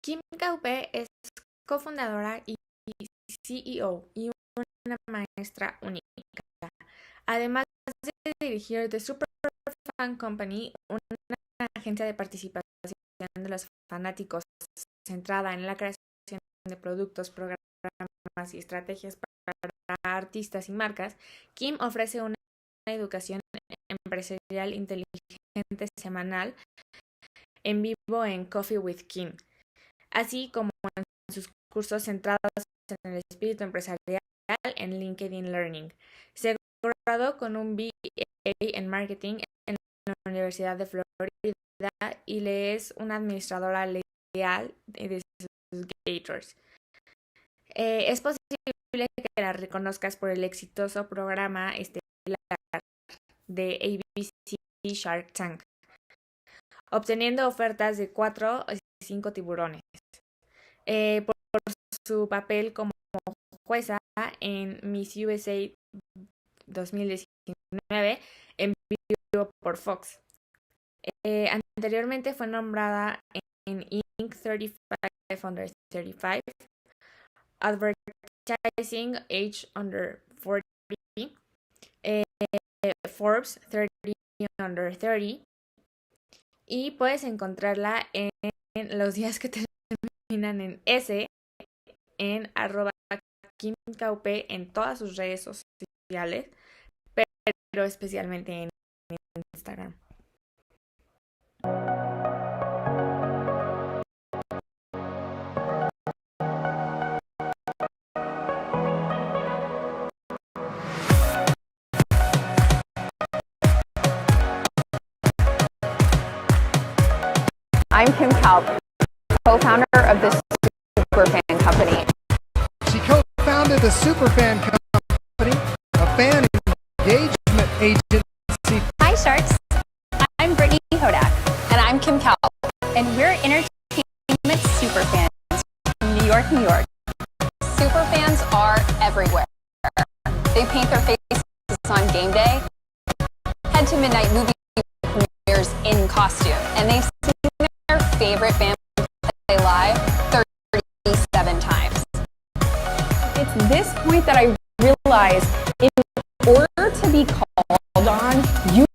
Kim Kaupe es cofundadora y CEO y una maestra única. Además de dirigir The Super Fan Company, una agencia de participación de los fanáticos centrada en la creación de productos, programas y estrategias para artistas y marcas, Kim ofrece una educación empresarial inteligente semanal en vivo en Coffee with Kim, así como en sus cursos centrados en el espíritu empresarial en LinkedIn Learning. Se graduó con un BA en marketing en la Universidad de Florida y le es una administradora leal de sus Gators. Es posible que la reconozcas por el exitoso programa estelar de ABC Shark Tank, obteniendo ofertas de 4 o 5 tiburones. Por su papel como jueza en Miss USA 2019 en vivo por Fox. Anteriormente fue nombrada en Inc. 35 Under 35, Advertising Age Under 40, Forbes 30 Under 30, y puedes encontrarla en los días que terminan en S, en @KimKaupe en todas sus redes sociales, pero especialmente en Instagram. I'm Kim Kaupe, co-founder of the Superfan Company. She co-founded the Superfan Company, a fan engagement agency. Hi, Sharks. I'm Brittany Hodak. And I'm Kim Kaupe. And we're entertainment superfans from New York, New York. Superfans are everywhere. They paint their faces on game day, head to midnight movie premieres in costume, and they've seen their favorite band play live 37 times. It's this point that I realized in order to be called on, you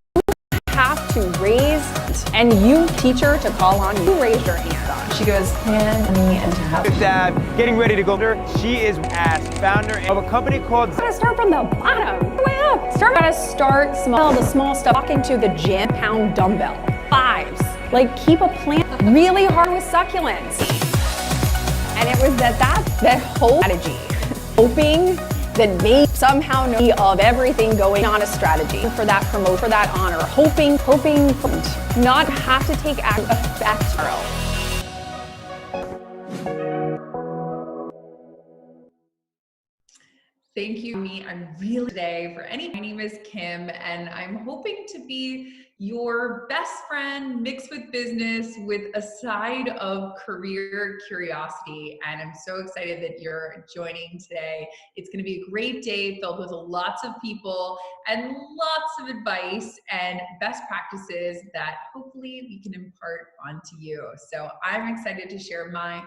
have to raise, and you teacher to call on, you raise your hand on. She goes, hand me into house. Dad, getting ready to go. She is as founder of a company called. Gotta start from the bottom, way up. Gotta start small, the small stuff. Walking to the gym, pound dumbbell, 5s. Like keep a plan really hard with succulents. And it was that whole strategy, hoping that they somehow know of everything going on a strategy for that promote, for that honor, hoping not have to take effect. Thank you. I'm really today for any. My name is Kim, and I'm hoping to be your best friend mixed with business with a side of career curiosity. And I'm so excited that you're joining today. It's going to be a great day filled with lots of people and lots of advice and best practices that hopefully we can impart onto you. So I'm excited to share my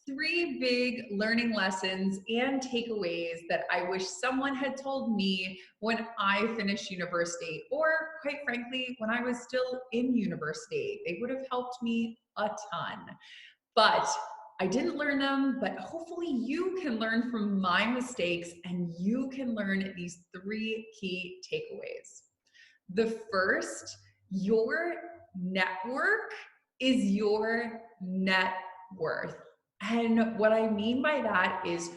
3 big learning lessons and takeaways that I wish someone had told me when I finished university, or quite frankly, when I was still in university. They would have helped me a ton. But I didn't learn them, but hopefully you can learn from my mistakes and you can learn these 3 key takeaways. The first, your network is your net worth. And what I mean by that is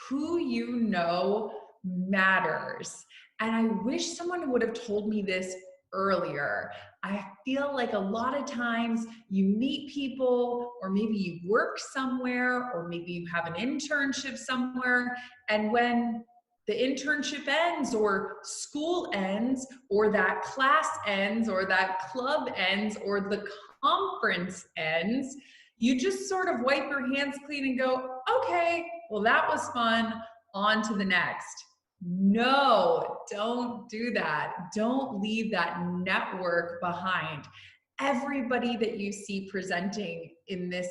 who you know matters. And I wish someone would have told me this earlier. I feel like a lot of times you meet people, or maybe you work somewhere, or maybe you have an internship somewhere, and when the internship ends, or school ends, or that class ends, or that club ends, or the conference ends, you just sort of wipe your hands clean and go, okay, well, that was fun, on to the next. No, don't do that. Don't leave that network behind. Everybody that you see presenting in this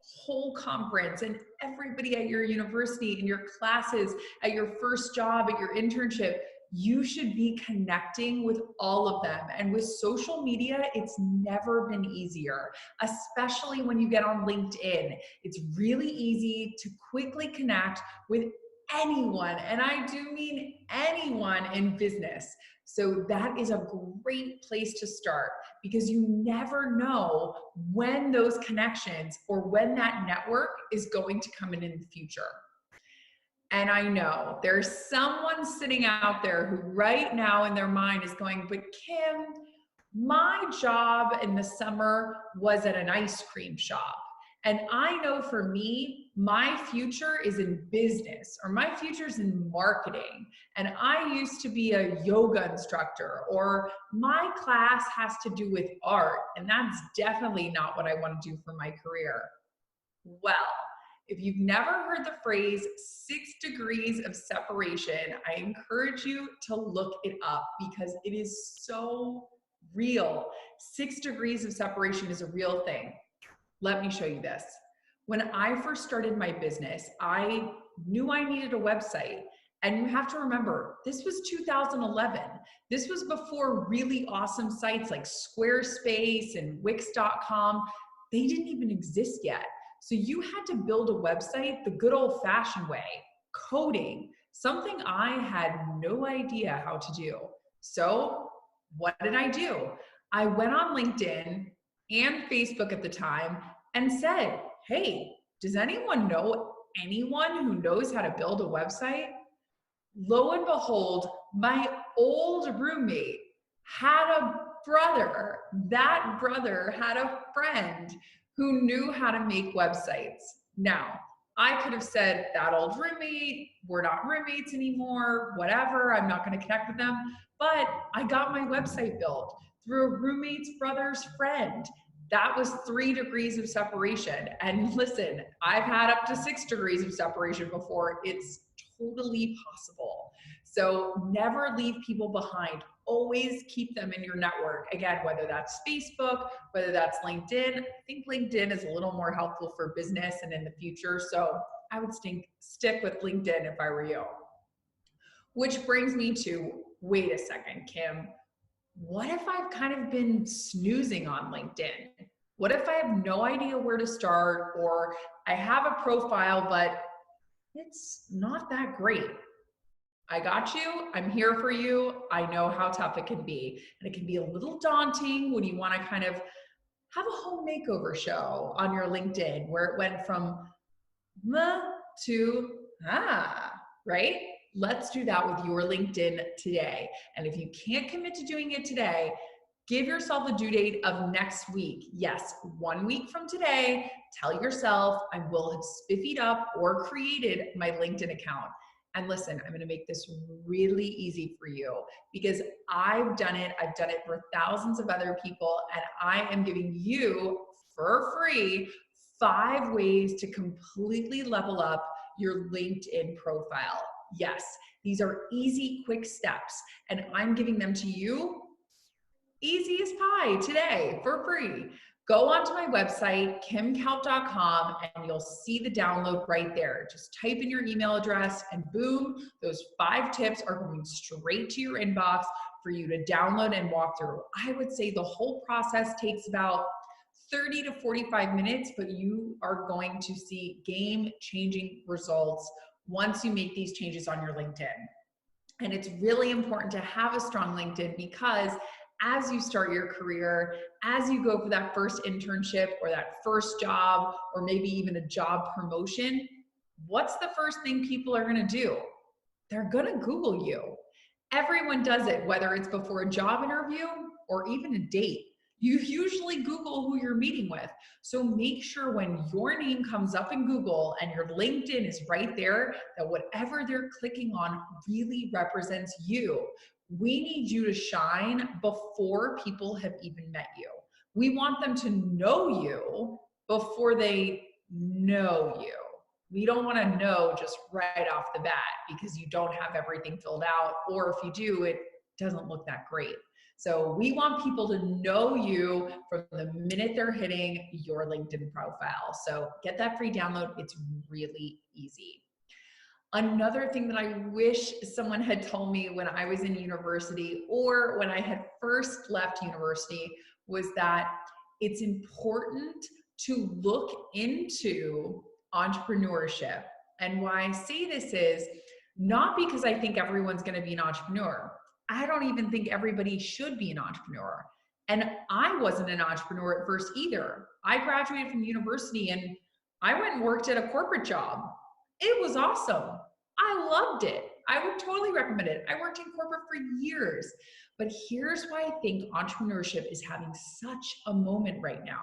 whole conference and everybody at your university, in your classes, at your first job, at your internship, you should be connecting with all of them. And with social media, it's never been easier, especially when you get on LinkedIn. It's really easy to quickly connect with anyone, and I do mean anyone in business. So that is a great place to start, because you never know when those connections or when that network is going to come in the future. And I know there's someone sitting out there who right now in their mind is going, but Kim, my job in the summer was at an ice cream shop. And I know for me, my future is in business, or my future is in marketing. And I used to be a yoga instructor, or my class has to do with art. And that's definitely not what I want to do for my career. Well, if you've never heard the phrase 6 degrees of separation, I encourage you to look it up, because it is so real. 6 degrees of separation is a real thing. Let me show you this. When I first started my business, I knew I needed a website. And you have to remember, this was 2011. This was before really awesome sites like Squarespace and Wix.com. They didn't even exist yet. So you had to build a website the good old-fashioned way, coding, something I had no idea how to do. So what did I do? I went on LinkedIn and Facebook at the time and said, hey, does anyone know anyone who knows how to build a website? Lo and behold, my old roommate had a brother. That brother had a friend who knew how to make websites. Now, I could have said, that old roommate, we're not roommates anymore, whatever, I'm not gonna connect with them. But I got my website built through a roommate's brother's friend. That was 3 degrees of separation. And listen, I've had up to 6 degrees of separation before. It's totally possible. So never leave people behind. Always keep them in your network. Again, whether that's Facebook, whether that's LinkedIn. I think LinkedIn is a little more helpful for business and in the future. So I would stick with LinkedIn if I were you. Which brings me to, wait a second, Kim. What if I've kind of been snoozing on LinkedIn? What if I have no idea where to start, or I have a profile, but it's not that great? I got you. I'm here for you. I know how tough it can be. And it can be a little daunting when you want to kind of have a home makeover show on your LinkedIn where it went from meh to right? Let's do that with your LinkedIn today. And if you can't commit to doing it today, give yourself a due date of next week. Yes, 1 week from today, tell yourself I will have spiffied up or created my LinkedIn account. And listen, I'm gonna make this really easy for you, because I've done it for thousands of other people, and I am giving you for free 5 ways to completely level up your LinkedIn profile. Yes, these are easy, quick steps, and I'm giving them to you easy as pie today for free. Go onto my website, kimkalp.com, and you'll see the download right there. Just type in your email address and boom, those 5 tips are going straight to your inbox for you to download and walk through. I would say the whole process takes about 30 to 45 minutes, but you are going to see game-changing results once you make these changes on your LinkedIn. And it's really important to have a strong LinkedIn, because as you start your career, as you go for that first internship or that first job, or maybe even a job promotion, what's the first thing people are gonna do? They're gonna Google you. Everyone does it, whether it's before a job interview or even a date. You usually Google who you're meeting with. So make sure when your name comes up in Google and your LinkedIn is right there, that whatever they're clicking on really represents you. We need you to shine before people have even met you. We want them to know you before they know you. We don't want to know just right off the bat because you don't have everything filled out, or if you do, it doesn't look that great. So we want people to know you from the minute they're hitting your LinkedIn profile. So get that free download. It's really easy. Another thing that I wish someone had told me when I was in university or when I had first left university was that it's important to look into entrepreneurship. And why I say this is not because I think everyone's going to be an entrepreneur. I don't even think everybody should be an entrepreneur. And I wasn't an entrepreneur at first either. I graduated from university and I went and worked at a corporate job. It was awesome. I loved it. I would totally recommend it. I worked in corporate for years. But here's why I think entrepreneurship is having such a moment right now.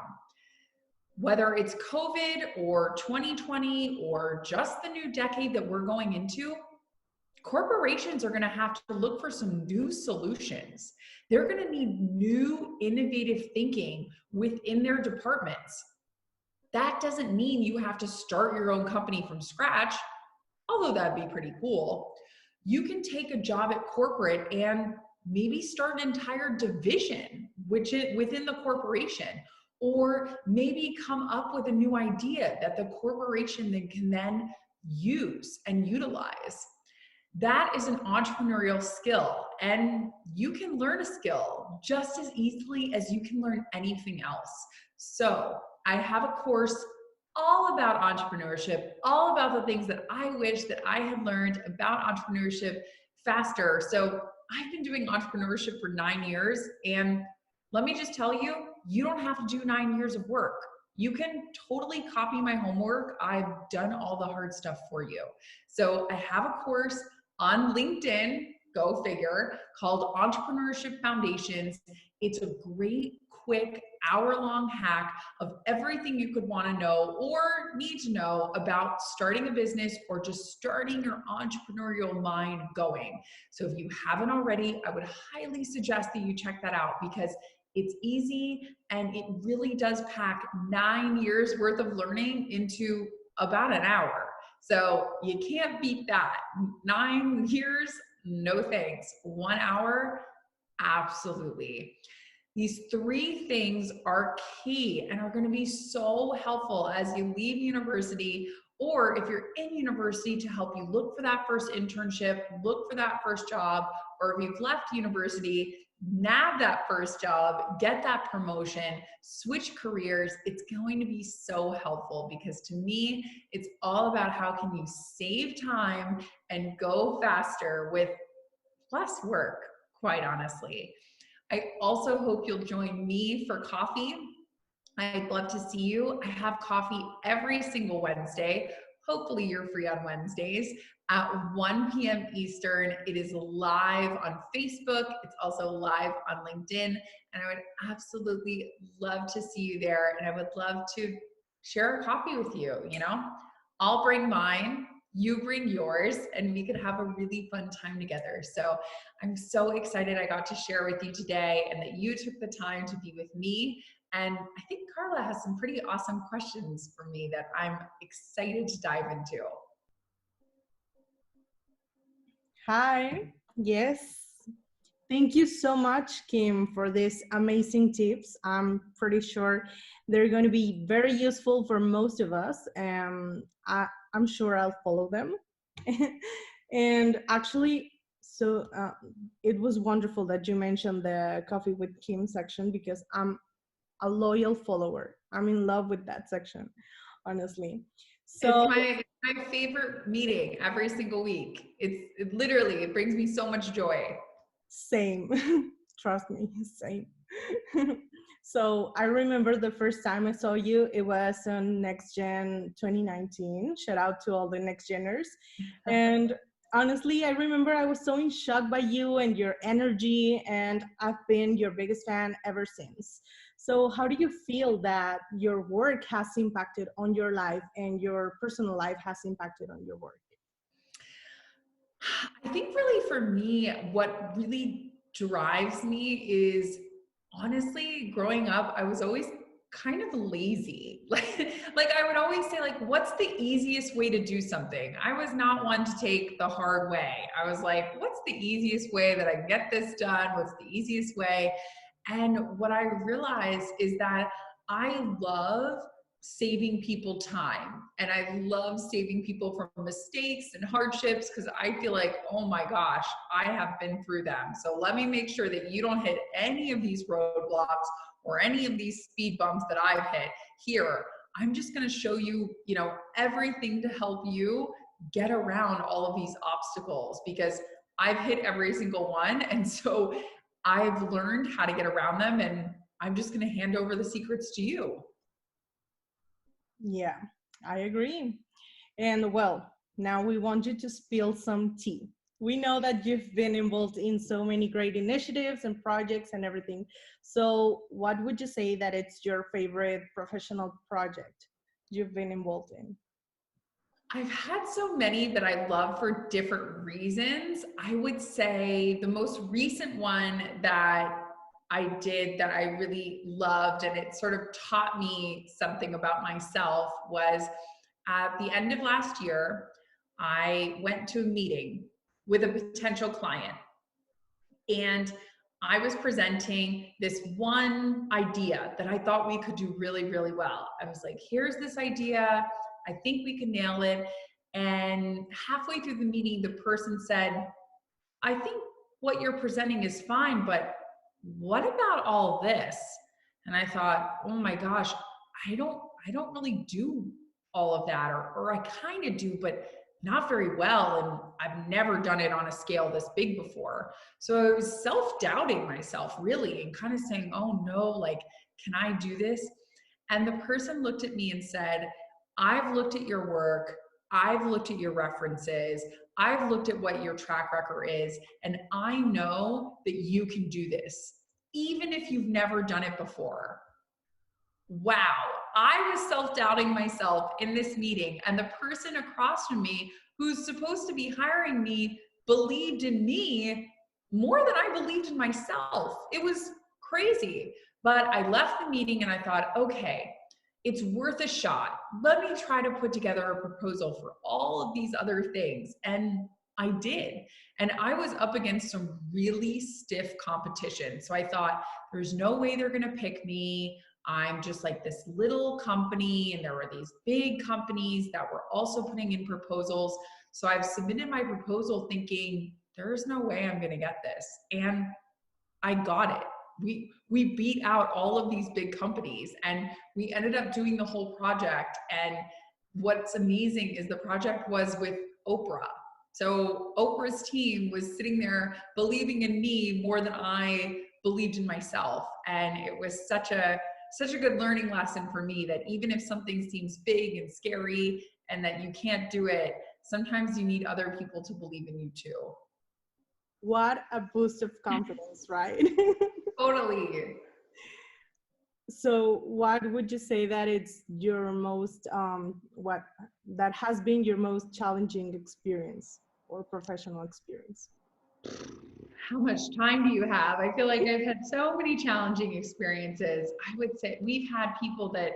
Whether it's COVID or 2020 or just the new decade that we're going into, corporations are going to have to look for some new solutions. They're going to need new innovative thinking within their departments. That doesn't mean you have to start your own company from scratch, although that'd be pretty cool. You can take a job at corporate and maybe start an entire division within the corporation, or maybe come up with a new idea that the corporation can then use and utilize. That is an entrepreneurial skill, and you can learn a skill just as easily as you can learn anything else. So I have a course all about entrepreneurship, all about the things that I wish that I had learned about entrepreneurship faster. So I've been doing entrepreneurship for 9 years, and let me just tell you, you don't have to do 9 years of work. You can totally copy my homework. I've done all the hard stuff for you. So I have a course on LinkedIn, go figure, called Entrepreneurship Foundations. It's a great, quick, hour-long hack of everything you could want to know or need to know about starting a business or just starting your entrepreneurial mind going. So if you haven't already, I would highly suggest that you check that out because it's easy and it really does pack 9 years worth of learning into about an hour. So you can't beat that. 9 years, no thanks. 1 hour, absolutely. These 3 things are key and are going to be so helpful as you leave university, or if you're in university, to help you look for that first internship, look for that first job, or if you've left university, nab that first job, get that promotion, switch careers. It's going to be so helpful because to me, it's all about how can you save time and go faster with less work, quite honestly. I also hope you'll join me for coffee. I'd love to see you. I have coffee every single Wednesday. Hopefully you're free on Wednesdays at 1 p.m. Eastern. It is live on Facebook. It's also live on LinkedIn. And I would absolutely love to see you there. And I would love to share a coffee with you, I'll bring mine, you bring yours, and we could have a really fun time together. So I'm so excited I got to share with you today and that you took the time to be with me. And I think Carla has some pretty awesome questions for me that I'm excited to dive into. Hi, yes. Thank you so much, Kim, for these amazing tips. I'm pretty sure they're going to be very useful for most of us. I'm sure I'll follow them. And actually, so it was wonderful that you mentioned the Coffee with Kim section because I'm a loyal follower. I'm in love with that section, honestly. So it's my favorite meeting every single week. It literally brings me so much joy. Same. Trust me, same. So I remember the first time I saw you, it was on Next Gen 2019. Shout out to all the Next Geners. And honestly, I remember I was so in shock by you and your energy, and I've been your biggest fan ever since. So how do you feel that your work has impacted on your life and your personal life has impacted on your work? I think really for me, what really drives me is honestly growing up, I was always kind of lazy. Like I would always say, like, what's the easiest way to do something? I was not one to take the hard way. I was like, what's the easiest way that I can get this done? What's the easiest way? And what I realized is that I love saving people time, and I love saving people from mistakes and hardships, because I feel like, oh my gosh, I have been through them. So let me make sure that you don't hit any of these roadblocks or any of these speed bumps that I've hit. Here, I'm just going to show you, you know, everything to help you get around all of these obstacles, because I've hit every single one. And so I've learned how to get around them, and I'm just going to hand over the secrets to you. Yeah, I agree. And well, now we want you to spill some tea. We know that you've been involved in so many great initiatives and projects and everything. So, what would you say that it's your favorite professional project you've been involved in? I've had so many that I love for different reasons. I would say the most recent one that I did that I really loved, and it sort of taught me something about myself, was at the end of last year, I went to a meeting with a potential client, and I was presenting this one idea that I thought we could do really, really well. I was like, here's this idea. I think we can nail it. And halfway through the meeting, the person said, I think what you're presenting is fine, but what about all this? And I thought, oh my gosh, I don't really do all of that, or I kind of do, but not very well. And I've never done it on a scale this big before. So I was self-doubting myself, really, and kind of saying, oh no, like, can I do this? And the person looked at me and said, I've looked at your work. I've looked at your references. I've looked at what your track record is, and I know that you can do this, even if you've never done it before. Wow. I was self-doubting myself in this meeting, and the person across from me who's supposed to be hiring me believed in me more than I believed in myself. It was crazy. But I left the meeting and I thought, okay, it's worth a shot. Let me try to put together a proposal for all of these other things. And I did. And I was up against some really stiff competition. So I thought, there's no way they're going to pick me. I'm just like this little company, and there were these big companies that were also putting in proposals. So I've submitted my proposal thinking, there's no way I'm going to get this. And I got it. We beat out all of these big companies, and we ended up doing the whole project. And what's amazing is the project was with Oprah. So Oprah's team was sitting there believing in me more than I believed in myself. And it was such a good learning lesson for me, that even if something seems big and scary and that you can't do it, sometimes you need other people to believe in you too. What a boost of confidence, right? Totally. So, what would you say that it's your most, what that has been your most challenging experience or professional experience? How much time do you have? I feel like I've had so many challenging experiences. I would say we've had people that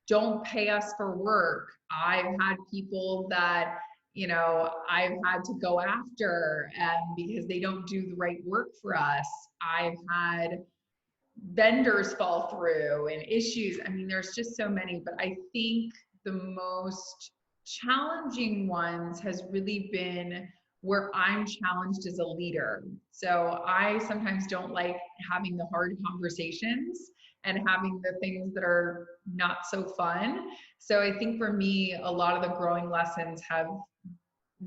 don't pay us for work. I've had people that, you know, I've had to go after because they don't do the right work for us. I've had vendors fall through and issues. I mean, there's just so many, but I think the most challenging ones has really been where I'm challenged as a leader. So I sometimes don't like having the hard conversations and having the things that are not so fun. So I think for me, a lot of the growing lessons have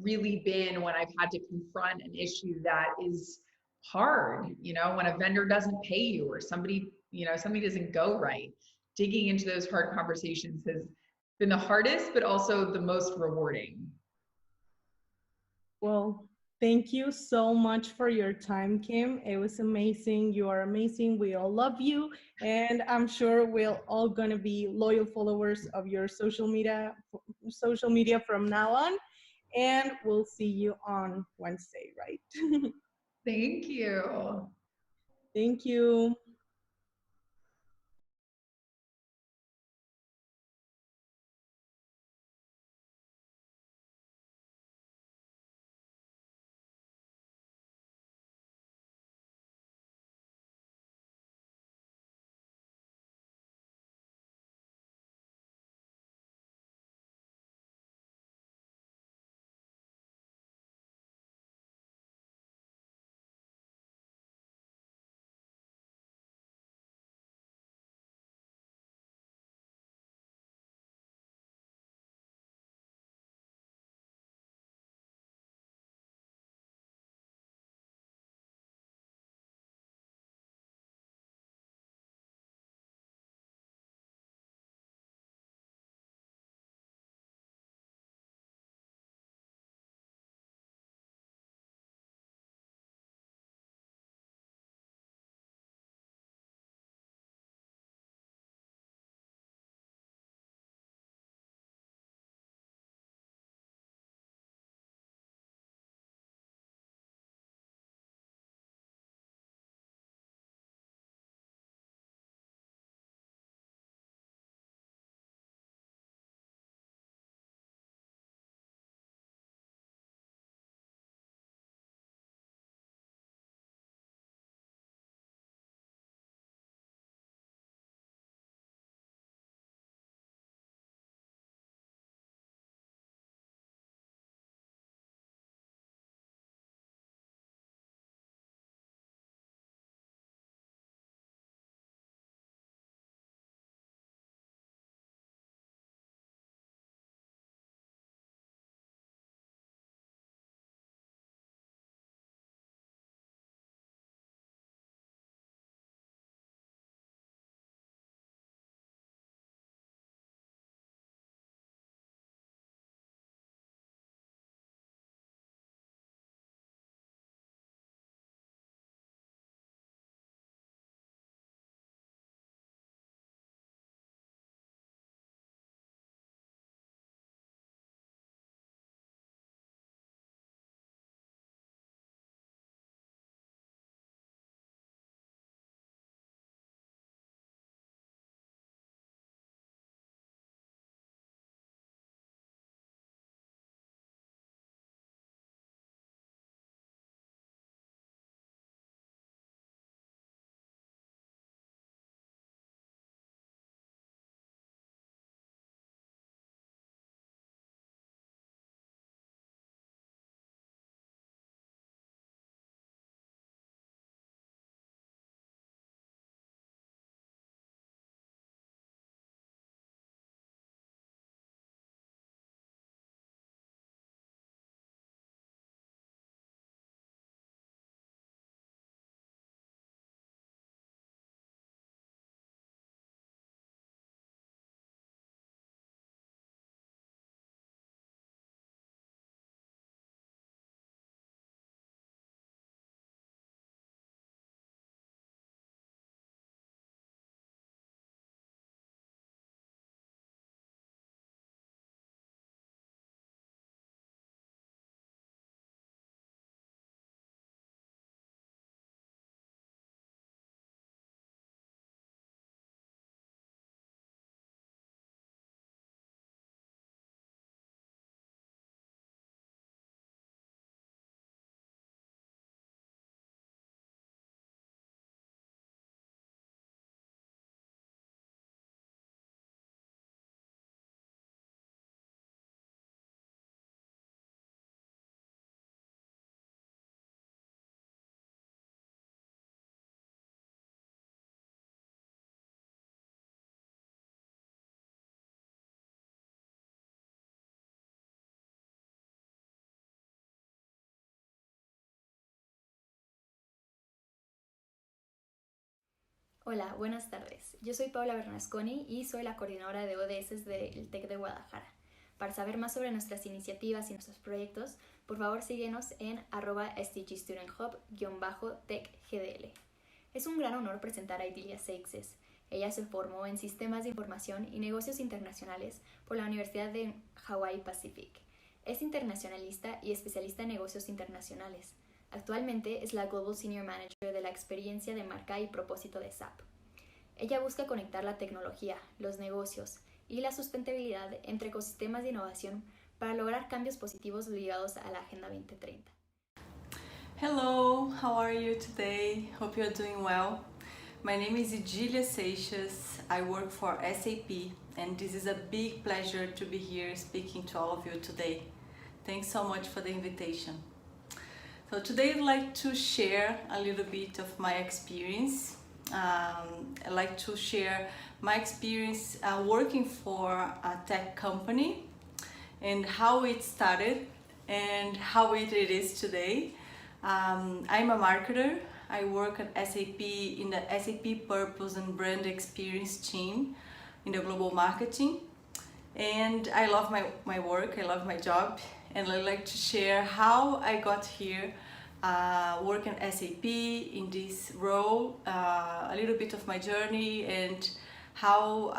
really been when I've had to confront an issue that is hard, you know, when a vendor doesn't pay you, or somebody, you know, something doesn't go right. Digging into those hard conversations has been the hardest, but also the most rewarding. Well, thank you so much for your time, Kim. It was amazing. You are amazing. We all love you. And I'm sure we're all going to be loyal followers of your social media from now on. And we'll see you on Wednesday, right? Thank you. Thank you. Hola, buenas tardes. Yo soy Paula Bernasconi y soy la coordinadora de ODS del TEC de Guadalajara. Para saber más sobre nuestras iniciativas y nuestros proyectos, por favor síguenos en @SDGStudentHub_TechGDL. Es un gran honor presentar a Idilia Seixes. Ella se formó en Sistemas de Información y Negocios Internacionales por la Universidad de Hawaii Pacific. Es internacionalista y especialista en negocios internacionales. Actualmente es la Global Senior Manager de la experiencia de marca y propósito de SAP. Ella busca conectar la tecnología, los negocios y la sustentabilidad entre ecosistemas de innovación para lograr cambios positivos ligados a la Agenda 2030. Hello, how are you today? Hope you're doing well. My name is Idilia Seixas. I work for SAP, and this is a big pleasure to be here speaking to all of you today. Thanks so much for the invitation. So today I'd like to share a little bit of my experience. I'd like to share my experience working for a tech company and how it started and how it is today. I'm a marketer. I work at SAP in the SAP Purpose and Brand Experience team in the global marketing. And I love my work, I love my job, and I'd like to share how I got here working at SAP in this role, a little bit of my journey and how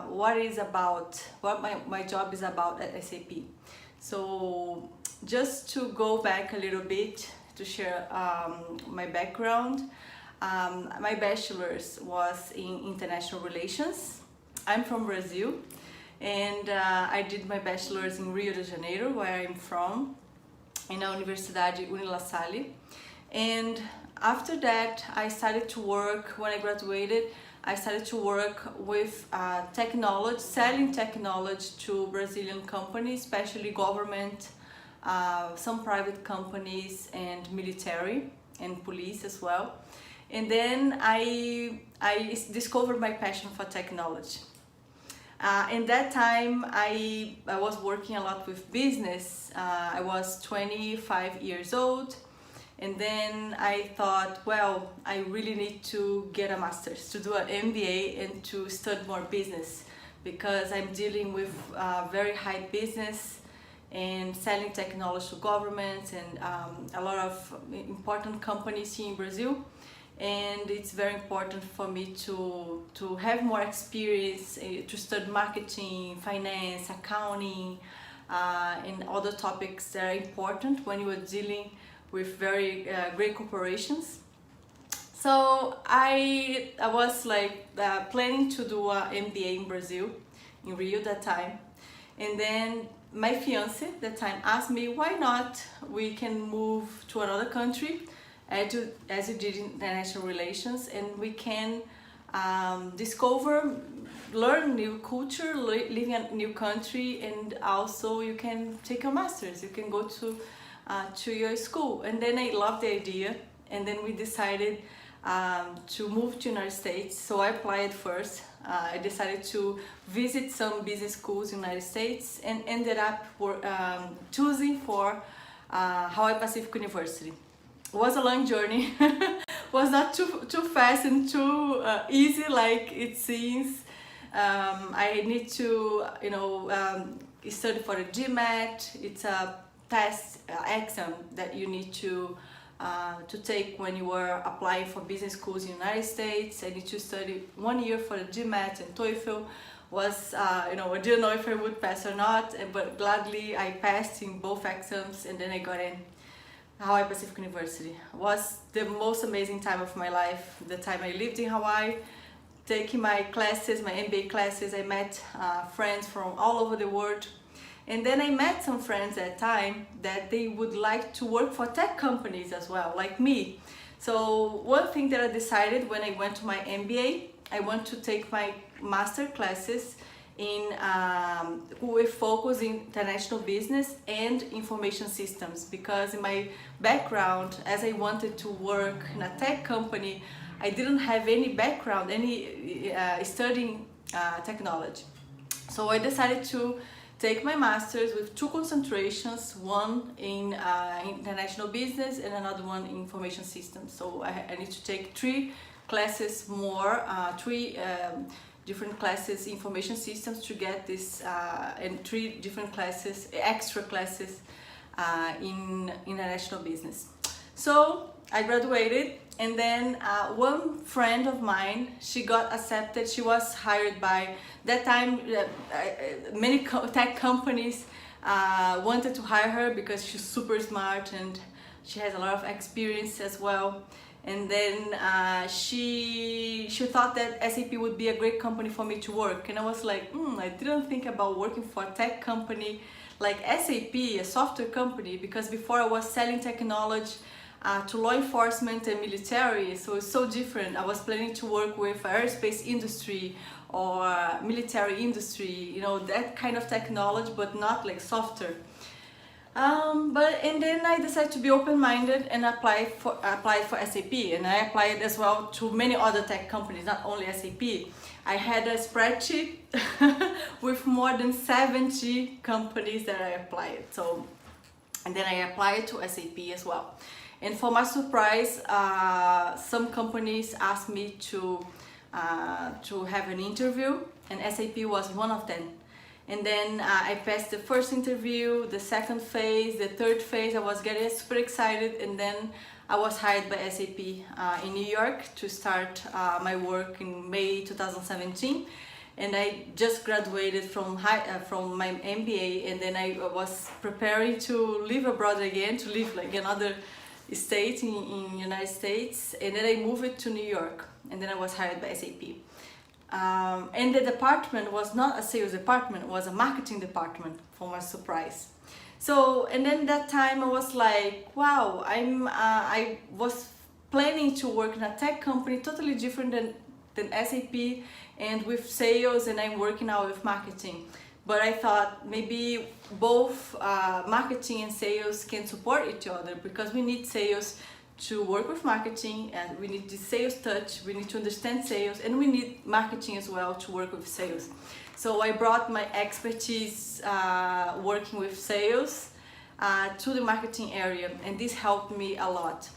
what my job is about at SAP. So just to go back a little bit to share my background, my bachelor's was in international relations. I'm from Brazil, and I did my bachelor's in Rio de Janeiro, where I'm from, in a Universidade Unilassalle. And after that, I started to work. When I graduated, I started to work with technology, selling technology to Brazilian companies, especially government, some private companies, and military and police as well. And then I discovered my passion for technology. In that time, I was working a lot with business. I was 25 years old, and then I thought, well, I really need to get a master's, to do an MBA and to study more business, because I'm dealing with very high business and selling technology to governments and a lot of important companies here in Brazil. And it's very important for me to have more experience, to study marketing, finance, accounting, and other topics that are important when you are dealing with very great corporations. So I was like planning to do an MBA in Brazil, in Rio that time. And then my fiance that time asked me, why not we can move to another country as you did in international relations, and we can discover, learn new culture, live in a new country, and also you can take a master's, you can go to your school. And then I loved the idea, and then we decided to move to United States. So I applied first. I decided to visit some business schools in the United States and ended up choosing for Hawaii Pacific University. It was a long journey. Was not too fast and too easy like it seems. I need to study for the GMAT. It's a test exam that you need to take when you are applying for business schools in the United States. I need to study 1 year for the GMAT and TOEFL. I didn't know if I would pass or not, but gladly I passed in both exams, and then I got in Hawaii Pacific University. Was the most amazing time of my life. The time I lived in Hawaii, taking my classes, my MBA classes. I met friends from all over the world. And then I met some friends at time that they would like to work for tech companies as well, like me. So one thing that I decided when I went to my MBA, I want to take my master classes with focus in international business and information systems, because in my background, as I wanted to work in a tech company, I didn't have any background, studying technology. So I decided to take my master's with 2 concentrations, one in international business and another one in information systems. So I need to take 3 classes more, three different classes, information systems to get this, and 3 different classes, extra classes in international business. So I graduated, and then one friend of mine, she got accepted, she was hired by, that time many tech companies wanted to hire her because she's super smart and she has a lot of experience as well. And then she thought that SAP would be a great company for me to work. And I was like, I didn't think about working for a tech company like SAP, a software company, because before I was selling technology to law enforcement and military, so it's so different. I was planning to work with aerospace industry or military industry, you know, that kind of technology, but not like software. And then I decided to be open-minded and applied for SAP, and I applied as well to many other tech companies, not only SAP. I had a spreadsheet with more than 70 companies that I applied. So, and then I applied to SAP as well. And for my surprise, some companies asked me to have an interview, and SAP was one of them. And then I passed the first interview, the second phase, the third phase. I was getting super excited, and then I was hired by SAP in New York to start my work in May 2017. And I just graduated from my MBA, and then I was preparing to live abroad again, to live like another state in United States. And then I moved to New York, and then I was hired by SAP. And the department was not a sales department, it was a marketing department, for my surprise. So, and then that time I was like, wow, I was planning to work in a tech company totally different than SAP and with sales, and I'm working now with marketing. But I thought maybe both marketing and sales can support each other, because we need sales to work with marketing, and we need the sales touch, we need to understand sales, and we need marketing as well to work with sales. So I brought my expertise working with sales to the marketing area, and this helped me a lot.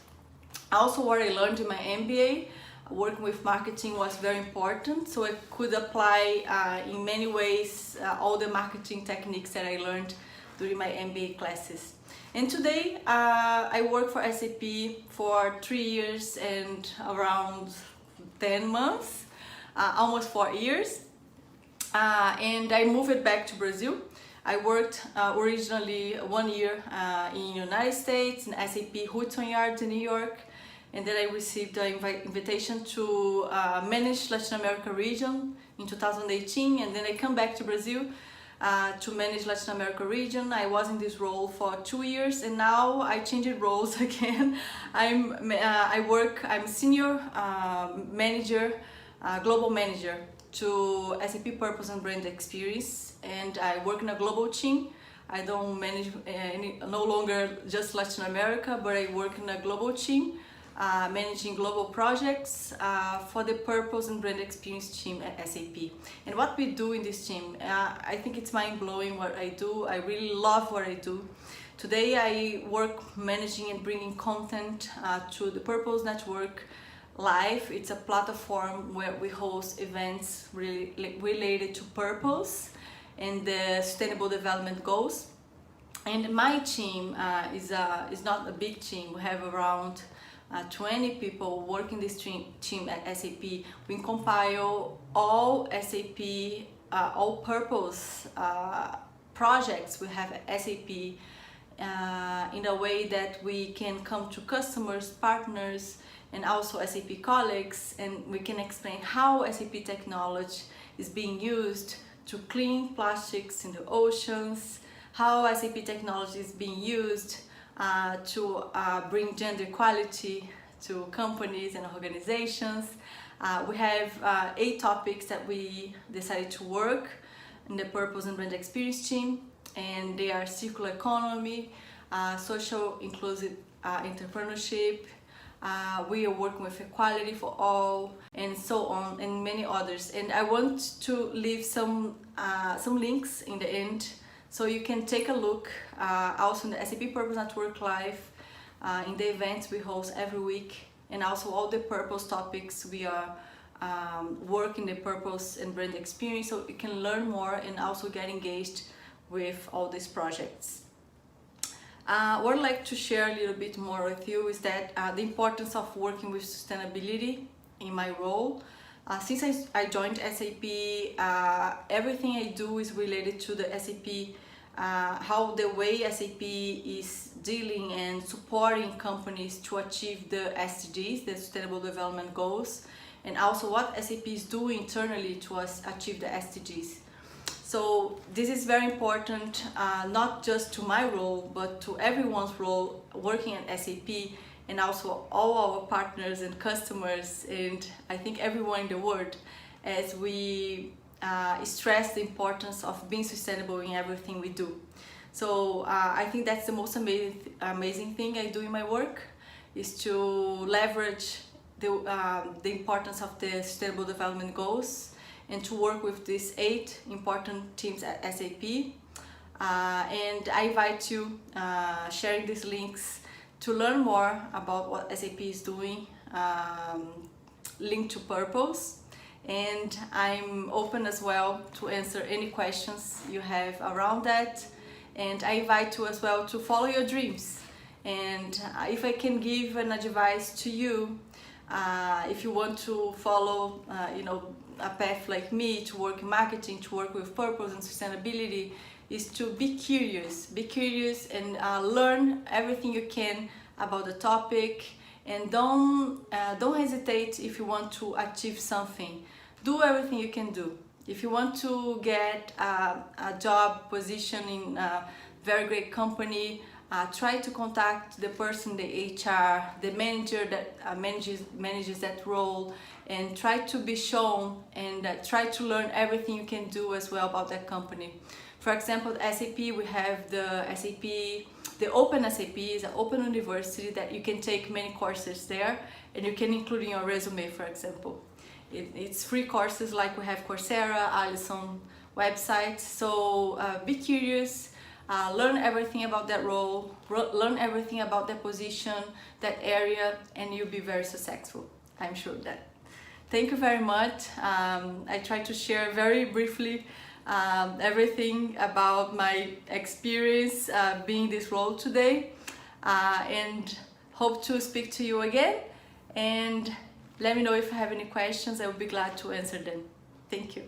Also, what I learned in my MBA, working with marketing was very important, so I could apply in many ways all the marketing techniques that I learned during my MBA classes. And today I work for SAP for 3 years and around 10 months, almost 4 years. And I moved back to Brazil. I worked originally 1 year in United States in SAP Hudson Yards in New York. And then I received an invitation to manage Latin America region in 2018. And then I come back to Brazil to manage Latin America region. I was in this role for 2 years, and now I changed roles again. I'm senior manager, global manager to SAP Purpose and Brand Experience, and I work in a global team. I don't manage no longer just Latin America, but I work in a global team, managing global projects for the Purpose and Brand Experience team at SAP. And what we do in this team, I think it's mind-blowing what I do. I really love what I do. Today I work managing and bringing content to the Purpose Network Live. It's a platform where we host events really related to purpose and the sustainable development goals. And my team is not a big team. We have around 20 people working this team at SAP. We compile all SAP, all purpose projects we have at SAP in a way that we can come to customers, partners, and also SAP colleagues, and we can explain how SAP technology is being used to clean plastics in the oceans, how SAP technology is being used to bring gender equality to companies and organizations. We have 8 topics that we decided to work in the Purpose and Brand Experience team, and they are circular economy, social inclusive entrepreneurship, we are working with equality for all, and so on, and many others. And I want to leave some links in the end, so you can take a look also in the SAP Purpose Network Live, in the events we host every week and also all the purpose topics we are working the purpose and brand experience, so you can learn more and also get engaged with all these projects. What I'd like to share a little bit more with you is that the importance of working with sustainability in my role. Since I joined SAP, everything I do is related to the SAP, how the way SAP is dealing and supporting companies to achieve the SDGs, the Sustainable Development Goals, and also what SAP is doing internally to achieve the SDGs. So this is very important, not just to my role, but to everyone's role working at SAP, and also all our partners and customers, and I think everyone in the world, as we stress the importance of being sustainable in everything we do. So I think that's the most amazing thing I do in my work, is to leverage the importance of the Sustainable Development Goals and to work with these 8 important teams at SAP. And I invite you sharing these links to learn more about what SAP is doing, linked to purpose. And I'm open as well to answer any questions you have around that. And I invite you as well to follow your dreams. And if I can give an advice to you, if you want to follow, a path like me to work in marketing, to work with purpose and sustainability, is to be curious and learn everything you can about the topic, and don't hesitate. If you want to achieve something, do everything you can do. If you want to get a job position in a very great company, try to contact the person, the HR, the manager that manages that role, and try to be shown and try to learn everything you can do as well about that company. For example, at SAP, we have the Open SAP is an open university that you can take many courses there, and you can include in your resume, for example. It's free courses, like we have Coursera, Allison websites. So be curious, learn everything about that role, learn everything about that position, that area, and you'll be very successful. I'm sure of that. Thank you very much. I tried to share very briefly everything about my experience being this role today, and hope to speak to you again. And let me know if you have any questions. I will be glad to answer them. Thank you.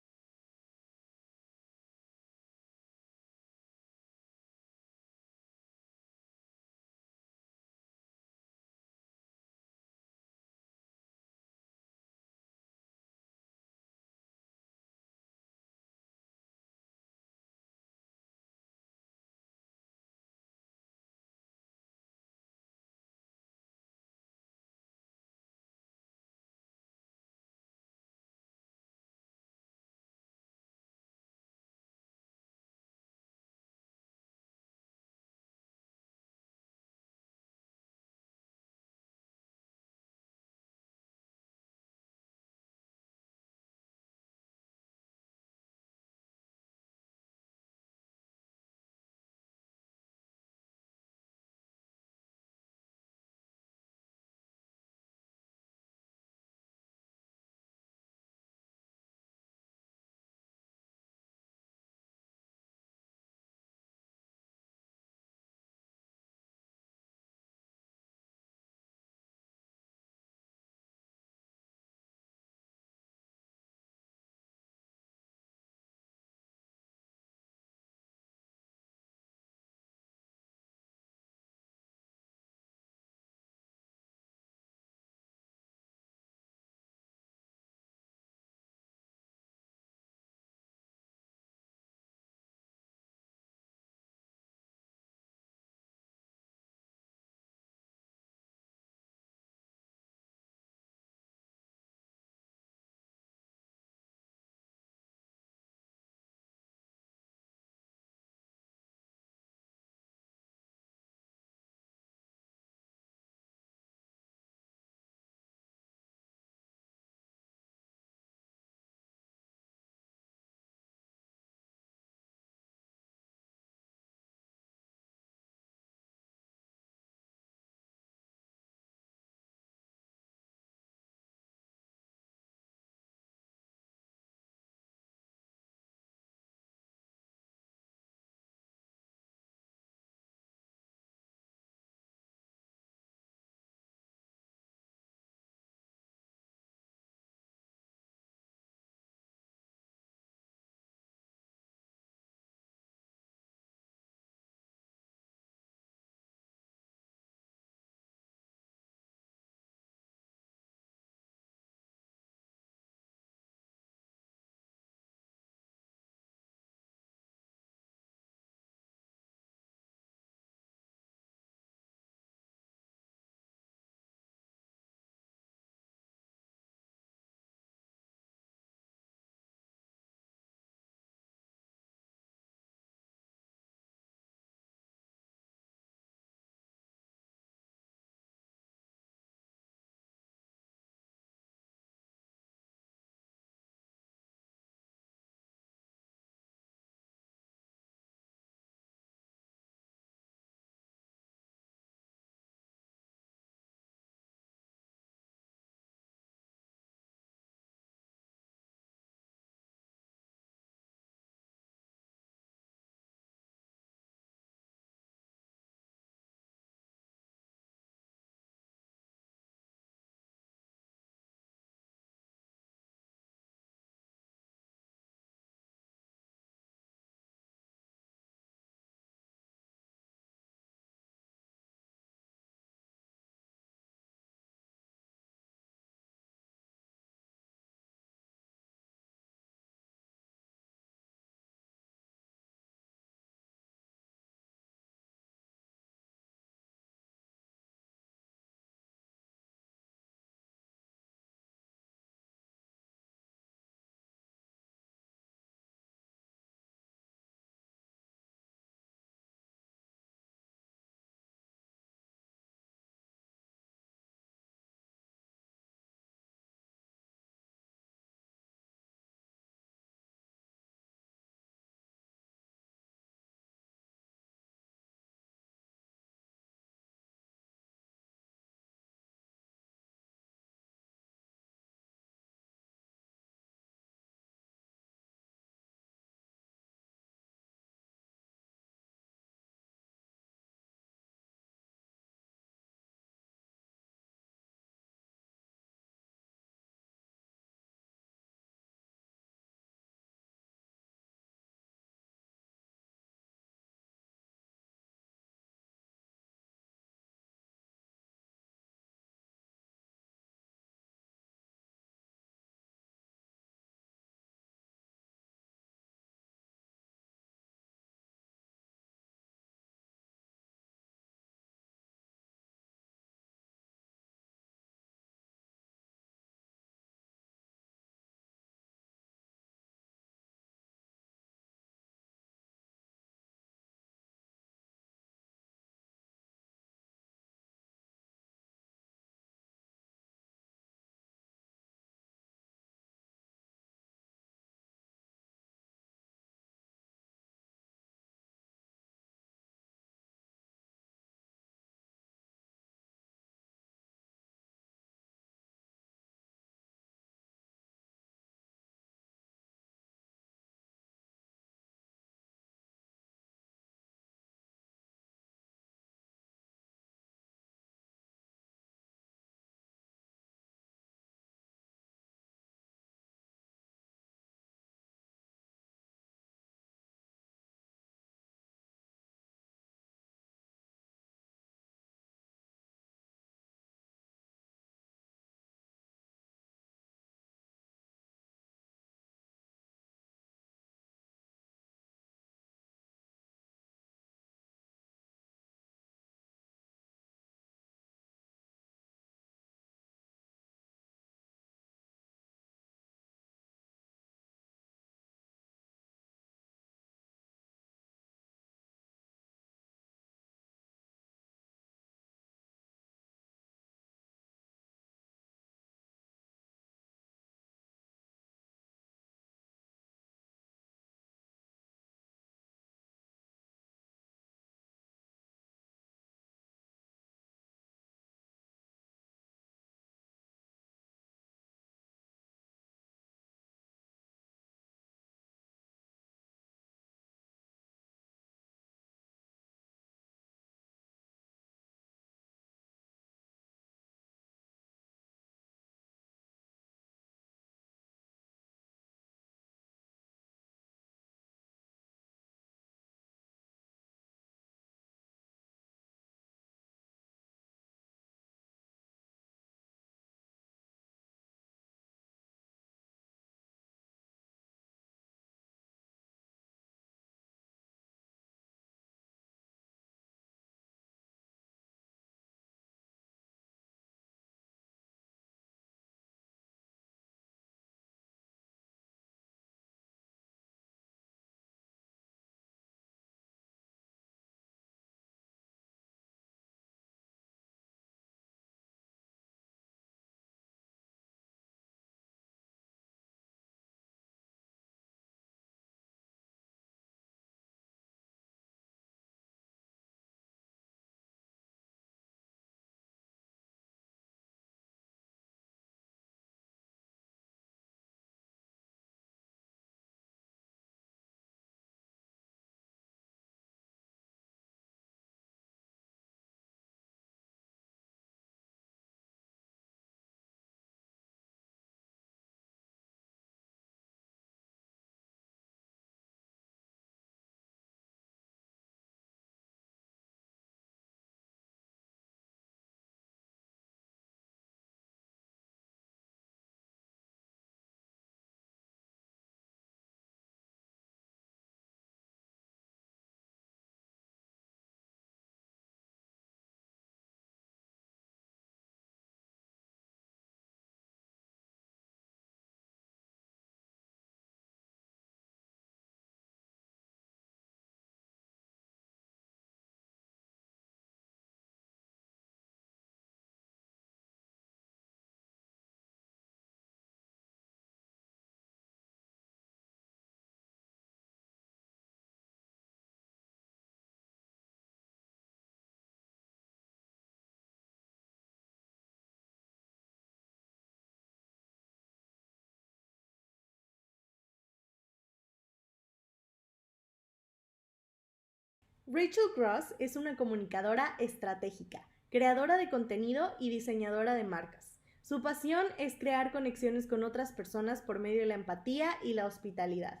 Rachel Gross es una comunicadora estratégica, creadora de contenido y diseñadora de marcas. Su pasión es crear conexiones con otras personas por medio de la empatía y la hospitalidad.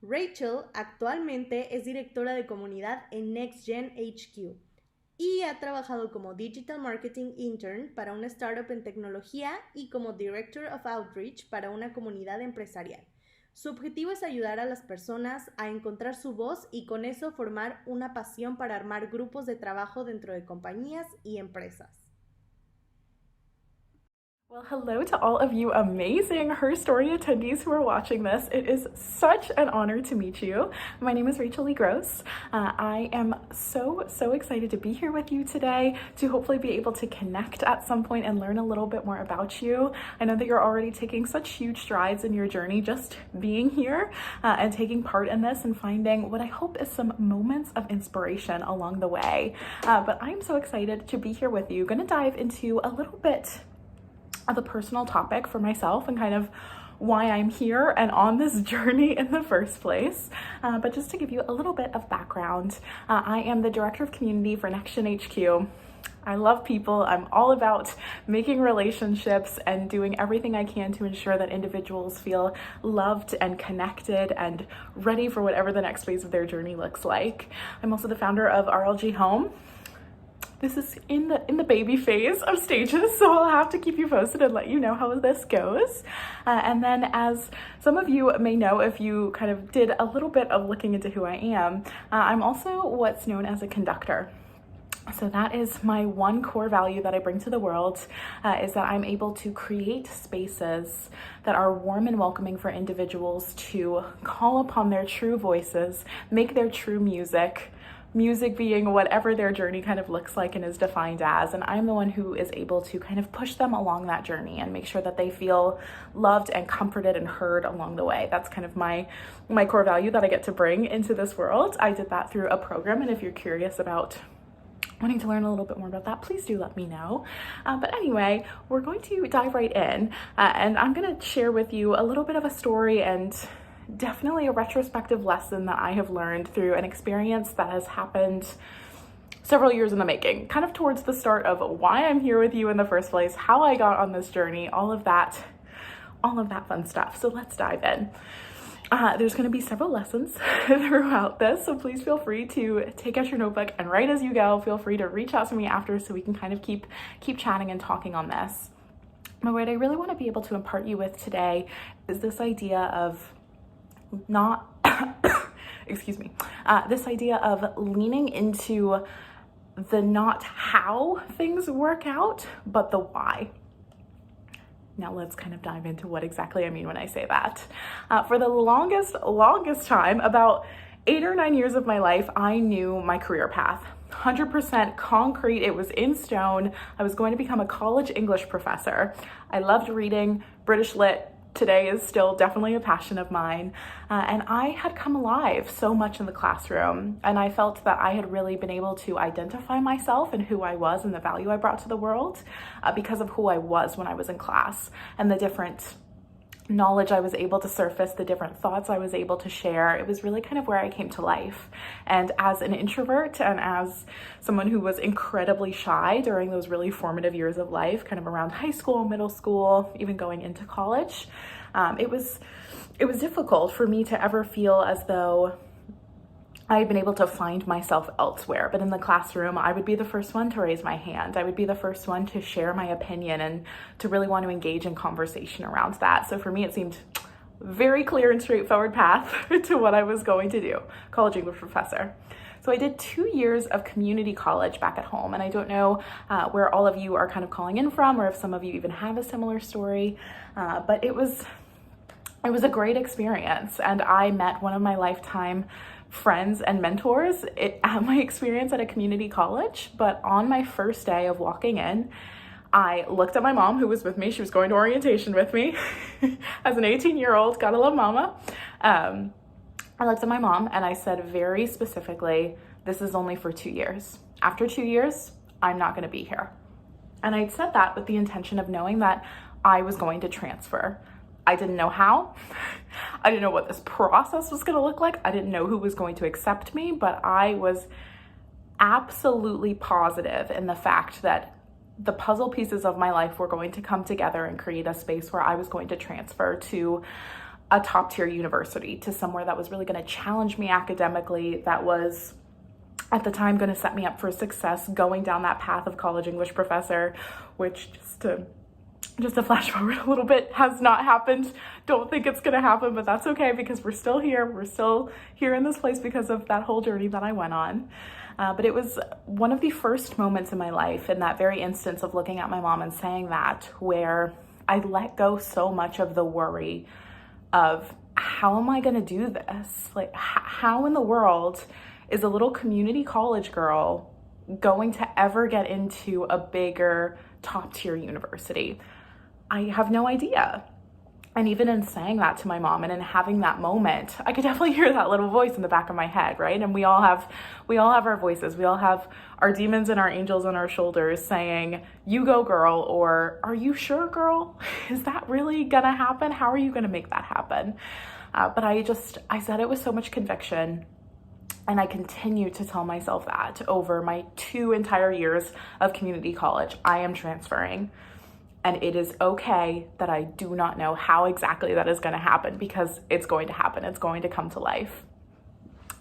Rachel actualmente es directora de comunidad en NextGen HQ y ha trabajado como Digital Marketing Intern para una startup en tecnología y como Director of Outreach para una comunidad empresarial. Su objetivo es ayudar a las personas a encontrar su voz y con eso formar una pasión para armar grupos de trabajo dentro de compañías y empresas. Well, hello to all of you amazing Herstory attendees who are watching this. It is such an honor to meet you. My name is Rachel Lee Gross. I am so excited to be here with you today to hopefully be able to connect at some point and learn a little bit more about you. I know that you're already taking such huge strides in your journey just being here and taking part in this and finding what I hope is some moments of inspiration along the way. But I'm so excited to be here with you. Going to dive into a little bit of a personal topic for myself and kind of why I'm here and on this journey in the first place. But just to give you a little bit of background, I am the Director of Community for NextGen HQ. I love people. I'm all about making relationships and doing everything I can to ensure that individuals feel loved and connected and ready for whatever the next phase of their journey looks like. I'm also the founder of RLG Home. This is in the baby phase of stages, so I'll have to keep you posted and let you know how this goes. And then, as some of you may know, if you kind of did a little bit of looking into who I am, I'm also what's known as a conductor. So that is my one core value that I bring to the world, is that I'm able to create spaces that are warm and welcoming for individuals to call upon their true voices, make their true music being whatever their journey kind of looks like and is defined as. And I'm the one who is able to kind of push them along that journey and make sure that they feel loved and comforted and heard along the way. That's kind of my core value that I get to bring into this world. I did that through a program, and if you're curious about wanting to learn a little bit more about that, please do let me know. But anyway, we're going to dive right in, and I'm going to share with you a little bit of a story and definitely a retrospective lesson that I have learned through an experience that has happened several years in the making, kind of towards the start of why I'm here with you in the first place, how I got on this journey, all of that fun stuff. So let's dive in. There's going to be several lessons throughout this, so please feel free to take out your notebook and write as you go. Feel free to reach out to me after so we can kind of keep chatting and talking on this. But what I really want to be able to impart you with today is this idea of this idea of leaning into the not how things work out, but the why. Now let's kind of dive into what exactly I mean when I say that. For the longest time, about 8 or 9 years of my life, I knew my career path. 100% concrete, it was in stone. I was going to become a college English professor. I loved reading. British Lit today is still definitely a passion of mine. And I had come alive so much in the classroom. And I felt that I had really been able to identify myself and who I was and the value I brought to the world because of who I was when I was in class and the different knowledge I was able to surface, the different thoughts I was able to share. It was really kind of where I came to life. And as an introvert and as someone who was incredibly shy during those really formative years of life, kind of around high school, middle school, even going into college, it was difficult for me to ever feel as though I had been able to find myself elsewhere. But in the classroom, I would be the first one to raise my hand. I would be the first one to share my opinion and to really want to engage in conversation around that. So for me, it seemed very clear and straightforward path to what I was going to do, college English professor. So I did 2 years of community college back at home. And I don't know where all of you are kind of calling in from, or if some of you even have a similar story, but it was a great experience. And I met one of my lifetime friends and mentors at my experience at a community college. But on my first day of walking in, I looked at my mom who was with me. She was going to orientation with me as an 18-year-old, gotta love mama. I looked at my mom and I said very specifically, this is only for 2 years. After 2 years, I'm not gonna be here. And I'd said that with the intention of knowing that I was going to transfer. I didn't know how. I didn't know what this process was going to look like. I didn't know who was going to accept me, but I was absolutely positive in the fact that the puzzle pieces of my life were going to come together and create a space where I was going to transfer to a top tier university, to somewhere that was really going to challenge me academically, that was at the time going to set me up for success going down that path of college English professor, which just to flash forward a little bit, has not happened. Don't think it's going to happen, but that's okay, because we're still here. We're still here in this place because of that whole journey that I went on. But it was one of the first moments in my life, in that very instance of looking at my mom and saying that, where I let go so much of the worry of, how am I going to do this? Like, how in the world is a little community college girl going to ever get into a bigger top tier university? I have no idea. And even in saying that to my mom and in having that moment, I could definitely hear that little voice in the back of my head, right? And we all have our voices. We all have our demons and our angels on our shoulders saying, you go girl, or are you sure girl? Is that really gonna happen? How are you gonna make that happen? But I said it with so much conviction. And I continue to tell myself that over my 2 entire years of community college. I am transferring. And it is okay that I do not know how exactly that is going to happen, because it's going to happen. It's going to come to life.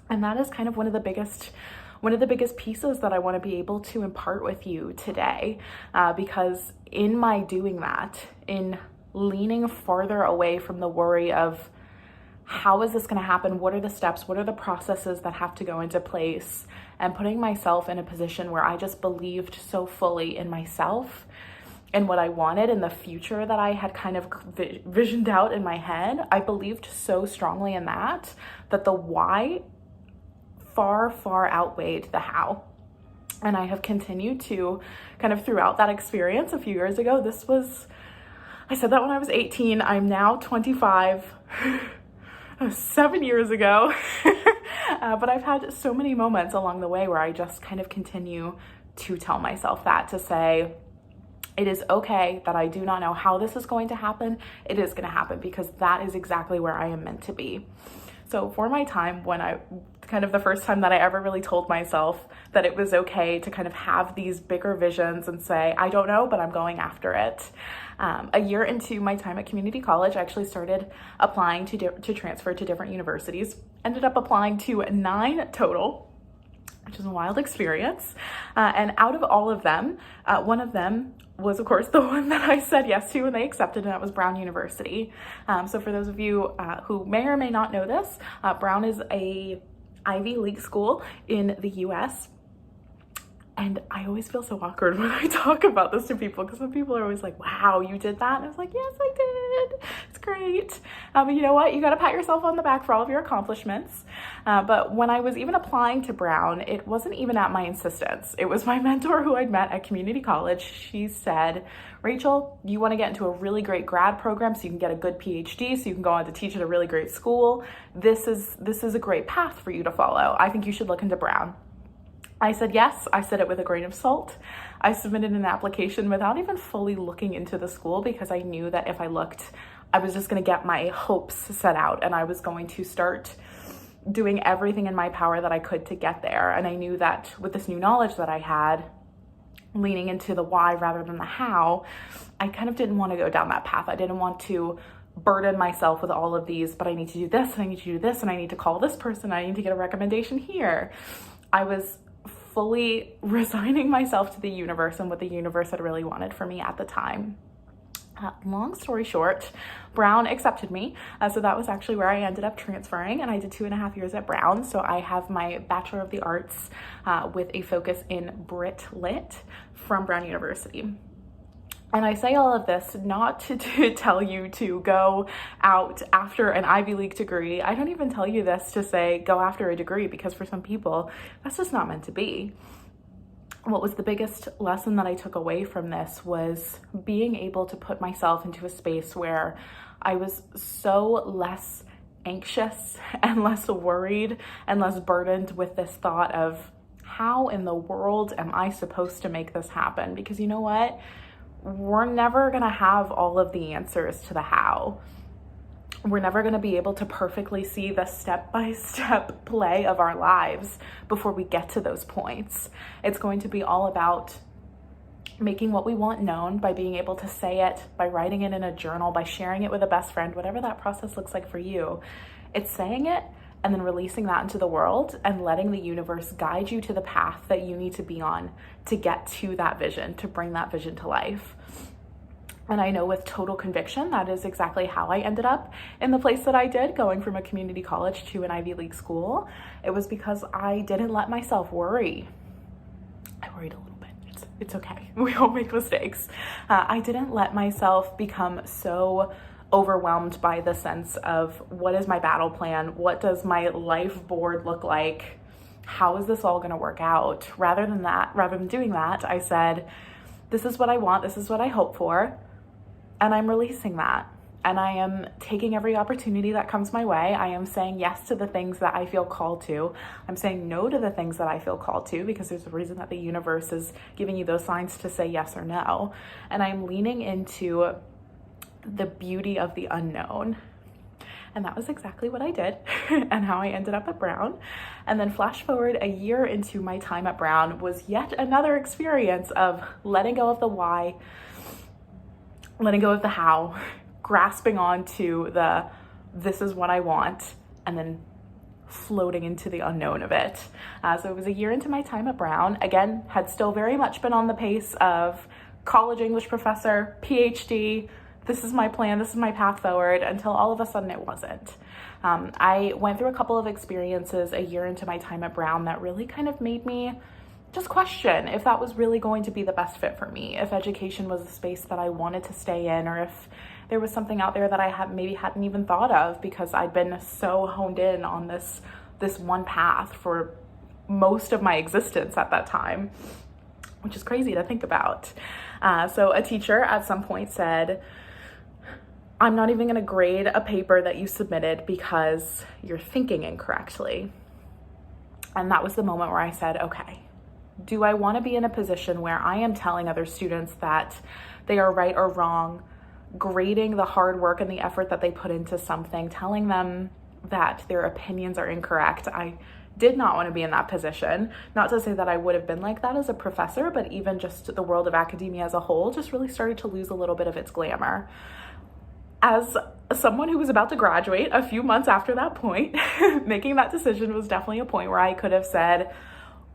And that is kind of one of the biggest pieces that I want to be able to impart with you today, because in my doing that, in leaning farther away from the worry of, how is this going to happen? What are the steps? What are the processes that have to go into place? And putting myself in a position where I just believed so fully in myself and what I wanted in the future that I had kind of visioned out in my head. I believed so strongly in that the why far, far outweighed the how. And I have continued to kind of throughout that experience a few years ago. I said that when I was 18. I'm now 25. 7 years ago. But I've had so many moments along the way where I just kind of continue to tell myself that, to say, it is okay that I do not know how this is going to happen. It is going to happen, because that is exactly where I am meant to be. So for my time, the first time that I ever really told myself that it was okay to kind of have these bigger visions and say, I don't know, but I'm going after it. A year into my time at community college, I actually started applying to transfer to different universities. Ended up applying to 9 total, which is a wild experience. And out of all of them, one of them was, of course, the one that I said yes to and they accepted, and that was Brown University. So for those of you who may or may not know this, Brown is a Ivy League school in the US. And I always feel so awkward when I talk about this to people, because some people are always like, wow, you did that? And I was like, yes, I did. It's great. But you know what? You got to pat yourself on the back for all of your accomplishments. But when I was even applying to Brown, it wasn't even at my insistence. It was my mentor who I'd met at community college. She said, Rachel, you want to get into a really great grad program so you can get a good PhD, so you can go on to teach at a really great school. This is a great path for you to follow. I think you should look into Brown. I said yes. I said it with a grain of salt. I submitted an application without even fully looking into the school, because I knew that if I looked, I was just going to get my hopes set out, and I was going to start doing everything in my power that I could to get there. And I knew that with this new knowledge that I had, leaning into the why rather than the how, I kind of didn't want to go down that path. I didn't want to burden myself with all of these, but I need to do this, and I need to do this, and I need to call this person, I need to get a recommendation here. I was fully resigning myself to the universe and what the universe had really wanted for me at the time. Long story short, Brown accepted me. So that was actually where I ended up transferring, and I did 2.5 years at Brown. So I have my Bachelor of the Arts with a focus in Brit Lit from Brown University. And I say all of this not to tell you to go out after an Ivy League degree. I don't even tell you this to say go after a degree, because for some people, that's just not meant to be. What was the biggest lesson that I took away from this was being able to put myself into a space where I was so less anxious and less worried and less burdened with this thought of, how in the world am I supposed to make this happen? Because you know what? We're never going to have all of the answers to the how. We're never going to be able to perfectly see the step-by-step play of our lives before we get to those points. It's going to be all about making what we want known by being able to say it, by writing it in a journal, by sharing it with a best friend, whatever that process looks like for you. It's saying it and then releasing that into the world and letting the universe guide you to the path that you need to be on to get to that vision, to bring that vision to life. And I know with total conviction, that is exactly how I ended up in the place that I did, going from a community college to an Ivy League school. It was because I didn't let myself worry. I worried a little bit. It's okay. We all make mistakes. I didn't let myself become so overwhelmed by the sense of what is my battle plan? What does my life board look like? How is this all going to work out? Rather than doing that, I said, this is what I want. This is what I hope for. And I'm releasing that. And I am taking every opportunity that comes my way. I am saying yes to the things that I feel called to. I'm saying no to the things that I feel called to, because there's a reason that the universe is giving you those signs to say yes or no. And I'm leaning into the beauty of the unknown. And that was exactly what I did and how I ended up at Brown. And then flash forward a year into my time at Brown was yet another experience of letting go of the why, letting go of the how, grasping onto the this is what I want, and then floating into the unknown of it. So it was a year into my time at Brown. Again, had still very much been on the pace of college English professor, PhD, this is my plan, this is my path forward, until all of a sudden it wasn't. I went through a couple of experiences a year into my time at Brown that really kind of made me just question if that was really going to be the best fit for me, if education was a space that I wanted to stay in, or if there was something out there that I hadn't even thought of, because I'd been so honed in on this one path for most of my existence at that time, which is crazy to think about. So a teacher at some point said, I'm not even going to grade a paper that you submitted because you're thinking incorrectly. And that was the moment where I said, okay, do I want to be in a position where I am telling other students that they are right or wrong, grading the hard work and the effort that they put into something, telling them that their opinions are incorrect? I did not want to be in that position. Not to say that I would have been like that as a professor, but even just the world of academia as a whole just really started to lose a little bit of its glamour. As someone who was about to graduate a few months after that point, making that decision was definitely a point where I could have said,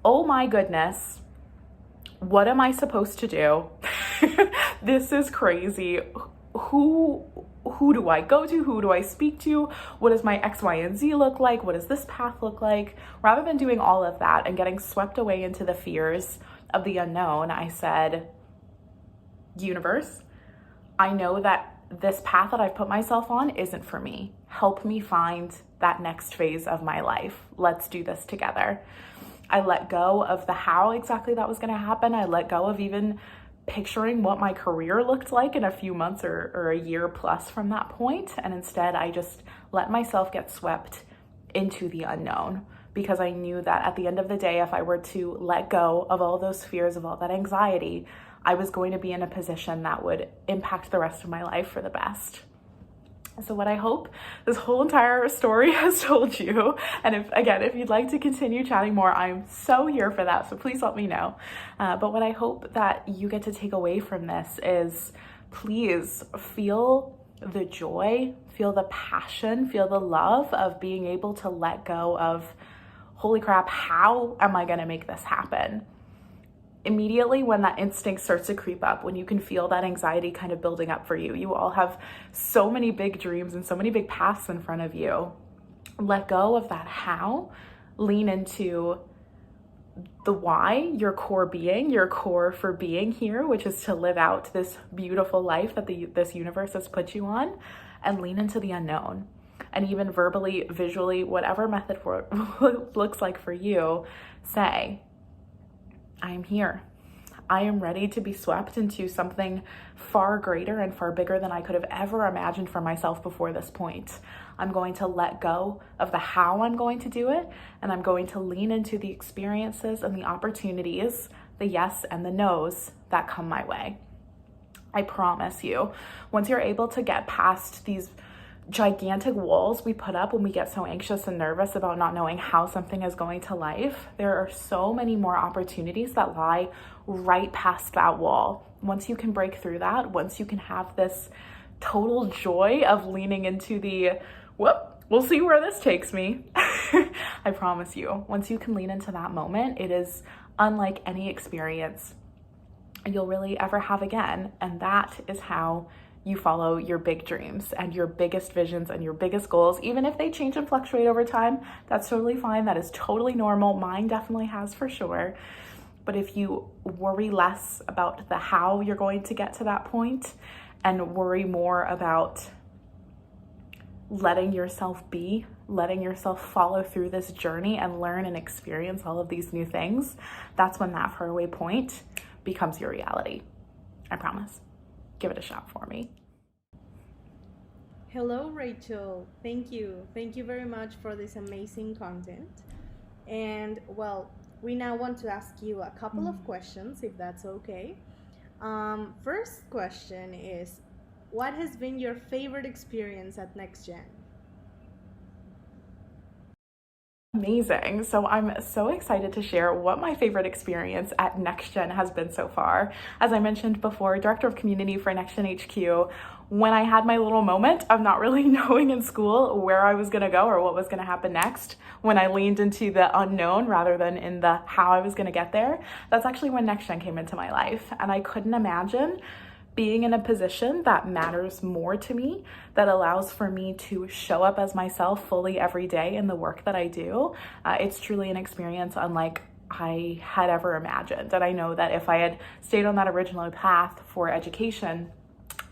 oh my goodness, what am I supposed to do? This is crazy. Who do I go to? Who do I speak to? What does my X, Y, and Z look like? What does this path look like? Rather than doing all of that and getting swept away into the fears of the unknown, I said, universe, I know that this path that I've put myself on isn't for me. Help me find that next phase of my life. Let's do this together. I let go of the how exactly that was going to happen. I let go of even picturing what my career looked like in a few months or a year plus from that point. And instead, I just let myself get swept into the unknown, because I knew that at the end of the day, if I were to let go of all those fears, of all that anxiety, I was going to be in a position that would impact the rest of my life for the best. So what I hope this whole entire story has told you, and if you'd like to continue chatting more, I'm so here for that, so please let me know. But what I hope that you get to take away from this is, please feel the joy, feel the passion, feel the love of being able to let go of, holy crap, how am I gonna make this happen? Immediately when that instinct starts to creep up, when you can feel that anxiety kind of building up for you, you all have so many big dreams and so many big paths in front of you. Let go of that how, lean into the why, your core being, your core for being here, which is to live out this beautiful life that this universe has put you on, and lean into the unknown. And even verbally, visually, whatever method for it looks like for you, say, I am here. I am ready to be swept into something far greater and far bigger than I could have ever imagined for myself before this point. I'm going to let go of the how I'm going to do it, and I'm going to lean into the experiences and the opportunities, the yes and the no's that come my way. I promise you, once you're able to get past these gigantic walls we put up when we get so anxious and nervous about not knowing how something is going to life. There are so many more opportunities that lie right past that wall. Once you can break through that, once you can have this total joy of leaning into the, whoop, we'll see where this takes me. I promise you, once you can lean into that moment, it is unlike any experience you'll really ever have again. And that is how you follow your big dreams and your biggest visions and your biggest goals. Even if they change and fluctuate over time, that's totally fine. That is totally normal. Mine definitely has, for sure. But if you worry less about the how you're going to get to that point and worry more about letting yourself be, letting yourself follow through this journey and learn and experience all of these new things, that's when that faraway point becomes your reality. I promise. Give it a shot for me. Hello, Rachel. Thank you. Thank you very much for this amazing content. And well, we now want to ask you a couple of questions, if that's okay. First question is, what has been your favorite experience at NextGen? Amazing. So I'm so excited to share what my favorite experience at NextGen has been so far. As I mentioned before, Director of Community for NextGen HQ, when I had my little moment of not really knowing in school where I was going to go or what was going to happen next, when I leaned into the unknown rather than in the how I was going to get there, that's actually when NextGen came into my life. And I couldn't imagine being in a position that matters more to me, that allows for me to show up as myself fully every day in the work that I do. It's truly an experience unlike I had ever imagined. And I know that if I had stayed on that original path for education,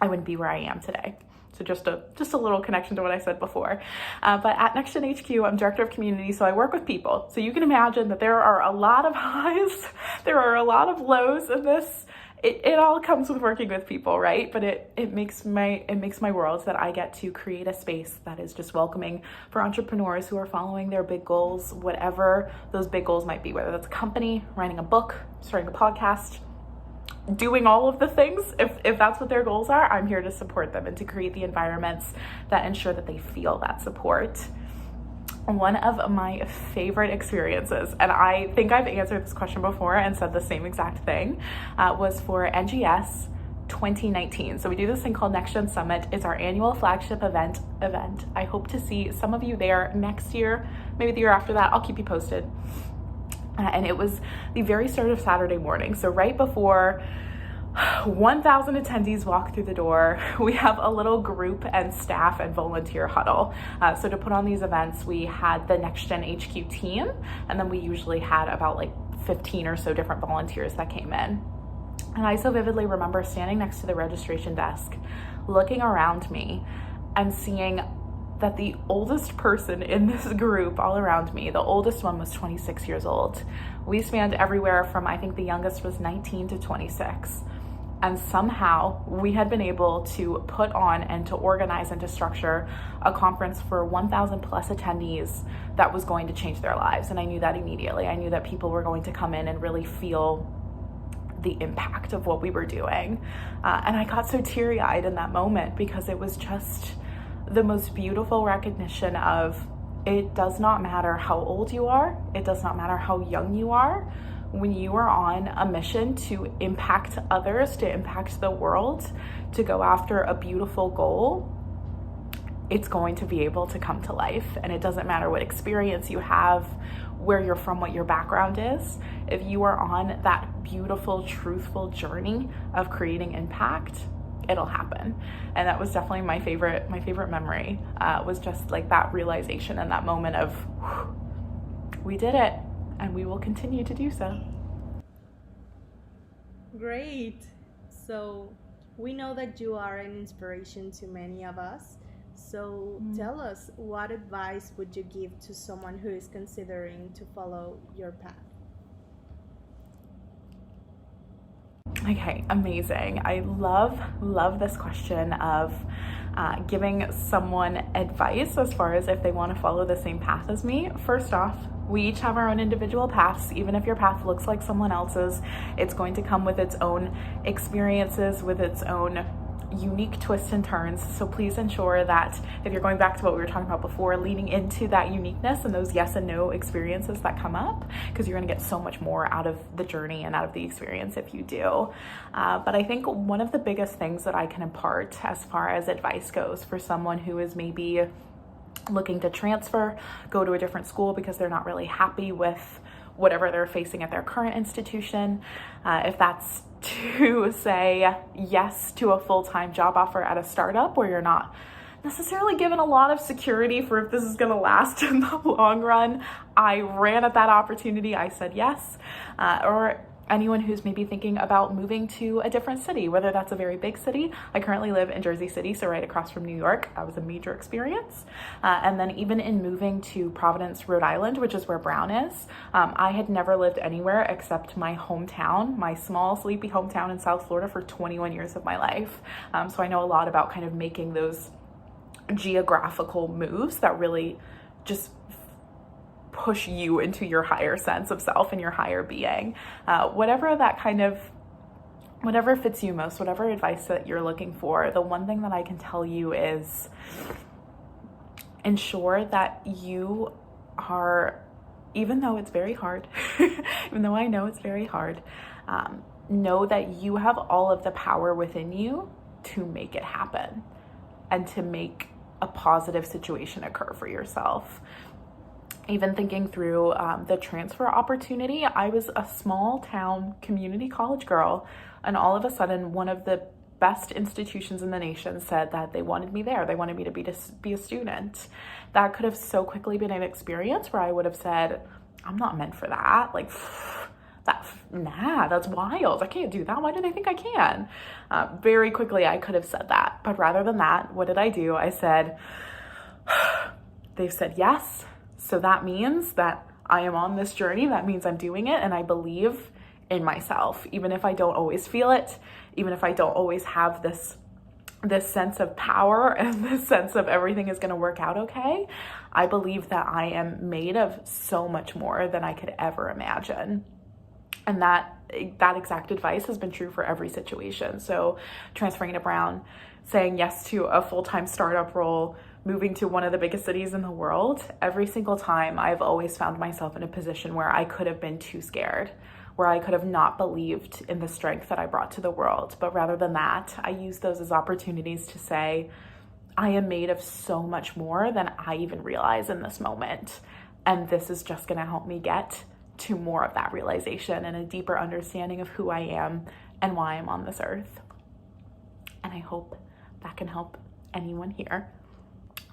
I wouldn't be where I am today. So just a little connection to what I said before. But at NextGen HQ, I'm Director of Community, so I work with people. So you can imagine that there are a lot of highs, there are a lot of lows in this. It all comes with working with people, right? But it makes my world that I get to create a space that is just welcoming for entrepreneurs who are following their big goals, whatever those big goals might be, whether that's a company, writing a book, starting a podcast, doing all of the things. If that's what their goals are, I'm here to support them and to create the environments that ensure that they feel that support. One of my favorite experiences, and I think I've answered this question before and said the same exact thing, was for NGS 2019. So we do this thing called NextGen Summit. It's our annual flagship event. I hope to see some of you there next year, maybe the year after that. I'll keep you posted. And it was the very start of Saturday morning. So right before 1,000 attendees walk through the door, we have a little group and staff and volunteer huddle. So to put on these events, we had the NextGen HQ team, and then we usually had about like 15 or so different volunteers that came in. And I so vividly remember standing next to the registration desk, looking around me and seeing that the oldest person in this group all around me, the oldest one was 26 years old. We spanned everywhere from, I think the youngest was 19 to 26. And somehow we had been able to put on and to organize and to structure a conference for 1,000 plus attendees that was going to change their lives. And I knew that immediately. I knew that people were going to come in and really feel the impact of what we were doing. And I got so teary-eyed in that moment because it was just the most beautiful recognition of, it does not matter how old you are, it does not matter how young you are. When you are on a mission to impact others, to impact the world, to go after a beautiful goal, it's going to be able to come to life. And it doesn't matter what experience you have, where you're from, what your background is. If you are on that beautiful, truthful journey of creating impact, it'll happen. And that was definitely my favorite memory, was just like that realization and that moment of, we did it. And we will continue to do so. Great. So we know that you are an inspiration to many of us. So tell us, what advice would you give to someone who is considering to follow your path? Okay, amazing. I love this question of giving someone advice as far as if they want to follow the same path as me. First off, we each have our own individual paths. Even if your path looks like someone else's, it's going to come with its own experiences, with its own unique twists and turns. So please ensure that if you're going back to what we were talking about before, leaning into that uniqueness and those yes and no experiences that come up, because you're going to get so much more out of the journey and out of the experience if you do. But I think one of the biggest things that I can impart as far as advice goes for someone who is maybe looking to transfer, go to a different school because they're not really happy with whatever they're facing at their current institution, if that's to say yes to a full-time job offer at a startup where you're not necessarily given a lot of security for if this is going to last in the long run. I ran at that opportunity. I said yes. Or anyone who's maybe thinking about moving to a different city, whether that's a very big city. I currently live in Jersey City, so right across from New York. That was a major experience. And then even in moving to Providence, Rhode Island, which is where Brown is, I had never lived anywhere except my hometown, my small, sleepy hometown in South Florida for 21 years of my life. So I know a lot about kind of making those geographical moves that really just push you into your higher sense of self and your higher being. Whatever fits you most, whatever advice that you're looking for, the one thing that I can tell you is ensure that you are, even though it's very hard, even though I know it's very hard, know that you have all of the power within you to make it happen and to make a positive situation occur for yourself. Even thinking through the transfer opportunity, I was a small town community college girl, and all of a sudden one of the best institutions in the nation said that they wanted me there. They wanted me to be a student. That could have so quickly been an experience where I would have said, I'm not meant for that. Like, that's wild. I can't do that. Why do they think I can? Very quickly I could have said that. But rather than that, what did I do? I said, they've said yes. So that means that I am on this journey. That means I'm doing it. And I believe in myself, even if I don't always feel it, even if I don't always have this sense of power and this sense of everything is going to work out okay. I believe that I am made of so much more than I could ever imagine. And that exact advice has been true for every situation. So transferring to Brown, saying yes to a full-time startup role, moving to one of the biggest cities in the world, every single time I've always found myself in a position where I could have been too scared, where I could have not believed in the strength that I brought to the world. But rather than that, I use those as opportunities to say, I am made of so much more than I even realize in this moment. And this is just going to help me get to more of that realization and a deeper understanding of who I am and why I'm on this earth. And I hope that can help anyone here.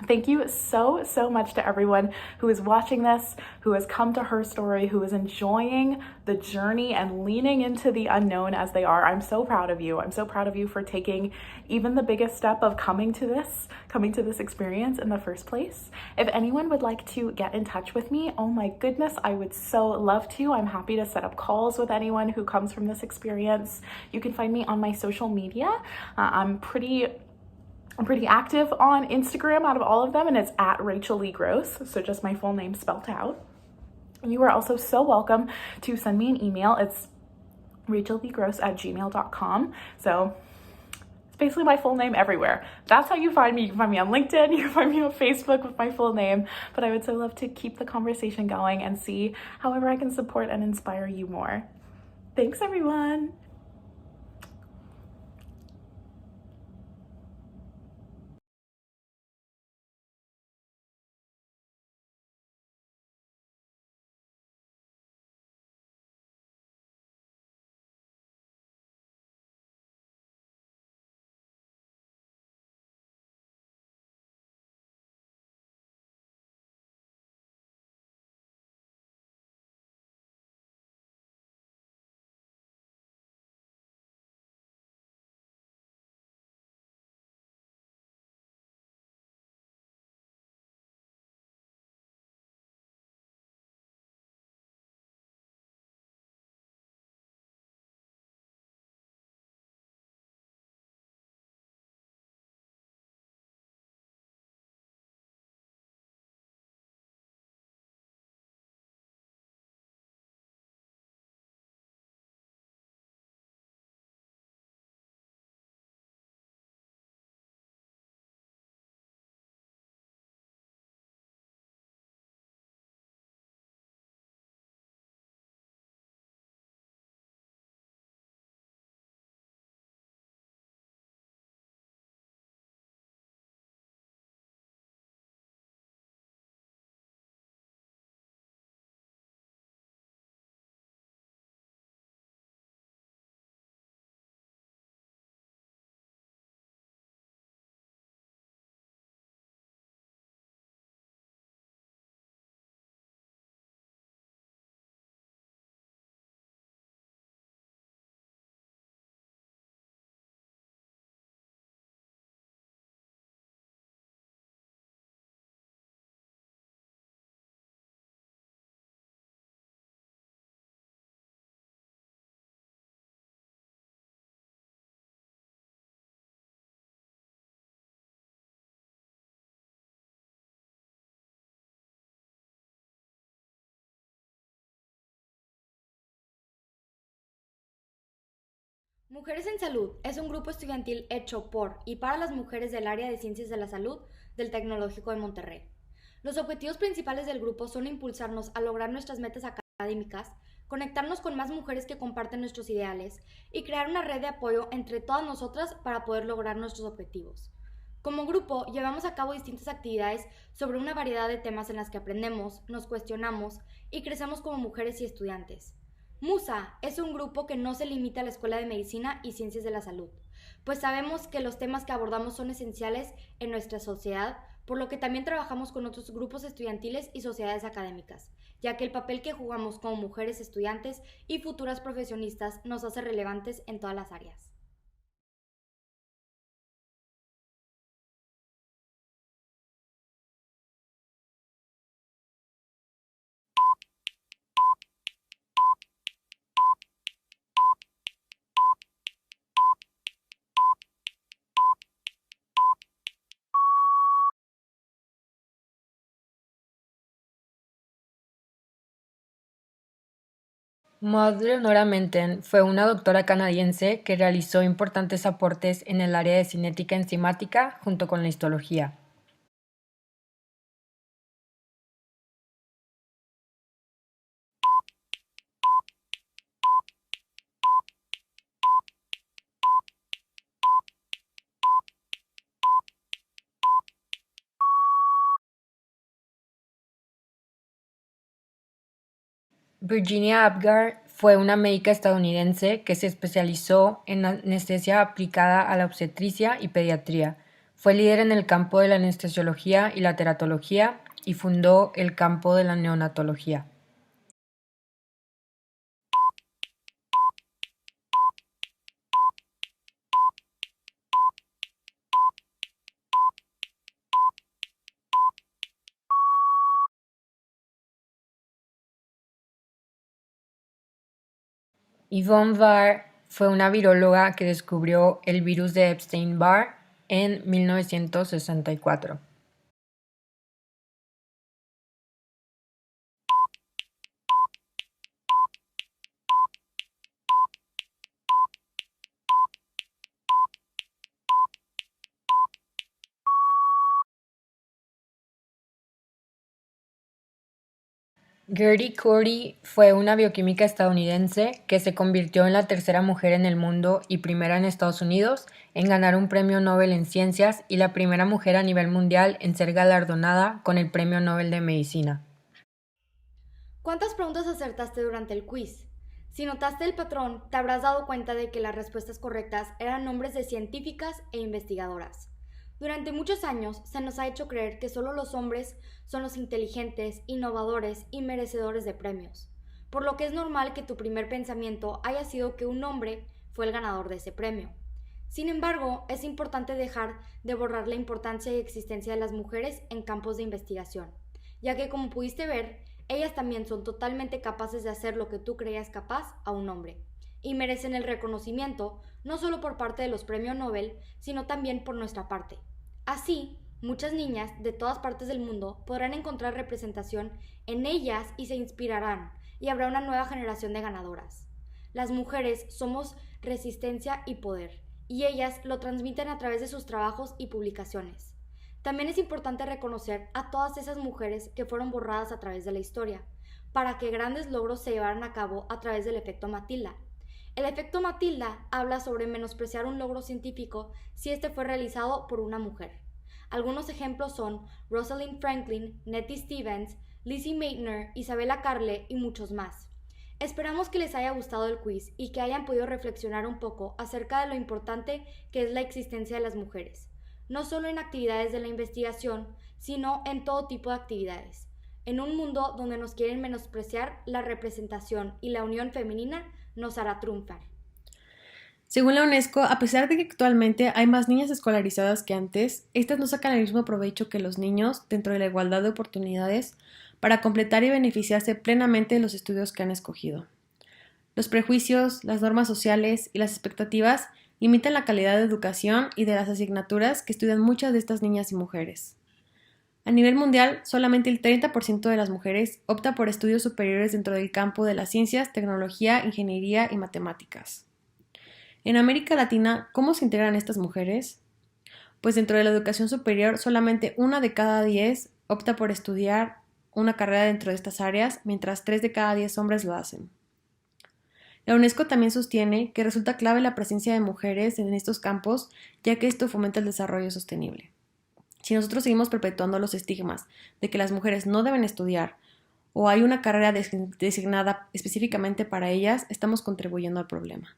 Thank you so much to everyone who is watching this, who has come to Herstory, who is enjoying the journey and leaning into the unknown as they are. I'm so proud of you. I'm so proud of you for taking even the biggest step of coming to this experience in the first place. If anyone would like to get in touch with me, oh my goodness, I would so love to. I'm happy to set up calls with anyone who comes from this experience. You can find me on my social media. I'm pretty active on Instagram out of all of them, and it's at Rachel Lee Gross, so just my full name spelled out. You are also so welcome to send me an email. It's rachelleegross@gmail.com. So it's basically my full name everywhere. That's how you find me. You can find me on LinkedIn, you can find me on Facebook with my full name, but I would so love to keep the conversation going and see however I can support and inspire you more. Thanks, everyone. Mujeres en Salud es un grupo estudiantil hecho por y para las mujeres del área de Ciencias de la Salud del Tecnológico de Monterrey. Los objetivos principales del grupo son impulsarnos a lograr nuestras metas académicas, conectarnos con más mujeres que comparten nuestros ideales y crear una red de apoyo entre todas nosotras para poder lograr nuestros objetivos. Como grupo, llevamos a cabo distintas actividades sobre una variedad de temas en las que aprendemos, nos cuestionamos y crecemos como mujeres y estudiantes. MUSA es un grupo que no se limita a la Escuela de Medicina y Ciencias de la Salud, pues sabemos que los temas que abordamos son esenciales en nuestra sociedad, por lo que también trabajamos con otros grupos estudiantiles y sociedades académicas, ya que el papel que jugamos como mujeres estudiantes y futuras profesionistas nos hace relevantes en todas las áreas. Maud Leonora Menten fue una doctora canadiense que realizó importantes aportes en el área de cinética enzimática junto con la histología. Virginia Apgar fue una médica estadounidense que se especializó en anestesia aplicada a la obstetricia y pediatría. Fue líder en el campo de la anestesiología y la teratología y fundó el campo de la neonatología. Yvonne Barr fue una viróloga que descubrió el virus de Epstein-Barr en 1964. Gertie Cody fue una bioquímica estadounidense que se convirtió en la tercera mujer en el mundo y primera en Estados Unidos en ganar un premio Nobel en ciencias y la primera mujer a nivel mundial en ser galardonada con el Premio Nobel de Medicina. ¿Cuántas preguntas acertaste durante el quiz? Si notaste el patrón, te habrás dado cuenta de que las respuestas correctas eran nombres de científicas e investigadoras. Durante muchos años se nos ha hecho creer que solo los hombres son los inteligentes, innovadores y merecedores de premios, por lo que es normal que tu primer pensamiento haya sido que un hombre fue el ganador de ese premio. Sin embargo, es importante dejar de borrar la importancia y existencia de las mujeres en campos de investigación, ya que como pudiste ver, ellas también son totalmente capaces de hacer lo que tú creías capaz a un hombre, y merecen el reconocimiento no solo por parte de los premios Nobel, sino también por nuestra parte. Así, muchas niñas de todas partes del mundo podrán encontrar representación en ellas y se inspirarán, y habrá una nueva generación de ganadoras. Las mujeres somos resistencia y poder, y ellas lo transmiten a través de sus trabajos y publicaciones. También es importante reconocer a todas esas mujeres que fueron borradas a través de la historia, para que grandes logros se llevaran a cabo a través del efecto Matilda. El efecto Matilda habla sobre menospreciar un logro científico si este fue realizado por una mujer. Algunos ejemplos son Rosalind Franklin, Nettie Stevens, Lizzie Meitner, Isabella Carle y muchos más. Esperamos que les haya gustado el quiz y que hayan podido reflexionar un poco acerca de lo importante que es la existencia de las mujeres, no solo en actividades de la investigación, sino en todo tipo de actividades. En un mundo donde nos quieren menospreciar, la representación y la unión femenina nos hará triunfar. Según la UNESCO, a pesar de que actualmente hay más niñas escolarizadas que antes, estas no sacan el mismo provecho que los niños dentro de la igualdad de oportunidades para completar y beneficiarse plenamente de los estudios que han escogido. Los prejuicios, las normas sociales y las expectativas limitan la calidad de educación y de las asignaturas que estudian muchas de estas niñas y mujeres. A nivel mundial, solamente el 30% de las mujeres opta por estudios superiores dentro del campo de las ciencias, tecnología, ingeniería y matemáticas. En América Latina, ¿cómo se integran estas mujeres? Pues dentro de la educación superior, solamente 1 de cada 10 opta por estudiar una carrera dentro de estas áreas, mientras 3 de cada 10 hombres lo hacen. La UNESCO también sostiene que resulta clave la presencia de mujeres en estos campos, ya que esto fomenta el desarrollo sostenible. Si nosotros seguimos perpetuando los estigmas de que las mujeres no deben estudiar o hay una carrera designada específicamente para ellas, estamos contribuyendo al problema.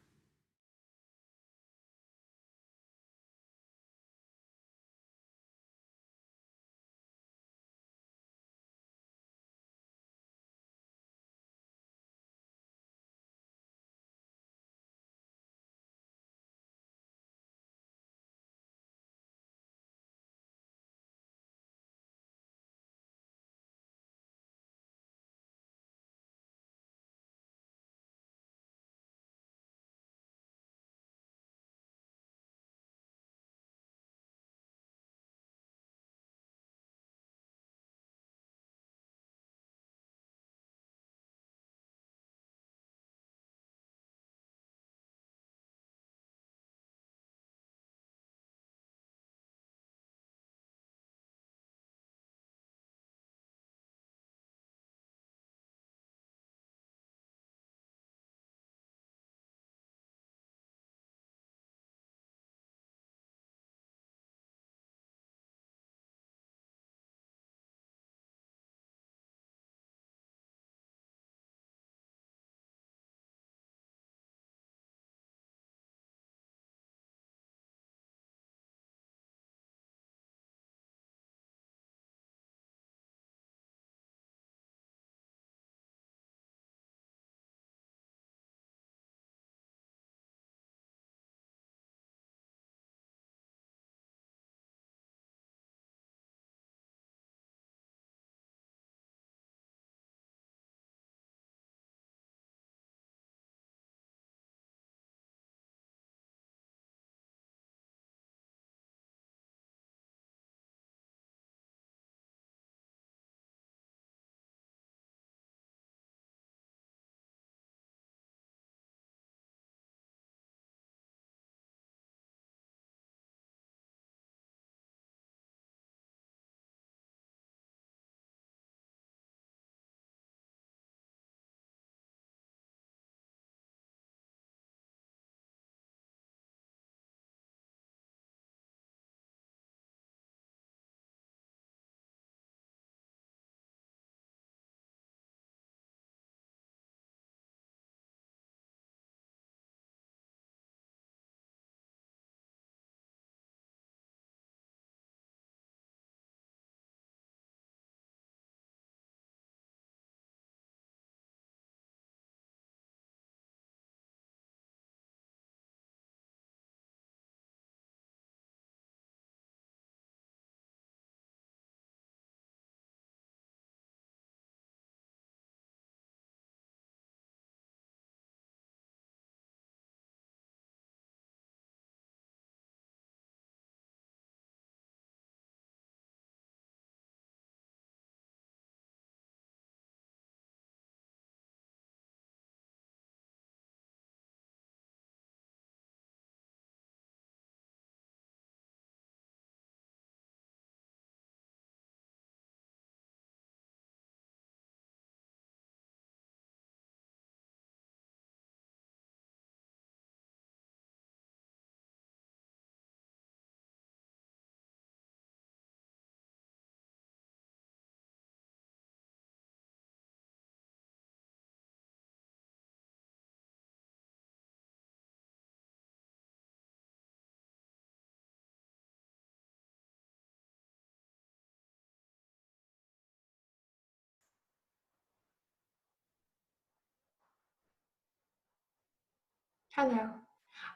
Hello,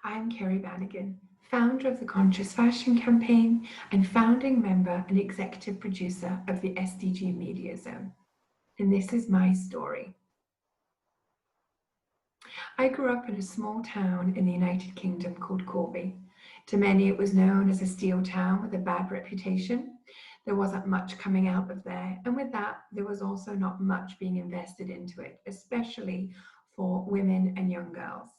I'm Kerry Bannigan, founder of the Conscious Fashion Campaign and founding member and executive producer of the SDG Media Zone. And this is my story. I grew up in a small town in the United Kingdom called Corby. To many, it was known as a steel town with a bad reputation. There wasn't much coming out of there, and with that, there was also not much being invested into it, especially for women and young girls.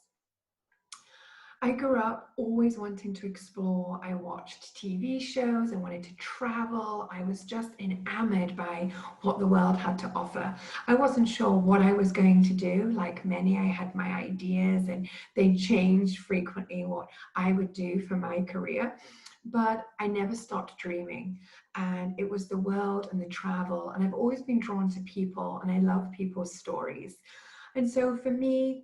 I grew up always wanting to explore. I watched TV shows, I wanted to travel. I was just enamored by what the world had to offer. I wasn't sure what I was going to do. Like many, I had my ideas and they changed frequently what I would do for my career. But I never stopped dreaming. And it was the world and the travel. And I've always been drawn to people and I love people's stories. And so for me,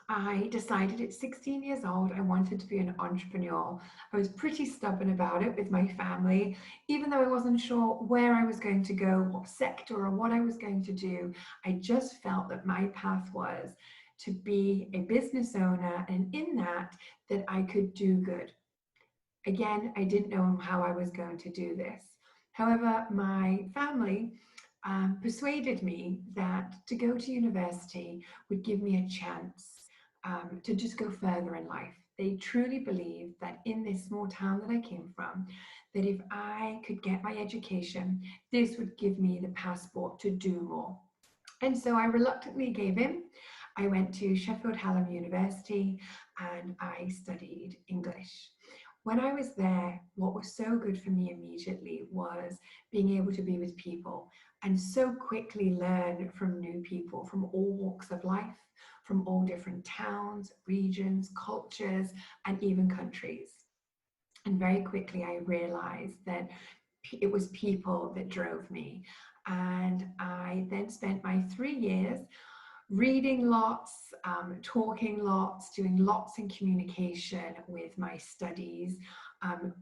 I decided at 16 years old I wanted to be an entrepreneur. I was pretty stubborn about it with my family, even though I wasn't sure where I was going to go, what sector or what I was going to do. I just felt that my path was to be a business owner, and in that I could do good. Again, I didn't know how I was going to do this. However, my family persuaded me that to go to university would give me a chance to just go further in life. They truly believed that in this small town that I came from, that if I could get my education, this would give me the passport to do more. And so I reluctantly gave in. I went to Sheffield Hallam University and I studied English. When I was there, what was so good for me immediately was being able to be with people and so quickly learn from new people from all walks of life, from all different towns, regions, cultures, and even countries. And very quickly, I realized that it was people that drove me. And I then spent my 3 years reading lots, talking lots, doing lots in communication with my studies,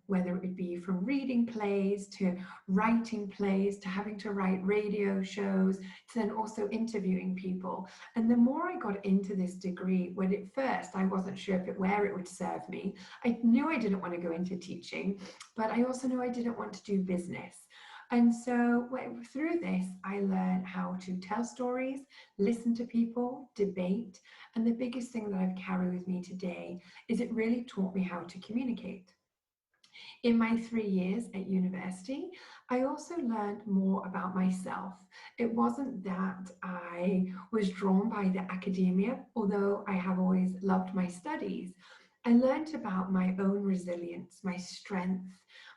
whether it would be from reading plays to writing plays to having to write radio shows to then also interviewing people. And the more I got into this degree, when at first I wasn't sure where it would serve me, I knew I didn't want to go into teaching, but I also knew I didn't want to do business. And so through this, I learned how to tell stories, listen to people, debate. And the biggest thing that I've carried with me today is it really taught me how to communicate. In my 3 years at university, I also learned more about myself. It wasn't that I was drawn by the academia, although I have always loved my studies. I learned about my own resilience, my strength,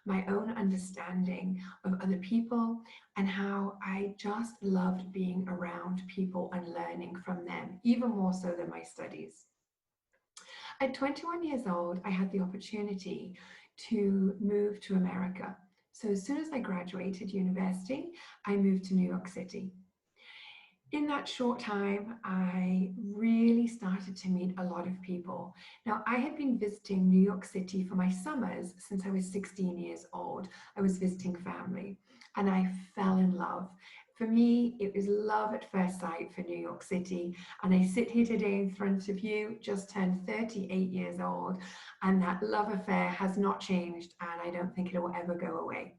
my own understanding of other people, and how I just loved being around people and learning from them, even more so than my studies. At 21 years old, I had the opportunity to move to America. So as soon as I graduated university, I moved to New York City. In that short time, I really started to meet a lot of people. Now, I had been visiting New York City for my summers since I was 16 years old. I was visiting family and I fell in love. For me, it was love at first sight for New York City. And I sit here today in front of you, just turned 38 years old, and that love affair has not changed, and I don't think it will ever go away.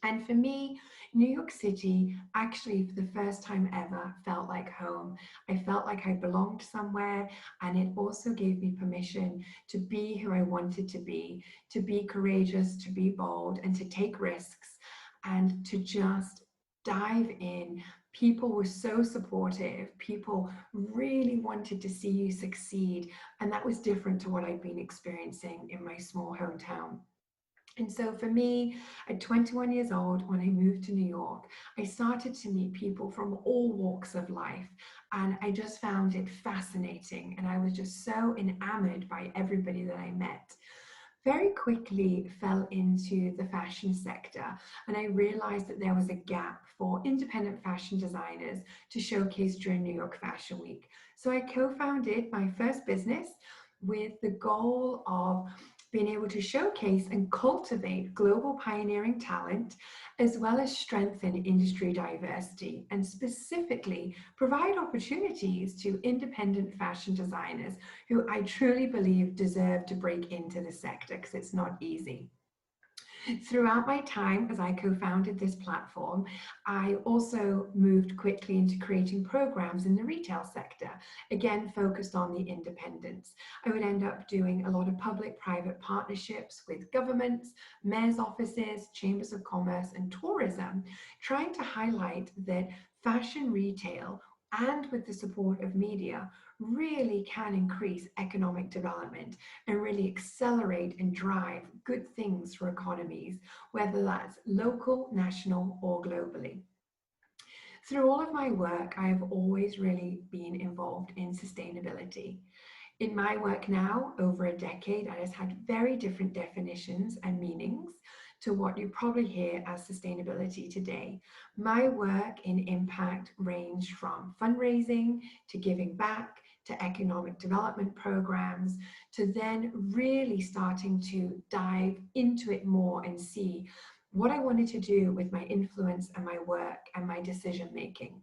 And for me, New York City actually, for the first time ever, felt like home. I felt like I belonged somewhere, and it also gave me permission to be who I wanted to be courageous, to be bold, and to take risks, and to just dive in. People were so supportive. People really wanted to see you succeed, and that was different to what I'd been experiencing in my small hometown. And so for me, at 21 years old, when I moved to New York, I started to meet people from all walks of life. And I just found it fascinating. And I was just so enamored by everybody that I met. Very quickly fell into the fashion sector, and I realized that there was a gap for independent fashion designers to showcase during New York Fashion Week. So I co-founded my first business with the goal of being able to showcase and cultivate global pioneering talent, as well as strengthen industry diversity, and specifically provide opportunities to independent fashion designers who I truly believe deserve to break into the sector, because it's not easy. Throughout my time as I co-founded this platform, I also moved quickly into creating programs in the retail sector, again focused on the independents. I would end up doing a lot of public-private partnerships with governments, mayor's offices, chambers of commerce, and tourism, trying to highlight that fashion retail and with the support of media, really can increase economic development and really accelerate and drive good things for economies, whether that's local, national, or globally. Through all of my work, I have always really been involved in sustainability. In my work now, over a decade, it has had very different definitions and meanings to what you probably hear as sustainability today. My work in impact ranged from fundraising to giving back to economic development programs to then really starting to dive into it more and see what I wanted to do with my influence and my work and my decision making.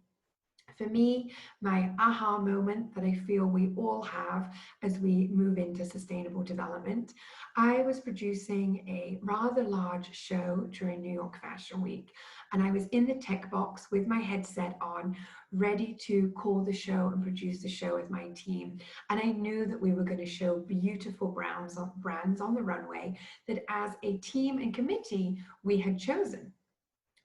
For me, my aha moment that I feel we all have as we move into sustainable development, I was producing a rather large show during New York Fashion Week, and I was in the tech box with my headset on, ready to call the show and produce the show with my team. And I knew that we were going to show beautiful brands on the runway that as a team and committee we had chosen.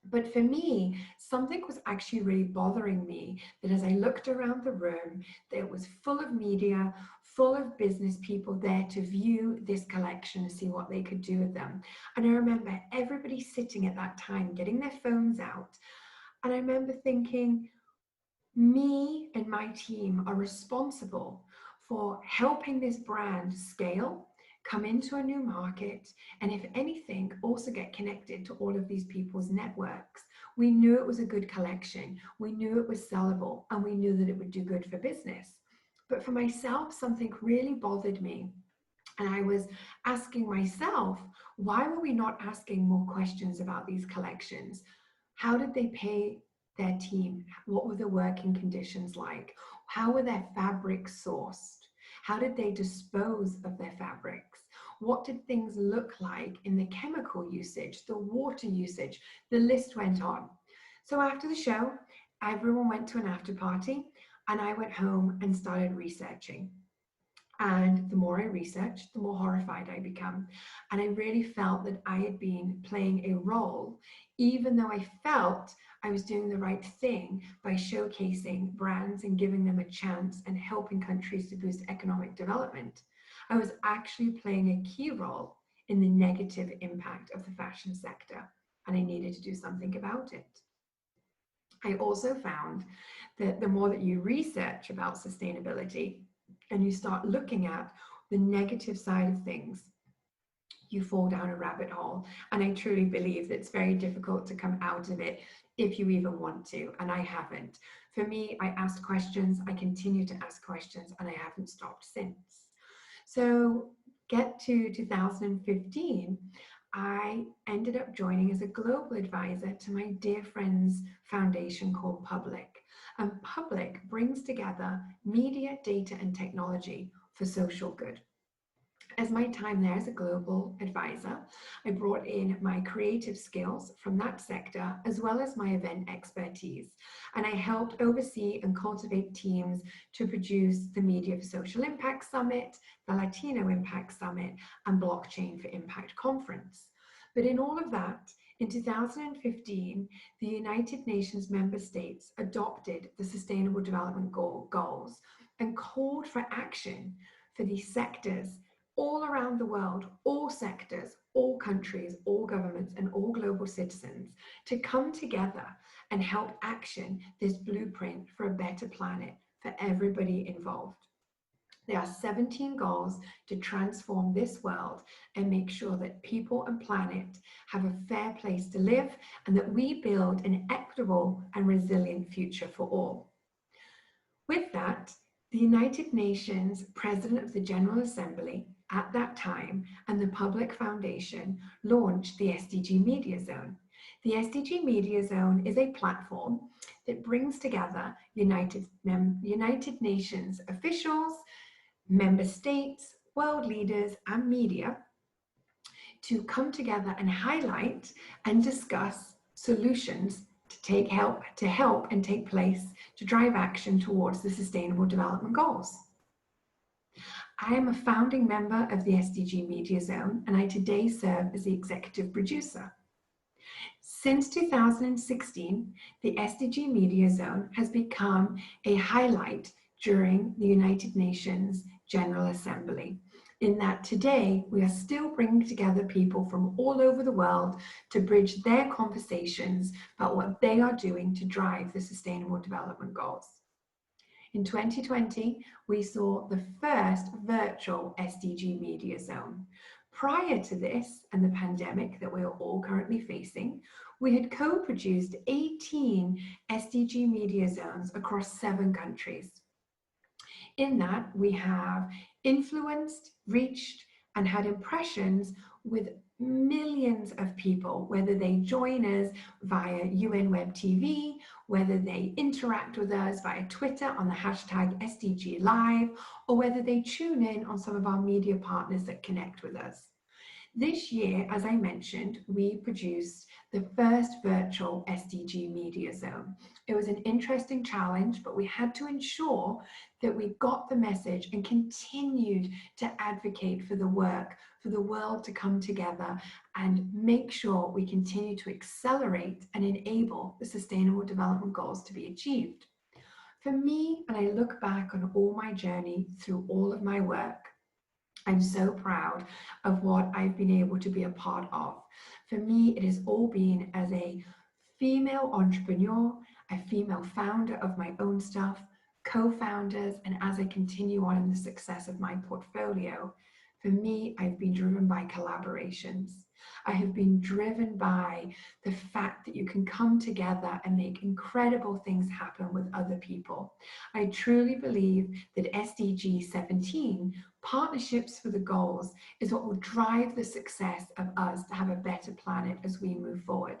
But for me, something was actually really bothering me, that as I looked around the room, that it was full of media, full of business people there to view this collection and see what they could do with them. And I remember everybody sitting at that time, getting their phones out. And I remember thinking, me and my team are responsible for helping this brand scale, come into a new market, and if anything, also get connected to all of these people's networks. We knew it was a good collection, we knew it was sellable, and we knew that it would do good for business. But for myself, something really bothered me. And I was asking myself, why were we not asking more questions about these collections? How did they pay their team? What were the working conditions like? How were their fabrics sourced? How did they dispose of their fabrics? What did things look like in the chemical usage, the water usage? The list went on. So after the show, everyone went to an after party and I went home and started researching. And the more I researched, the more horrified I become. And I really felt that I had been playing a role, even though I felt I was doing the right thing by showcasing brands and giving them a chance and helping countries to boost economic development. I was actually playing a key role in the negative impact of the fashion sector, and I needed to do something about it. I also found that the more that you research about sustainability and you start looking at the negative side of things, you fall down a rabbit hole. And I truly believe that it's very difficult to come out of it if you even want to, and I haven't. For me, I asked questions, I continue to ask questions, and I haven't stopped since. So get to 2015, I ended up joining as a global advisor to my dear friend's foundation called Public. And Public brings together media, data, and technology for social good. As my time there as a global advisor, I brought in my creative skills from that sector, as well as my event expertise. And I helped oversee and cultivate teams to produce the Media for Social Impact Summit, the Latino Impact Summit, and Blockchain for Impact Conference. But in all of that, in 2015, the United Nations member states adopted the Sustainable Development Goals and called for action for these sectors all around the world, all sectors, all countries, all governments, and all global citizens to come together and help action this blueprint for a better planet for everybody involved. There are 17 goals to transform this world and make sure that people and planet have a fair place to live and that we build an equitable and resilient future for all. With that, the United Nations President of the General Assembly at that time and the Public Foundation launched the SDG Media Zone. The SDG Media Zone is a platform that brings together United Nations officials, member states, world leaders, and media to come together and highlight and discuss solutions to help and take place to drive action towards the Sustainable Development Goals. I am a founding member of the SDG Media Zone, and I today serve as the executive producer. Since 2016, the SDG Media Zone has become a highlight during the United Nations General Assembly, in that today we are still bringing together people from all over the world to bridge their conversations about what they are doing to drive the Sustainable Development Goals. In 2020, we saw the first virtual SDG Media Zone. Prior to this and the pandemic that we are all currently facing, we had co-produced 18 SDG Media Zones across 7 countries. In that, we have influenced, reached, and had impressions with millions of people, whether they join us via UN Web TV, whether they interact with us via Twitter on the hashtag SDG Live, or whether they tune in on some of our media partners that connect with us. This year, as I mentioned, we produced the first virtual SDG Media Zone. It was an interesting challenge, but we had to ensure that we got the message and continued to advocate for the work, for the world to come together and make sure we continue to accelerate and enable the Sustainable Development Goals to be achieved. For me, when I look back on all my journey through all of my work, I'm so proud of what I've been able to be a part of. For me, it has all been as a female entrepreneur, a female founder of my own stuff, co-founders, and as I continue on in the success of my portfolio. For me, I've been driven by collaborations. I have been driven by the fact that you can come together and make incredible things happen with other people. I truly believe that SDG 17, Partnerships for the Goals, is what will drive the success of us to have a better planet as we move forward.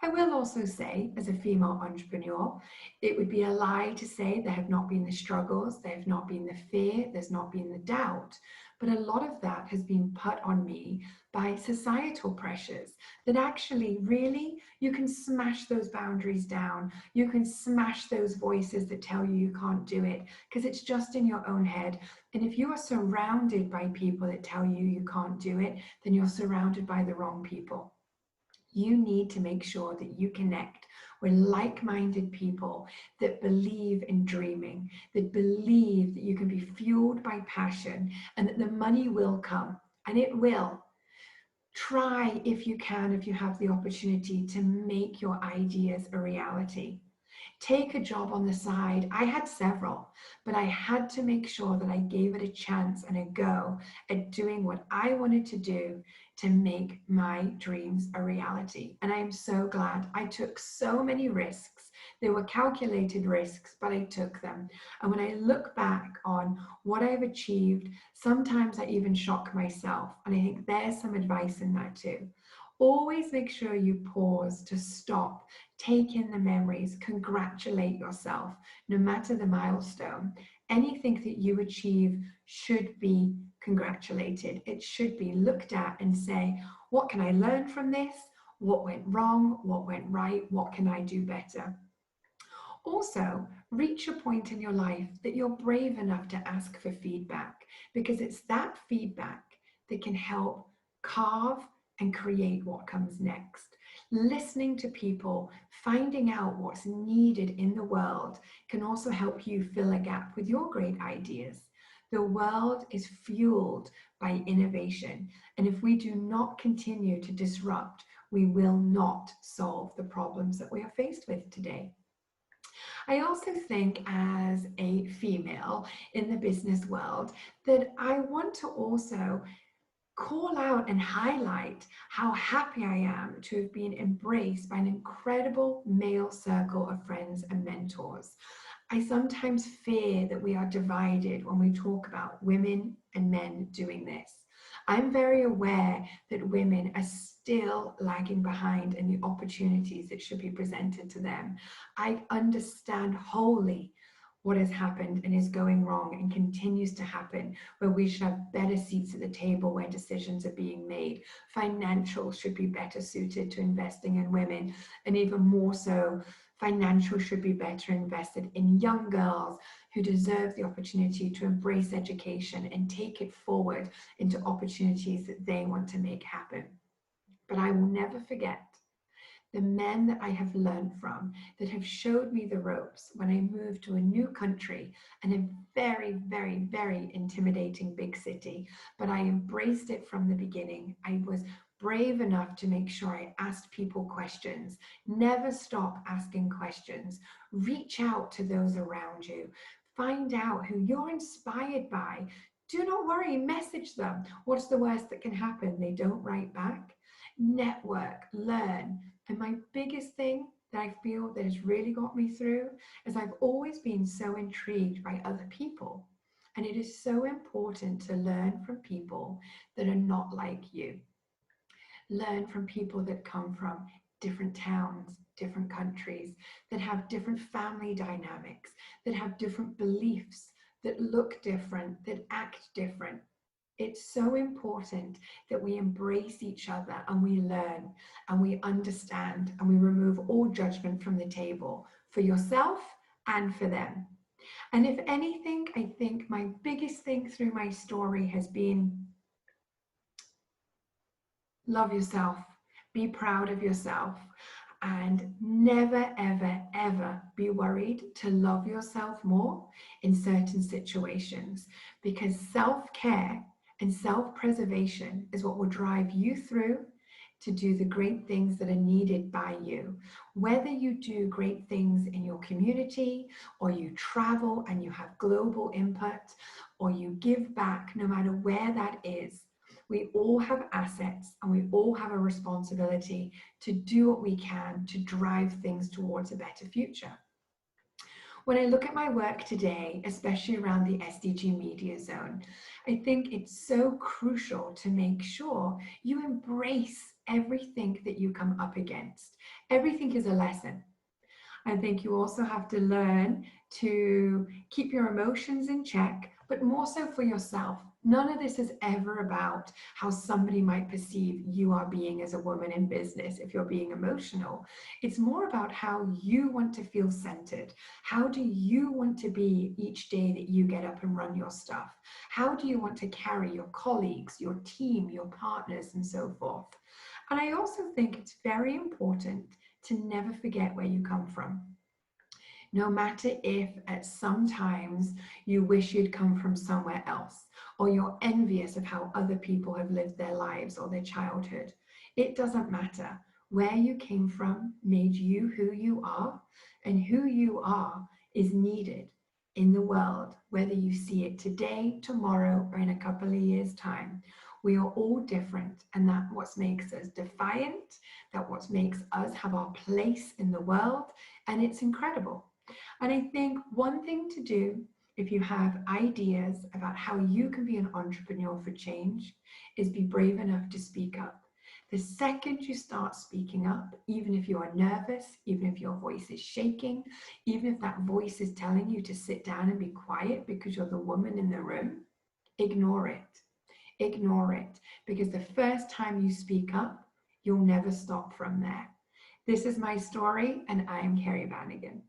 I will also say, as a female entrepreneur, it would be a lie to say there have not been the struggles, there have not been the fear, there's not been the doubt. But a lot of that has been put on me by societal pressures that actually really you can smash those boundaries down. You can smash those voices that tell you you can't do it because it's just in your own head. And if you are surrounded by people that tell you you can't do it, then you're surrounded by the wrong people. You need to make sure that you connect with like-minded people that believe in dreaming, that believe that you can be fueled by passion and that the money will come, and it will. Try if you can, if you have the opportunity, to make your ideas a reality. Take a job on the side. I had several, but I had to make sure that I gave it a chance and a go at doing what I wanted to do to make my dreams a reality. And I am so glad I took so many risks. They were calculated risks, but I took them. And when I look back on what I've achieved, sometimes I even shock myself. And I think there's some advice in that too. Always make sure you pause to stop, take in the memories, congratulate yourself, no matter the milestone. Anything that you achieve should be congratulated. It should be looked at and say, what can I learn from this? What went wrong? What went right? What can I do better? Also, reach a point in your life that you're brave enough to ask for feedback, because it's that feedback that can help carve and create what comes next. Listening to people, finding out what's needed in the world can also help you fill a gap with your great ideas. The world is fueled by innovation, and if we do not continue to disrupt, we will not solve the problems that we are faced with today. I also think, as a female in the business world, that I want to also call out and highlight how happy I am to have been embraced by an incredible male circle of friends and mentors. I sometimes fear that we are divided when we talk about women and men doing this. I'm very aware that women are still lagging behind in the opportunities that should be presented to them. I understand wholly what has happened and is going wrong and continues to happen, where we should have better seats at the table where decisions are being made. Financials should be better suited to investing in women, and even more so, financials should be better invested in young girls who deserve the opportunity to embrace education and take it forward into opportunities that they want to make happen. But I will never forget the men that I have learned from, that have showed me the ropes when I moved to a new country and a very, very, very intimidating big city. But I embraced it from the beginning. I was brave enough to make sure I asked people questions. Never stop asking questions. Reach out to those around you. Find out who you're inspired by. Do not worry, message them. What's the worst that can happen? They don't write back. Network, learn. And my biggest thing that I feel that has really got me through is I've always been so intrigued by other people. And it is so important to learn from people that are not like you. Learn from people that come from different towns, different countries, that have different family dynamics, that have different beliefs, that look different, that act different. It's so important that we embrace each other and we learn and we understand and we remove all judgment from the table for yourself and for them. And if anything, I think my biggest thing through my story has been love yourself, be proud of yourself, and never, ever, ever be worried to love yourself more in certain situations, because self-care and self-preservation is what will drive you through to do the great things that are needed by you. Whether you do great things in your community, or you travel and you have global input, or you give back, no matter where that is, we all have assets and we all have a responsibility to do what we can to drive things towards a better future. When I look at my work today, especially around the SDG media zone, I think it's so crucial to make sure you embrace everything that you come up against. Everything is a lesson. I think you also have to learn to keep your emotions in check, but more so for yourself. None of this is ever about how somebody might perceive you are being as a woman in business if you're being emotional. It's more about how you want to feel centered. How do you want to be each day that you get up and run your stuff? How do you want to carry your colleagues, your team, your partners, and so forth? And I also think it's very important to never forget where you come from. No matter if at some times you wish you'd come from somewhere else, or you're envious of how other people have lived their lives or their childhood, it doesn't matter. Where you came from made you who you are, and who you are is needed in the world, whether you see it today, tomorrow, or in a couple of years' time. We are all different, and that's what makes us defiant, that's what makes us have our place in the world, and it's incredible. And I think one thing to do if you have ideas about how you can be an entrepreneur for change is be brave enough to speak up. The second you start speaking up, even if you are nervous, even if your voice is shaking, even if that voice is telling you to sit down and be quiet because you're the woman in the room, ignore it. Ignore it, because the first time you speak up, you'll never stop from there. This is my story, and I am Carrie Bannigan.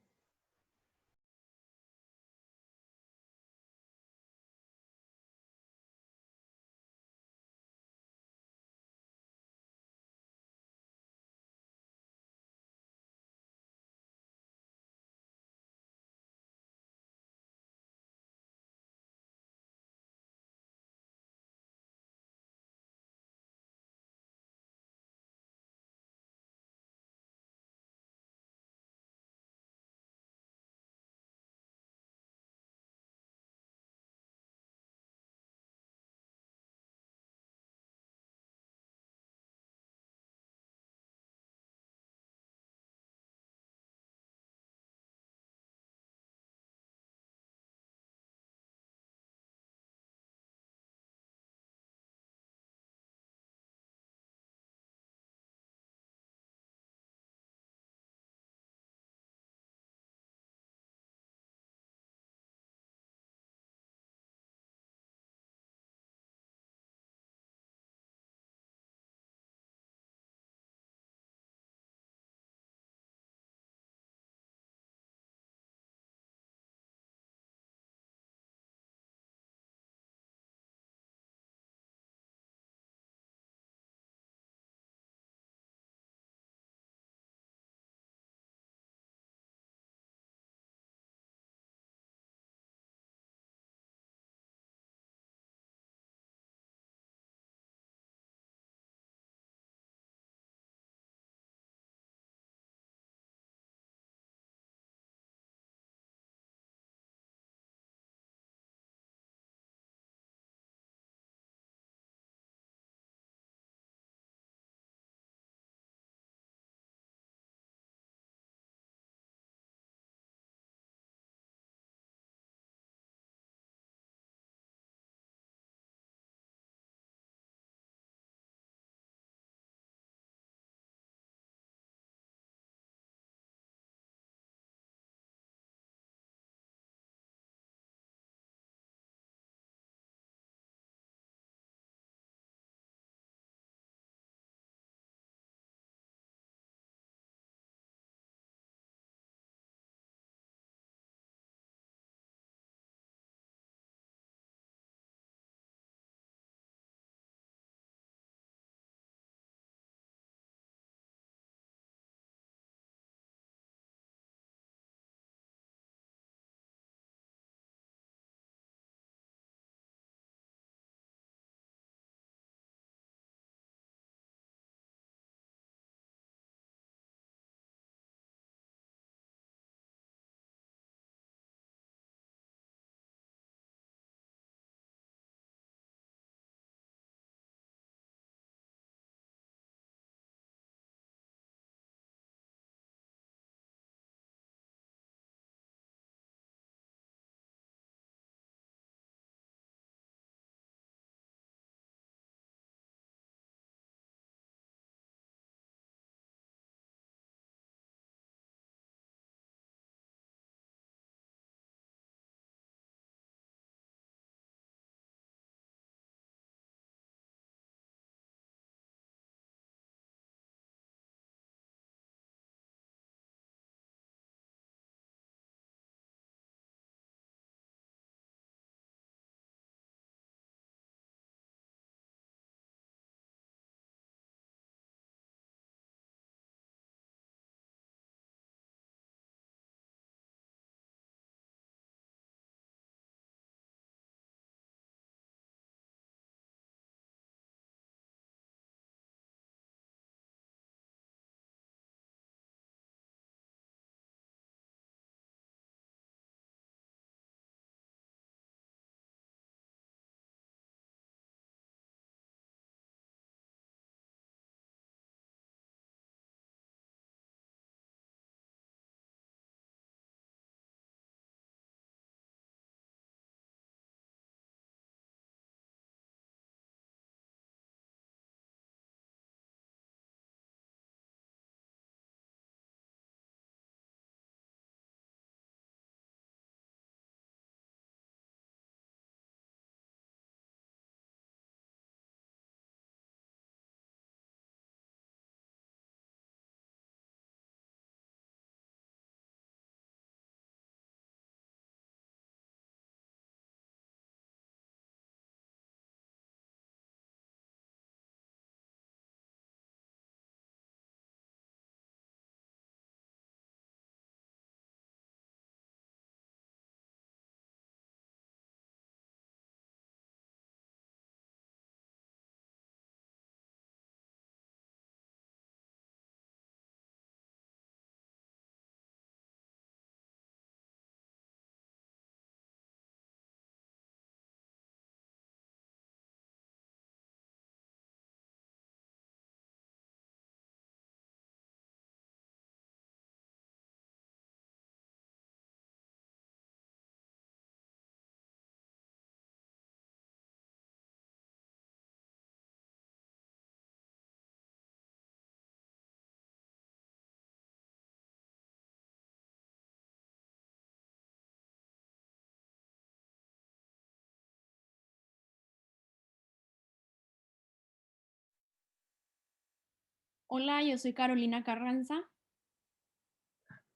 Hola, yo soy Carolina Carranza.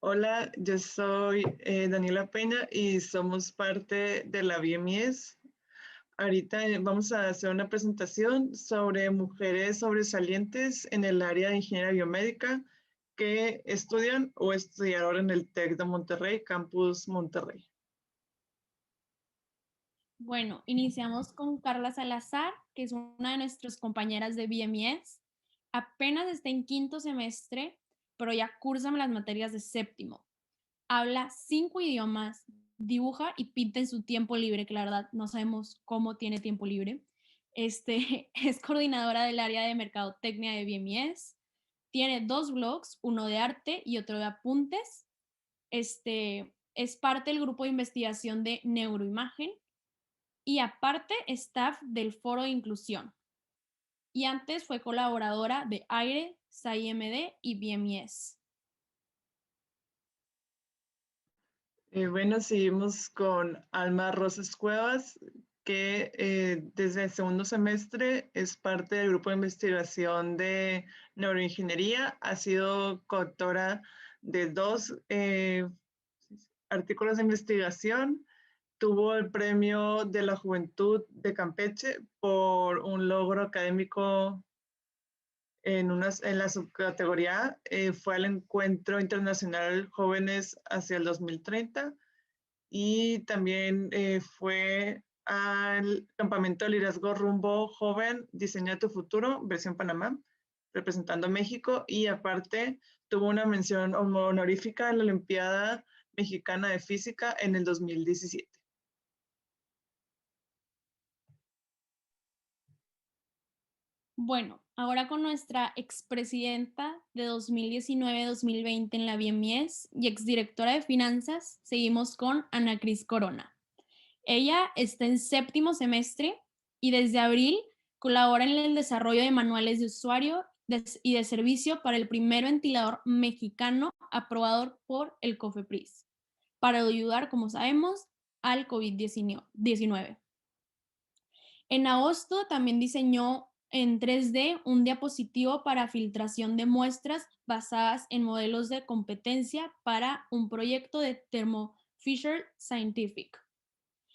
Hola, yo soy Daniela Peña y somos parte de la BMS. Ahorita vamos a hacer una presentación sobre mujeres sobresalientes en el área de ingeniería biomédica que estudian o estudiaron en el TEC de Monterrey, Campus Monterrey. Bueno, iniciamos con Carla Salazar, que es una de nuestras compañeras de BMS. Apenas está en quinto semestre, pero ya cursa las materias de séptimo. Habla 5 idiomas, dibuja y pinta en su tiempo libre, que la verdad no sabemos cómo tiene tiempo libre. Es coordinadora del área de mercadotecnia de BMS. Tiene 2 blogs, uno de arte y otro de apuntes. Es parte del grupo de investigación de neuroimagen y aparte staff del Foro de Inclusión. Y antes fue colaboradora de AIRE, SAIMD y BMS. Bueno, seguimos con Alma Rosas Cuevas, que desde el segundo semestre es parte del grupo de investigación de neuroingeniería. Ha sido coautora de 2 artículos de investigación. Tuvo el premio de la Juventud de Campeche por un logro académico en la subcategoría A. Fue al Encuentro Internacional Jóvenes hacia el 2030 y también fue al Campamento de Liderazgo Rumbo Joven, Diseña tu Futuro, versión Panamá, representando a México, y aparte tuvo una mención honorífica en la Olimpiada Mexicana de Física en el 2017. Bueno, ahora con nuestra expresidenta de 2019-2020 en la BMS y exdirectora de finanzas, seguimos con Ana Cris Corona. Ella está en séptimo semestre y desde abril colabora en el desarrollo de manuales de usuario y de servicio para el primer ventilador mexicano aprobado por el COFEPRIS, para ayudar, como sabemos, al COVID-19. En agosto también diseñó en 3D un diapositivo para filtración de muestras basadas en modelos de competencia para un proyecto de Thermo Fisher Scientific.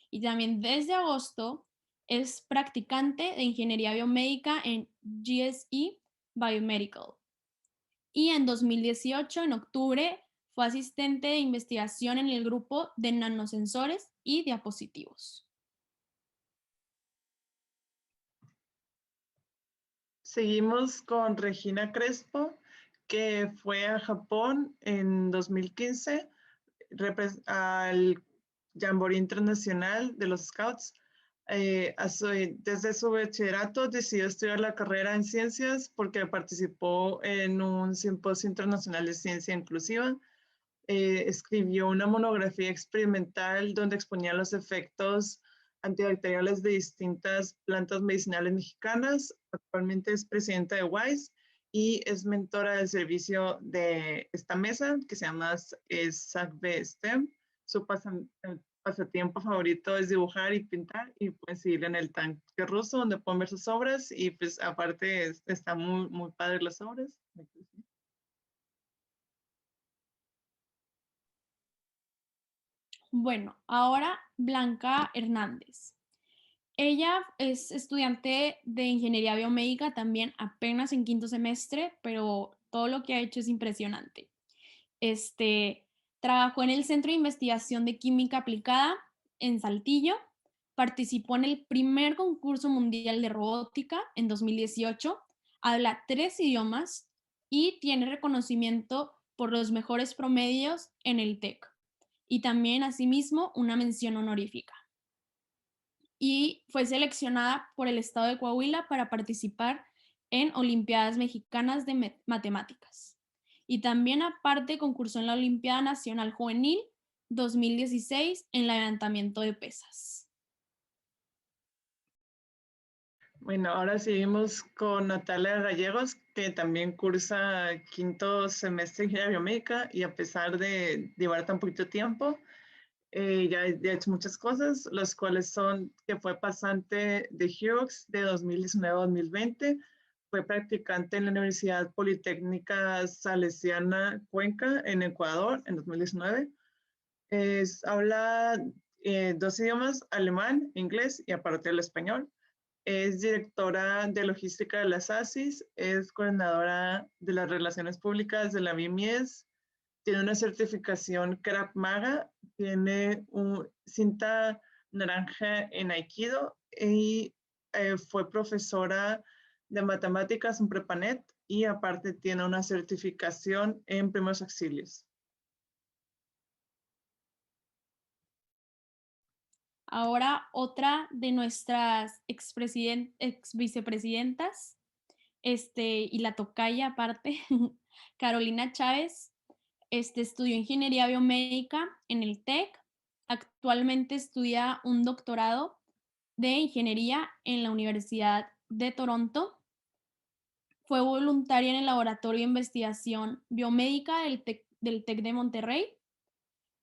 Y también desde agosto es practicante de ingeniería biomédica en GSE Biomedical. Y en 2018, en octubre, fue asistente de investigación en el grupo de nanosensores y diapositivos. Seguimos con Regina Crespo, que fue a Japón en 2015 al Jamboree Internacional de los Scouts. Desde su bachillerato decidió estudiar la carrera en ciencias porque participó en un simposio internacional de ciencia inclusiva. Escribió una monografía experimental donde exponía los efectos antibacteriales de distintas plantas medicinales mexicanas. Actualmente es presidenta de WISE y es mentora del servicio de esta mesa que se llama SACB STEM. Su pasatiempo favorito es dibujar y pintar y pueden seguirle en el tanque ruso donde pueden ver sus obras y pues aparte está muy, muy padre las obras. Bueno, ahora Blanca Hernández. Ella es estudiante de ingeniería biomédica también apenas en quinto semestre, pero todo lo que ha hecho es impresionante. Trabajó en el Centro de Investigación de Química Aplicada en Saltillo, participó en el primer concurso mundial de robótica en 2018, habla 3 idiomas y tiene reconocimiento por los mejores promedios en el TEC y también asimismo una mención honorífica. Y fue seleccionada por el estado de Coahuila para participar en Olimpiadas Mexicanas de Matemáticas. Y también aparte concursó en la Olimpiada Nacional Juvenil 2016 en levantamiento de pesas. Bueno, ahora seguimos con Natalia Gallegos, que también cursa quinto semestre de ingeniería biomédica y a pesar de llevar tan poquito tiempo, ya ha hecho muchas cosas, las cuales son que fue pasante de HEROX de 2019 a 2020, fue practicante en la Universidad Politécnica Salesiana Cuenca en Ecuador en 2019. Habla dos idiomas, alemán, inglés y aparte el español. Es directora de logística de las ASIS, es coordinadora de las relaciones públicas de la BIMIES, tiene una certificación Krav Maga, tiene cinta naranja en Aikido y fue profesora de matemáticas en Prepanet y aparte tiene una certificación en primeros auxilios. Ahora otra de nuestras ex vicepresidentas, y la tocaya aparte, Carolina Chávez, estudió ingeniería biomédica en el TEC, actualmente estudia un doctorado de ingeniería en la Universidad de Toronto. Fue voluntaria en el Laboratorio de Investigación Biomédica del TEC de Monterrey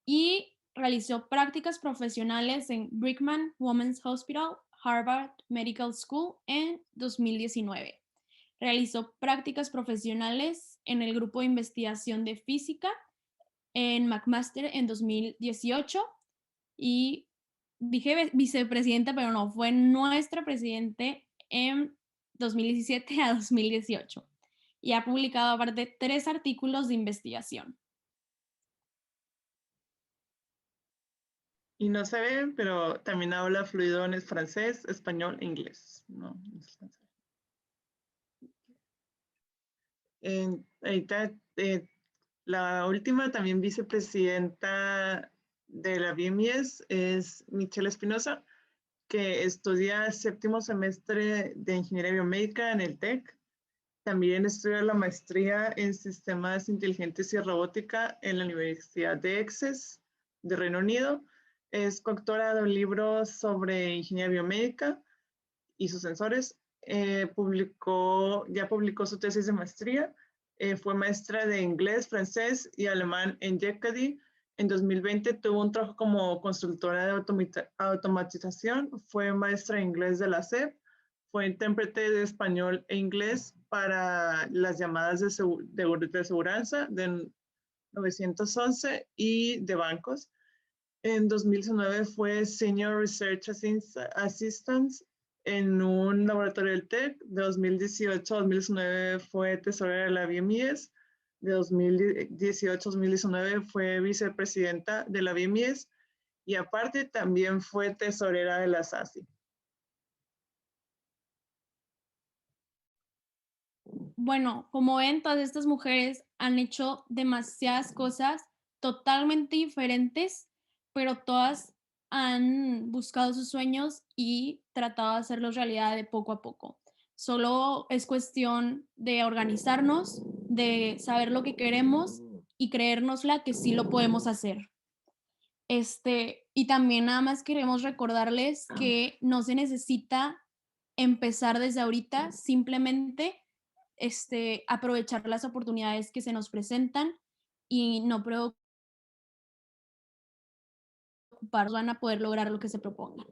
y realizó prácticas profesionales en Brigham Women's Hospital, Harvard Medical School en 2019. Realizó prácticas profesionales en el Grupo de Investigación de Física en McMaster en 2018 y dije vicepresidenta, pero no, fue nuestra presidente en 2017 a 2018 y ha publicado aparte 3 artículos de investigación. Y no se ve, pero también habla fluido en francés, español e inglés. ¿No? Ahorita, la última también vicepresidenta de la BIMIES es Michelle Espinosa, que estudia séptimo semestre de Ingeniería Biomédica en el TEC. También estudia la maestría en Sistemas Inteligentes y Robótica en la Universidad de Essex, de Reino Unido. Es coautora de un libro sobre ingeniería biomédica y sus sensores. Ya publicó su tesis de maestría. Fue maestra de inglés, francés y alemán en Yekadi. En 2020 tuvo un trabajo como consultora de automatización. Fue maestra de inglés de la SEP. Fue intérprete de español e inglés para las llamadas de seguridad de 911 y de bancos. En 2019 fue Senior Research Assistant en un laboratorio del TEC. De 2018 a 2019 fue tesorera de la BIMIES. De 2018 a 2019 fue vicepresidenta de la BIMIES y aparte también fue tesorera de la SASI. Bueno, como ven, todas estas mujeres han hecho demasiadas cosas totalmente diferentes, pero todas han buscado sus sueños y tratado de hacerlos realidad de poco a poco. Solo es cuestión de organizarnos, de saber lo que queremos y creérnosla que sí lo podemos hacer. Y también nada más queremos recordarles que no se necesita empezar desde ahorita, simplemente aprovechar las oportunidades que se nos presentan y no preocuparnos, van a poder lograr lo que se propongan.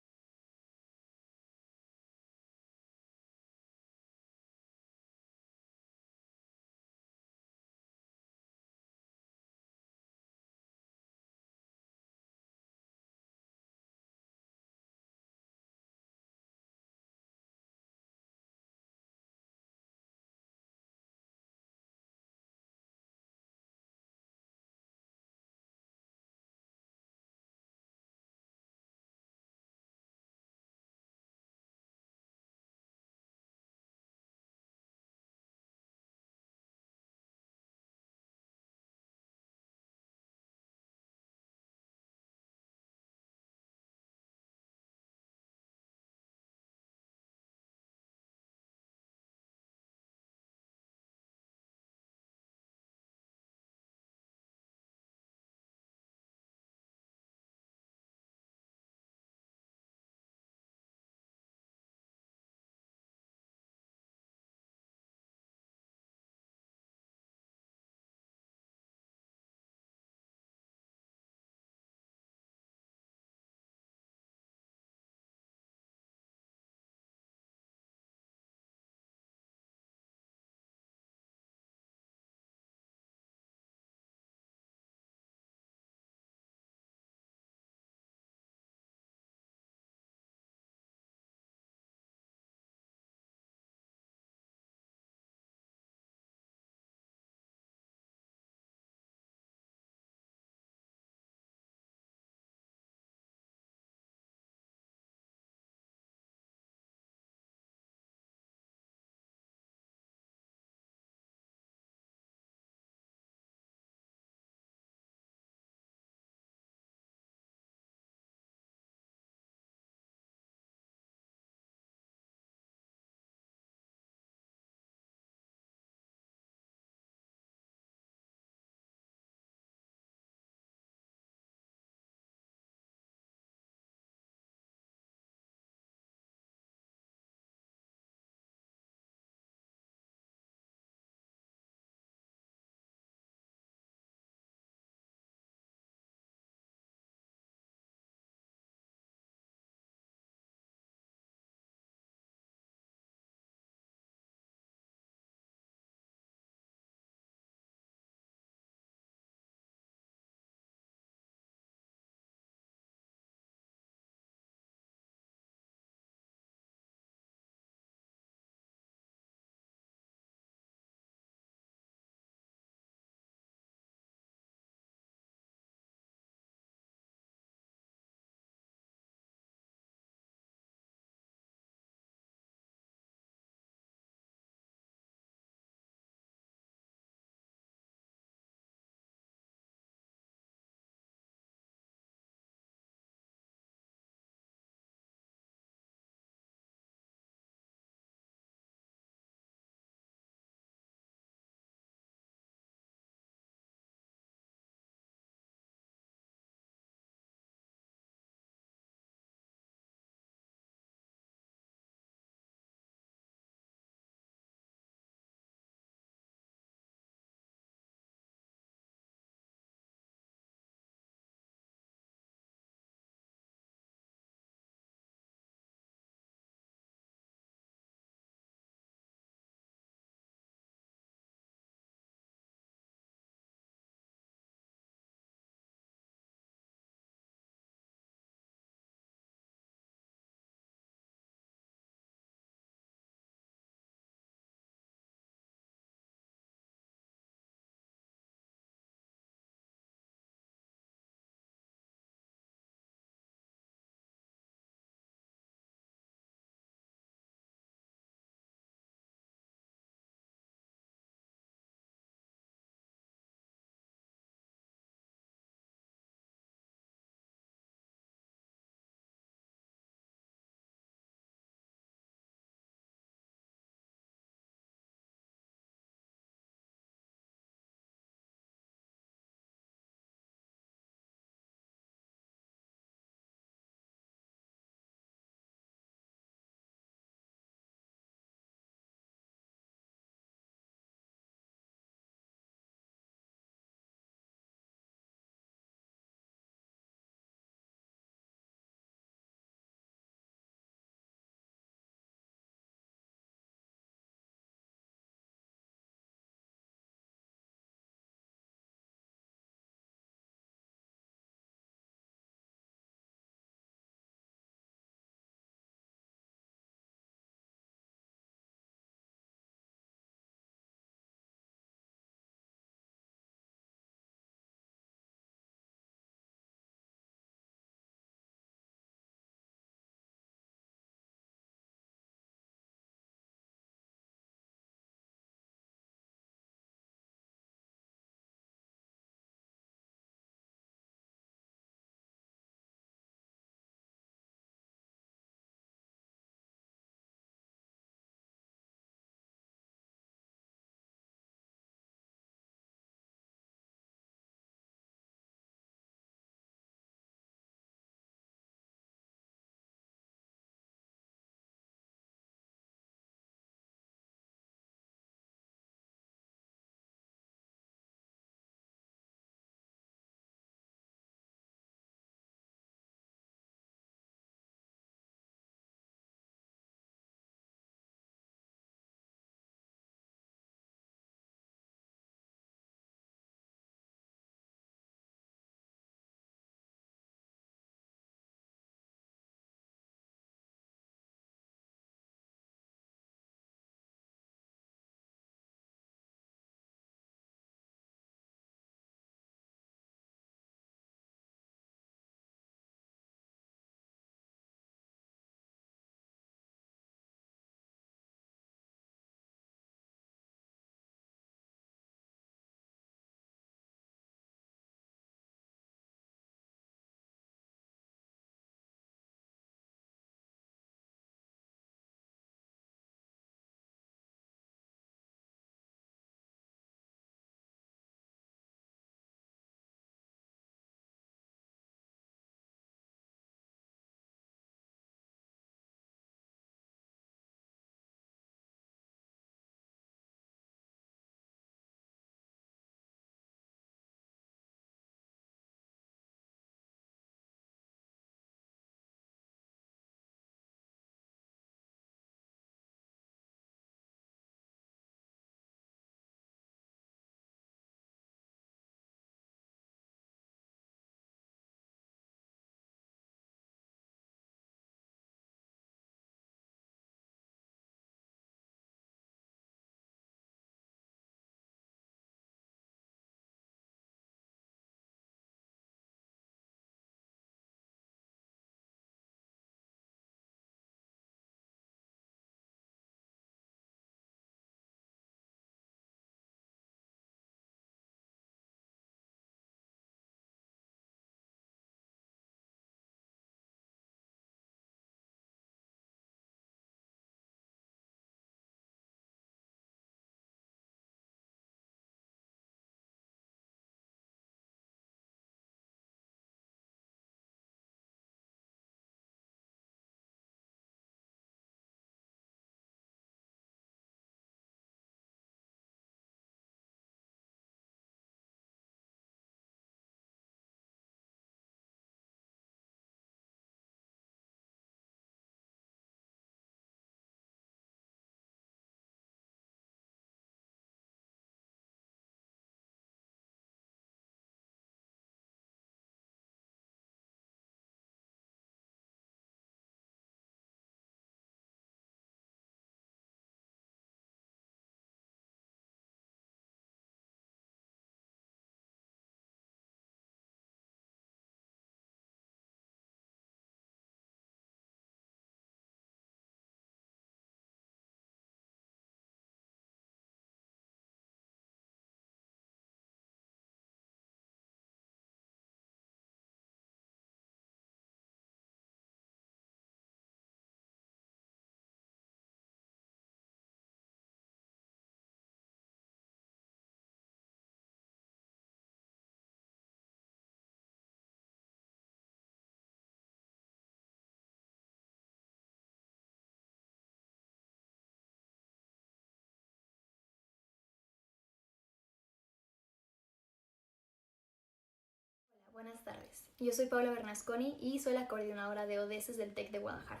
Buenas tardes, yo soy Paula Bernasconi y soy la coordinadora de ODS del TEC de Guadalajara.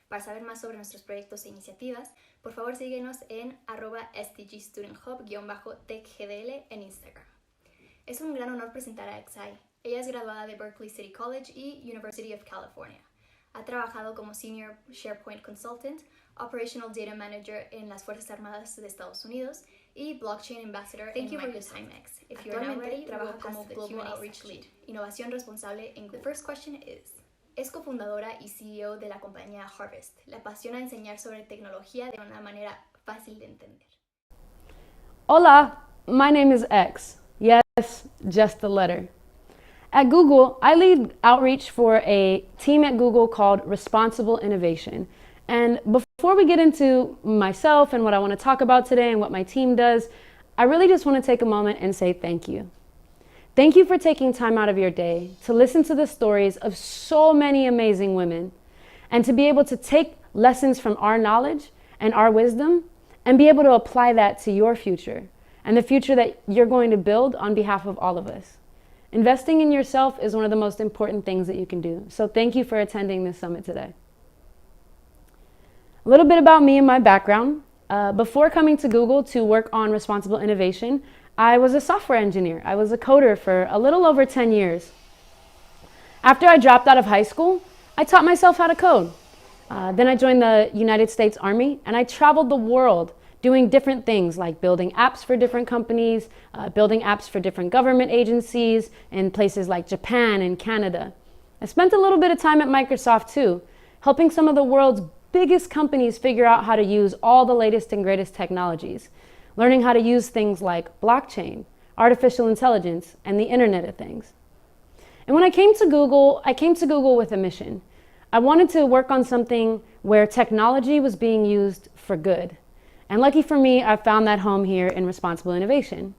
Para saber más sobre nuestros proyectos e iniciativas, por favor síguenos en @SDGStudentHub_TechGDL en Instagram. Es un gran honor presentar a Xai. Ella es graduada de Berkeley City College y University of California. Ha trabajado como Senior SharePoint Consultant, Operational Data Manager en las Fuerzas Armadas de Estados Unidos y Blockchain Ambassador en Microsoft. If you are now ready, trabaja como Global Outreach Lead, Innovación Responsable en Google. The first question is, es cofundadora y CEO de la compañía Harvest. Le apasiona enseñar sobre tecnología de una manera fácil de entender. Hola, my name is X. Yes, just the letter. At Google, I lead outreach for a team at Google called Responsible Innovation. And before we get into myself and what I want to talk about today and what my team does, I really just want to take a moment and say thank you. Thank you for taking time out of your day to listen to the stories of so many amazing women and to be able to take lessons from our knowledge and our wisdom and be able to apply that to your future and the future that you're going to build on behalf of all of us. Investing in yourself is one of the most important things that you can do. So thank you for attending this summit today. A little bit about me and my background. Before coming to Google to work on responsible innovation, I was a software engineer. I was a coder for a little over 10 years. After I dropped out of high school, I taught myself how to code. Then I joined the United States Army and I traveled the world doing different things like building apps for different companies, building apps for different government agencies in places like Japan and Canada. I spent a little bit of time at Microsoft too, helping some of the world's biggest companies figure out how to use all the latest and greatest technologies, learning how to use things like blockchain, artificial intelligence, and the Internet of Things. And when I came to Google with a mission. I wanted to work on something where technology was being used for good. And lucky for me, I found that home here in Responsible Innovation.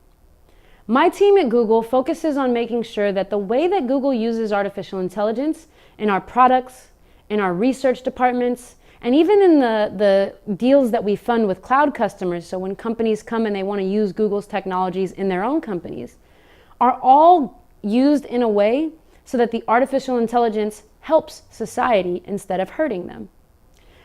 My team at Google focuses on making sure that the way that Google uses artificial intelligence in our products, in our research departments, and even in the deals that we fund with cloud customers, so when companies come and they want to use Google's technologies in their own companies, are all used in a way so that the artificial intelligence helps society instead of hurting them.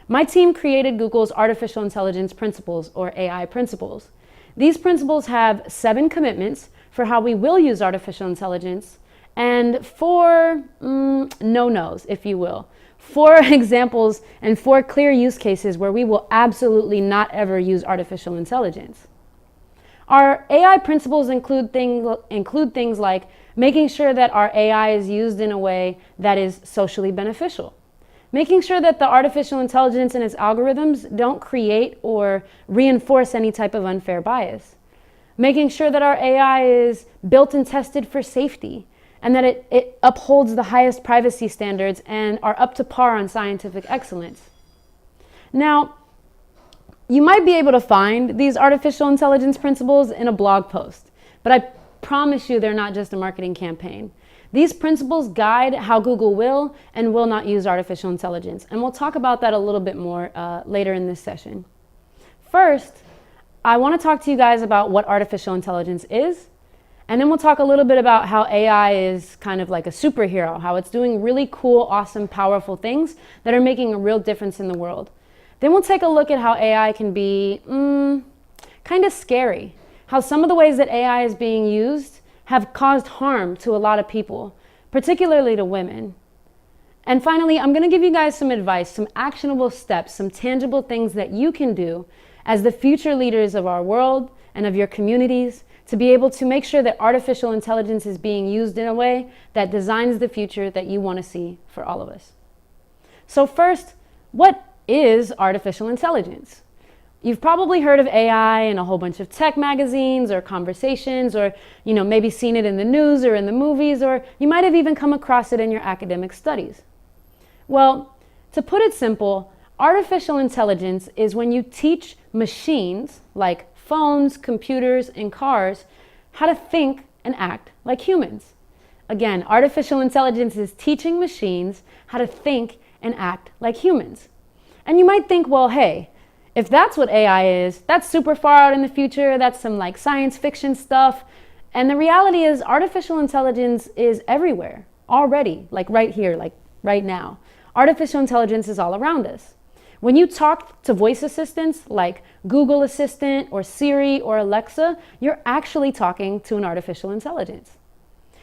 My team created Google's Artificial Intelligence Principles, or AI Principles. These principles have 7 commitments for how we will use artificial intelligence and 4 no-nos, if you will. 4 examples and 4 clear use cases where we will absolutely not ever use artificial intelligence. Our AI principles include things like making sure that our AI is used in a way that is socially beneficial. Making sure that the artificial intelligence and its algorithms don't create or reinforce any type of unfair bias. Making sure that our AI is built and tested for safety and that it upholds the highest privacy standards and are up to par on scientific excellence. Now, you might be able to find these artificial intelligence principles in a blog post, but I promise you they're not just a marketing campaign. These principles guide how Google will and will not use artificial intelligence, and we'll talk about that a little bit more later in this session. First, I want to talk to you guys about what artificial intelligence is, and then we'll talk a little bit about how AI is kind of like a superhero, how it's doing really cool, awesome, powerful things that are making a real difference in the world. Then we'll take a look at how AI can be kind of scary, how some of the ways that AI is being used have caused harm to a lot of people, particularly to women. And finally, I'm going to give you guys some advice, some actionable steps, some tangible things that you can do as the future leaders of our world and of your communities to be able to make sure that artificial intelligence is being used in a way that designs the future that you want to see for all of us. So first, what is artificial intelligence? You've probably heard of AI in a whole bunch of tech magazines or conversations, or maybe seen it in the news or in the movies, or you might have even come across it in your academic studies. Well, to put it simple, artificial intelligence is when you teach machines like phones, computers, and cars how to think and act like humans. Again, artificial intelligence is teaching machines how to think and act like humans. And you might think, well, hey, if that's what AI is, that's super far out in the future, that's some like science fiction stuff. And the reality is artificial intelligence is everywhere already, like right here, like right now. Artificial intelligence is all around us. When you talk to voice assistants like Google Assistant or Siri or Alexa, you're actually talking to an artificial intelligence.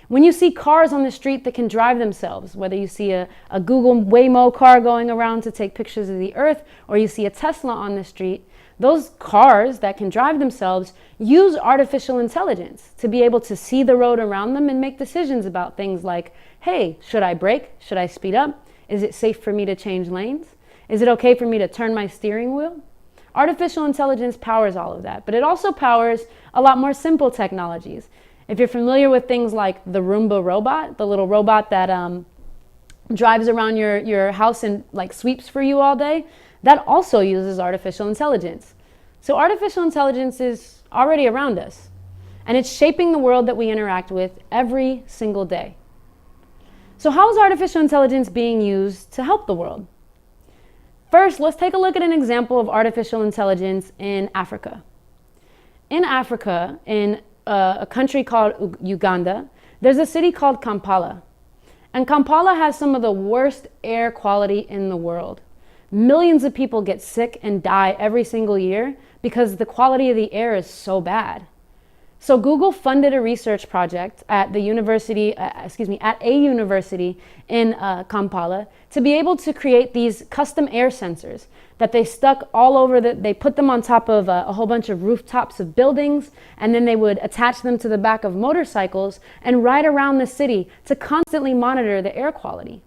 When you see cars on the street that can drive themselves, whether you see a Google Waymo car going around to take pictures of the earth, or you see a Tesla on the street, those cars that can drive themselves use artificial intelligence to be able to see the road around them and make decisions about things like, hey, should I brake? Should I speed up? Is it safe for me to change lanes? Is it okay for me to turn my steering wheel? Artificial intelligence powers all of that, but it also powers a lot more simple technologies. If you're familiar with things like the Roomba robot, the little robot that drives around your house and like sweeps for you all day, that also uses artificial intelligence. So artificial intelligence is already around us, and it's shaping the world that we interact with every single day. So how is artificial intelligence being used to help the world? First, let's take a look at an example of artificial intelligence in Africa. In Africa, in a country called Uganda, there's a city called Kampala. And Kampala has some of the worst air quality in the world. Millions of people get sick and die every single year because the quality of the air is so bad. So Google funded a research project at a university in Kampala to be able to create these custom air sensors that they stuck all over they put them on top of a whole bunch of rooftops of buildings, and then they would attach them to the back of motorcycles and ride around the city to constantly monitor the air quality.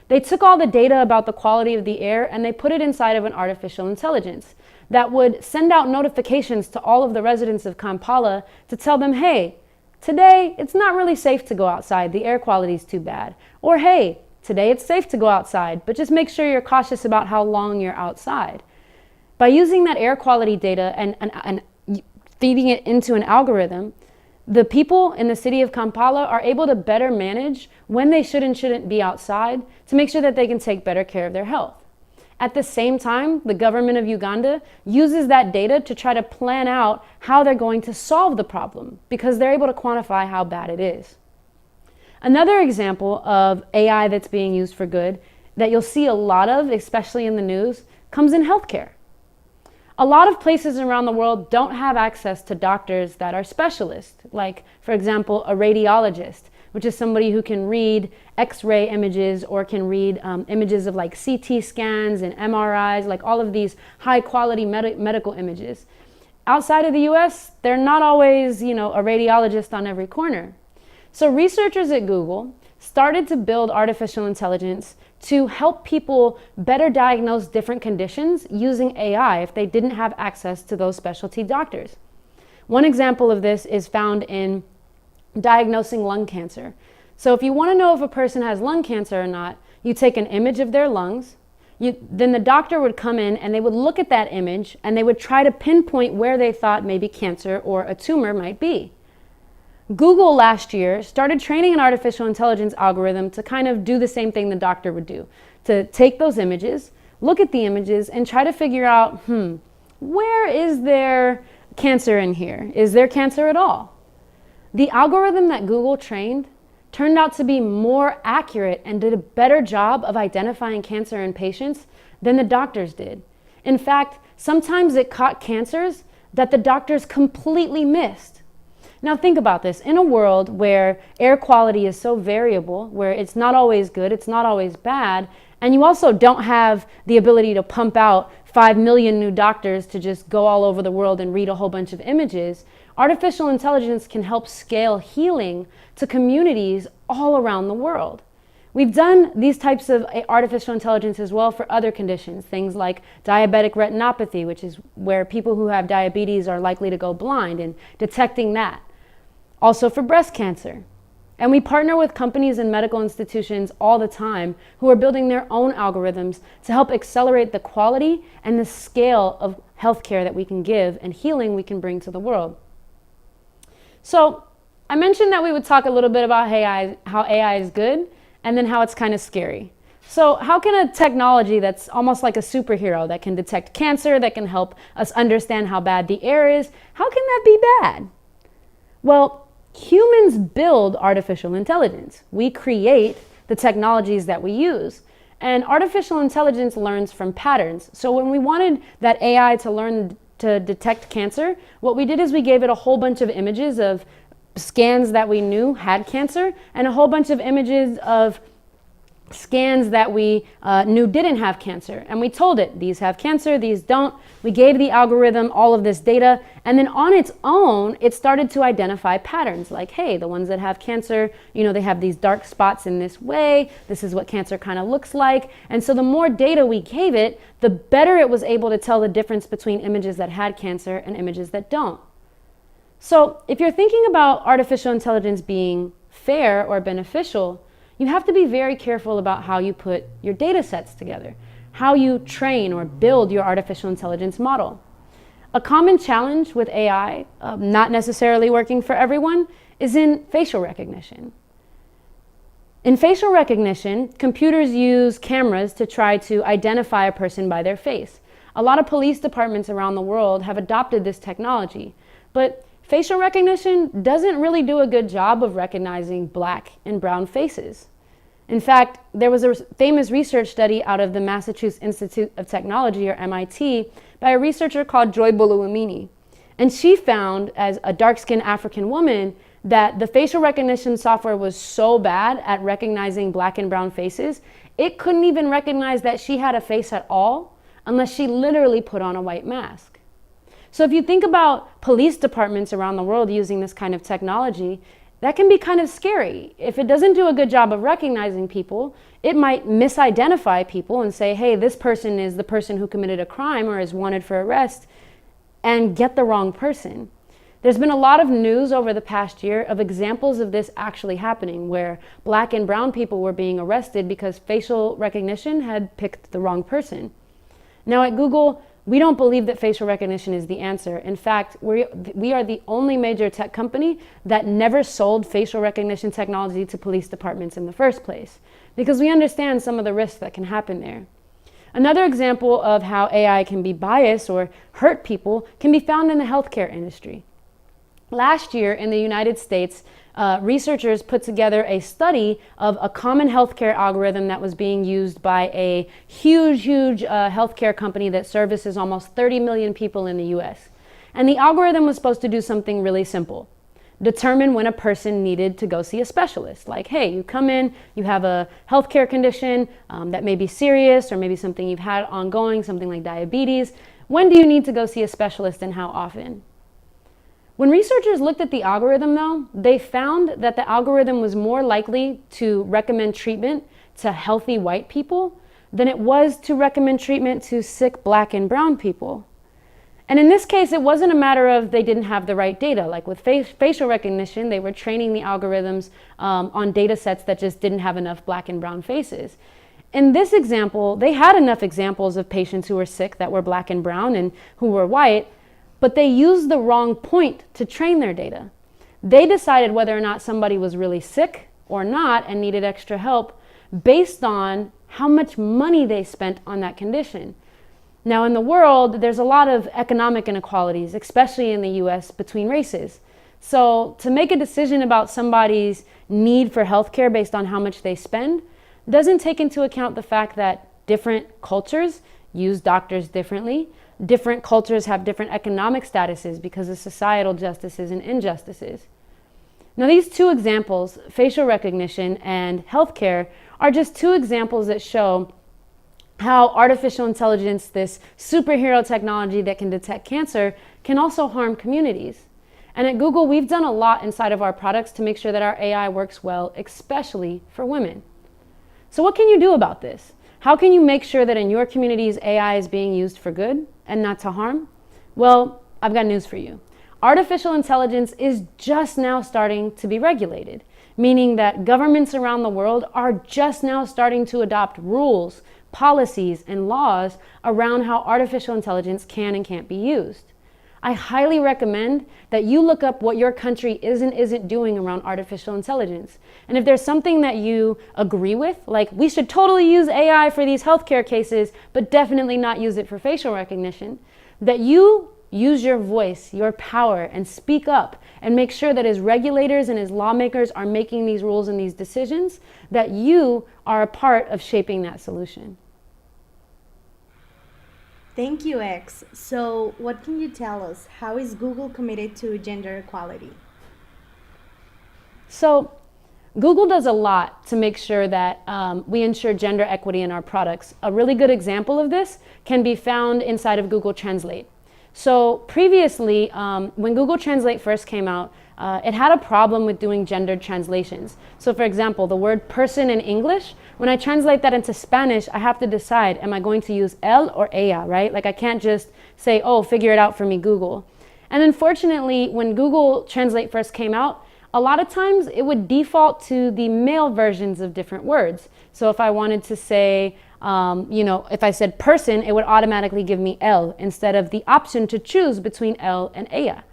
They took all the data about the quality of the air and they put it inside of an artificial intelligence that would send out notifications to all of the residents of Kampala to tell them, hey, today it's not really safe to go outside, the air quality is too bad. Or hey, today it's safe to go outside, but just make sure you're cautious about how long you're outside. By using that air quality data and feeding it into an algorithm, the people in the city of Kampala are able to better manage when they should and shouldn't be outside to make sure that they can take better care of their health. At the same time, the government of Uganda uses that data to try to plan out how they're going to solve the problem because they're able to quantify how bad it is. Another example of AI that's being used for good that you'll see a lot of, especially in the news, comes in healthcare. A lot of places around the world don't have access to doctors that are specialists, like, for example, a radiologist, which is somebody who can read X-ray images or can read images of like CT scans and MRIs, like all of these high-quality medical images. Outside of the US, they're not always, a radiologist on every corner. So researchers at Google started to build artificial intelligence to help people better diagnose different conditions using AI if they didn't have access to those specialty doctors. One example of this is found in diagnosing lung cancer. So if you want to know if a person has lung cancer or not, you take an image of their lungs, then the doctor would come in and they would look at that image and they would try to pinpoint where they thought maybe cancer or a tumor might be. Google last year started training an artificial intelligence algorithm to kind of do the same thing the doctor would do, to take those images, look at the images, and try to figure out, where is there cancer in here? Is there cancer at all? The algorithm that Google trained turned out to be more accurate and did a better job of identifying cancer in patients than the doctors did. In fact, sometimes it caught cancers that the doctors completely missed. Now think about this. In a world where air quality is so variable, where it's not always good, it's not always bad, and you also don't have the ability to pump out 5 million new doctors to just go all over the world and read a whole bunch of images, artificial intelligence can help scale healing to communities all around the world. We've done these types of artificial intelligence as well for other conditions, things like diabetic retinopathy, which is where people who have diabetes are likely to go blind, and detecting that. Also for breast cancer. And we partner with companies and medical institutions all the time who are building their own algorithms to help accelerate the quality and the scale of healthcare that we can give and healing we can bring to the world. So I mentioned that we would talk a little bit about how AI is good and then how it's kind of scary. So how can a technology that's almost like a superhero that can detect cancer, that can help us understand how bad the air is, how can that be bad? Well, Humans build artificial intelligence. We create the technologies that we use. And artificial intelligence learns from patterns. So when we wanted that AI to learn to detect cancer, what we did is we gave it a whole bunch of images of scans that we knew had cancer and a whole bunch of images of scans that we knew didn't have cancer. And we told it, these have cancer, these don't. We gave the algorithm all of this data, and then on its own, it started to identify patterns like, hey, the ones that have cancer, you know, they have these dark spots in this way. This is what cancer kind of looks like. And so the more data we gave it, the better it was able to tell the difference between images that had cancer and images that don't. So if you're thinking about artificial intelligence being fair or beneficial, you have to be very careful about how you put your data sets together, how you train or build your artificial intelligence model. A common challenge with AI, not necessarily working for everyone, is in facial recognition. In facial recognition, computers use cameras to try to identify a person by their face. A lot of police departments around the world have adopted this technology, but facial recognition doesn't really do a good job of recognizing black and brown faces. In fact, there was a famous research study out of the Massachusetts Institute of Technology, or MIT, by a researcher called Joy Buluamini. And she found, as a dark-skinned African woman, that the facial recognition software was so bad at recognizing black and brown faces, it couldn't even recognize that she had a face at all unless she literally put on a white mask. So if you think about police departments around the world using this kind of technology, that can be kind of scary. If it doesn't do a good job of recognizing people, it might misidentify people and say, hey, this person is the person who committed a crime or is wanted for arrest, and get the wrong person. There's been a lot of news over the past year of examples of this actually happening, where black and brown people were being arrested because facial recognition had picked the wrong person. Now at Google, we don't believe that facial recognition is the answer. In fact, we are the only major tech company that never sold facial recognition technology to police departments in the first place, because we understand some of the risks that can happen there. Another example of how AI can be biased or hurt people can be found in the healthcare industry. Last year in the United States, researchers put together a study of a common healthcare algorithm that was being used by a huge healthcare company that services almost 30 million people in the US. And the algorithm was supposed to do something really simple. Determine when a person needed to go see a specialist. Like, hey, you come in, you have a healthcare condition that may be serious, or maybe something you've had ongoing, something like diabetes. When do you need to go see a specialist and how often? When researchers looked at the algorithm, though, they found that the algorithm was more likely to recommend treatment to healthy white people than it was to recommend treatment to sick black and brown people. And in this case, it wasn't a matter of they didn't have the right data. Like with facial recognition, they were training the algorithms on data sets that just didn't have enough black and brown faces. In this example, they had enough examples of patients who were sick that were black and brown and who were white, but they used the wrong point to train their data. They decided whether or not somebody was really sick or not and needed extra help based on how much money they spent on that condition. Now in the world, there's a lot of economic inequalities, especially in the US, between races. So to make a decision about somebody's need for healthcare based on how much they spend doesn't take into account the fact that different cultures use doctors differently. Different cultures have different economic statuses because of societal justices and injustices. Now these two examples, facial recognition and healthcare, are just two examples that show how artificial intelligence, this superhero technology that can detect cancer, can also harm communities. And at Google, we've done a lot inside of our products to make sure that our AI works well, especially for women. So what can you do about this? How can you make sure that in your communities AI is being used for good and not to harm? Well, I've got news for you. Artificial intelligence is just now starting to be regulated, meaning that governments around the world are just now starting to adopt rules, policies, and laws around how artificial intelligence can and can't be used. I highly recommend that you look up what your country is and isn't doing around artificial intelligence. And if there's something that you agree with, like we should totally use AI for these healthcare cases, but definitely not use it for facial recognition, that you use your voice, your power, and speak up and make sure that as regulators and as lawmakers are making these rules and these decisions, that you are a part of shaping that solution. Thank you, X. So, what can you tell us? How is Google committed to gender equality? So, Google does a lot to make sure that we ensure gender equity in our products. A really good example of this can be found inside of Google Translate. So previously, when Google Translate first came out, it had a problem with doing gendered translations. So for example, the word person in English, when I translate that into Spanish, I have to decide, am I going to use él or ella, right? Like I can't just say, oh, figure it out for me, Google. And unfortunately, when Google Translate first came out, a lot of times it would default to the male versions of different words. So if I wanted to say, if I said person, it would automatically give me él instead of the option to choose between él and ella.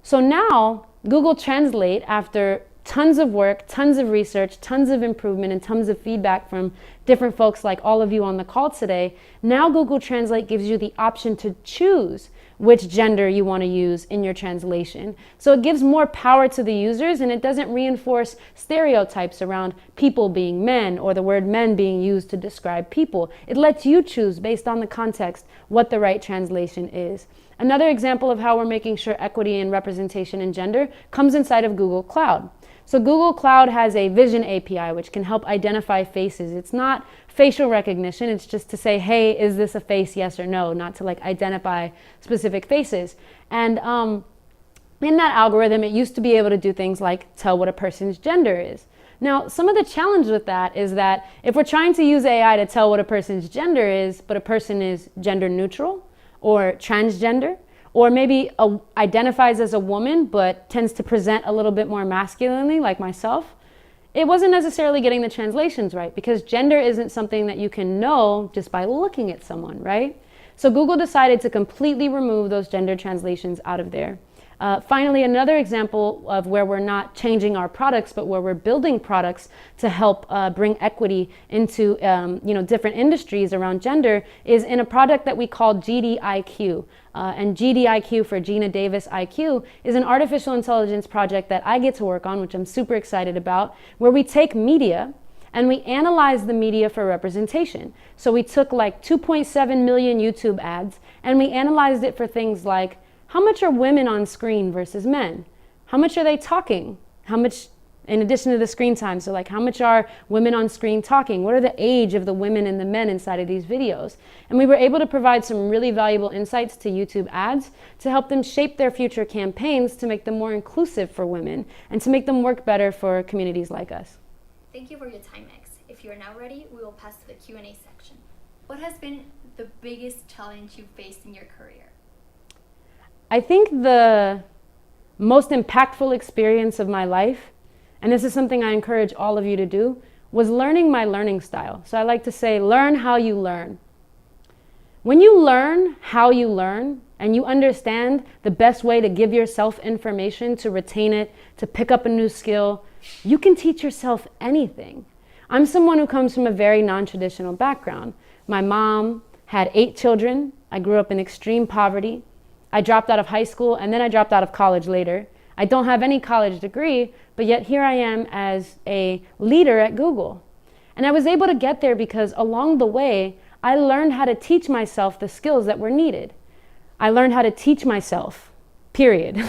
So now Google Translate, after tons of work, tons of research, tons of improvement, and tons of feedback from different folks like all of you on the call today, now Google Translate gives you the option to choose which gender you want to use in your translation. So it gives more power to the users, and it doesn't reinforce stereotypes around people being men or the word men being used to describe people. It lets you choose based on the context what the right translation is. Another example of how we're making sure equity and representation in gender comes inside of Google Cloud. So Google Cloud has a vision API which can help identify faces. It's not facial recognition, it's just to say, hey, is this a face, yes or no, not to like identify specific faces. And in that algorithm, it used to be able to do things like tell what a person's gender is. Now, some of the challenge with that is that if we're trying to use AI to tell what a person's gender is, but a person is gender neutral or transgender, or maybe identifies as a woman but tends to present a little bit more masculinely, like myself, it wasn't necessarily getting the translations right, because gender isn't something that you can know just by looking at someone, right? So Google decided to completely remove those gender translations out of there. Finally, another example of where we're not changing our products, but where we're building products to help bring equity into different industries around gender is in a product that we call GDIQ. And GDIQ, for Gina Davis IQ, is an artificial intelligence project that I get to work on, which I'm super excited about, where we take media and we analyze the media for representation. So we took like 2.7 million YouTube ads and we analyzed it for things like, how much are women on screen versus men? How much are they talking? How much, in addition to the screen time, so like how much are women on screen talking? What are the age of the women and the men inside of these videos? And we were able to provide some really valuable insights to YouTube ads to help them shape their future campaigns to make them more inclusive for women and to make them work better for communities like us. Thank you for your time, X. If you are now ready, we will pass to the Q&A section. What has been the biggest challenge you've faced in your career? I think the most impactful experience of my life, and this is something I encourage all of you to do, was learning my learning style. So I like to say, learn how you learn. When you learn how you learn, and you understand the best way to give yourself information, to retain it, to pick up a new skill, you can teach yourself anything. I'm someone who comes from a very non-traditional background. My mom had 8 children. I grew up in extreme poverty. I dropped out of high school and then I dropped out of college later. I don't have any college degree, but yet here I am as a leader at Google. And I was able to get there because along the way, I learned how to teach myself the skills that were needed. I learned how to teach myself, period,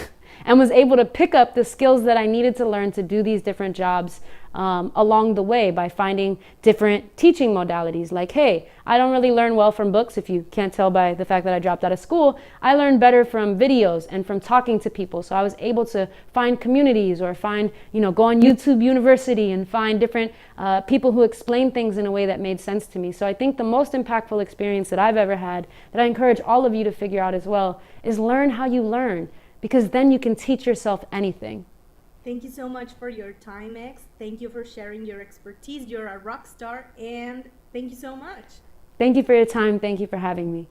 and was able to pick up the skills that I needed to learn to do these different jobs along the way by finding different teaching modalities. Like, hey, I don't really learn well from books, if you can't tell by the fact that I dropped out of school. I learned better from videos and from talking to people. So I was able to find communities or find, go on YouTube University and find different people who explain things in a way that made sense to me. So I think the most impactful experience that I've ever had, that I encourage all of you to figure out as well, is learn how you learn, because then you can teach yourself anything. Thank you so much for your time, X. Thank you for sharing your expertise. You're a rock star, and thank you so much. Thank you for your time. Thank you for having me.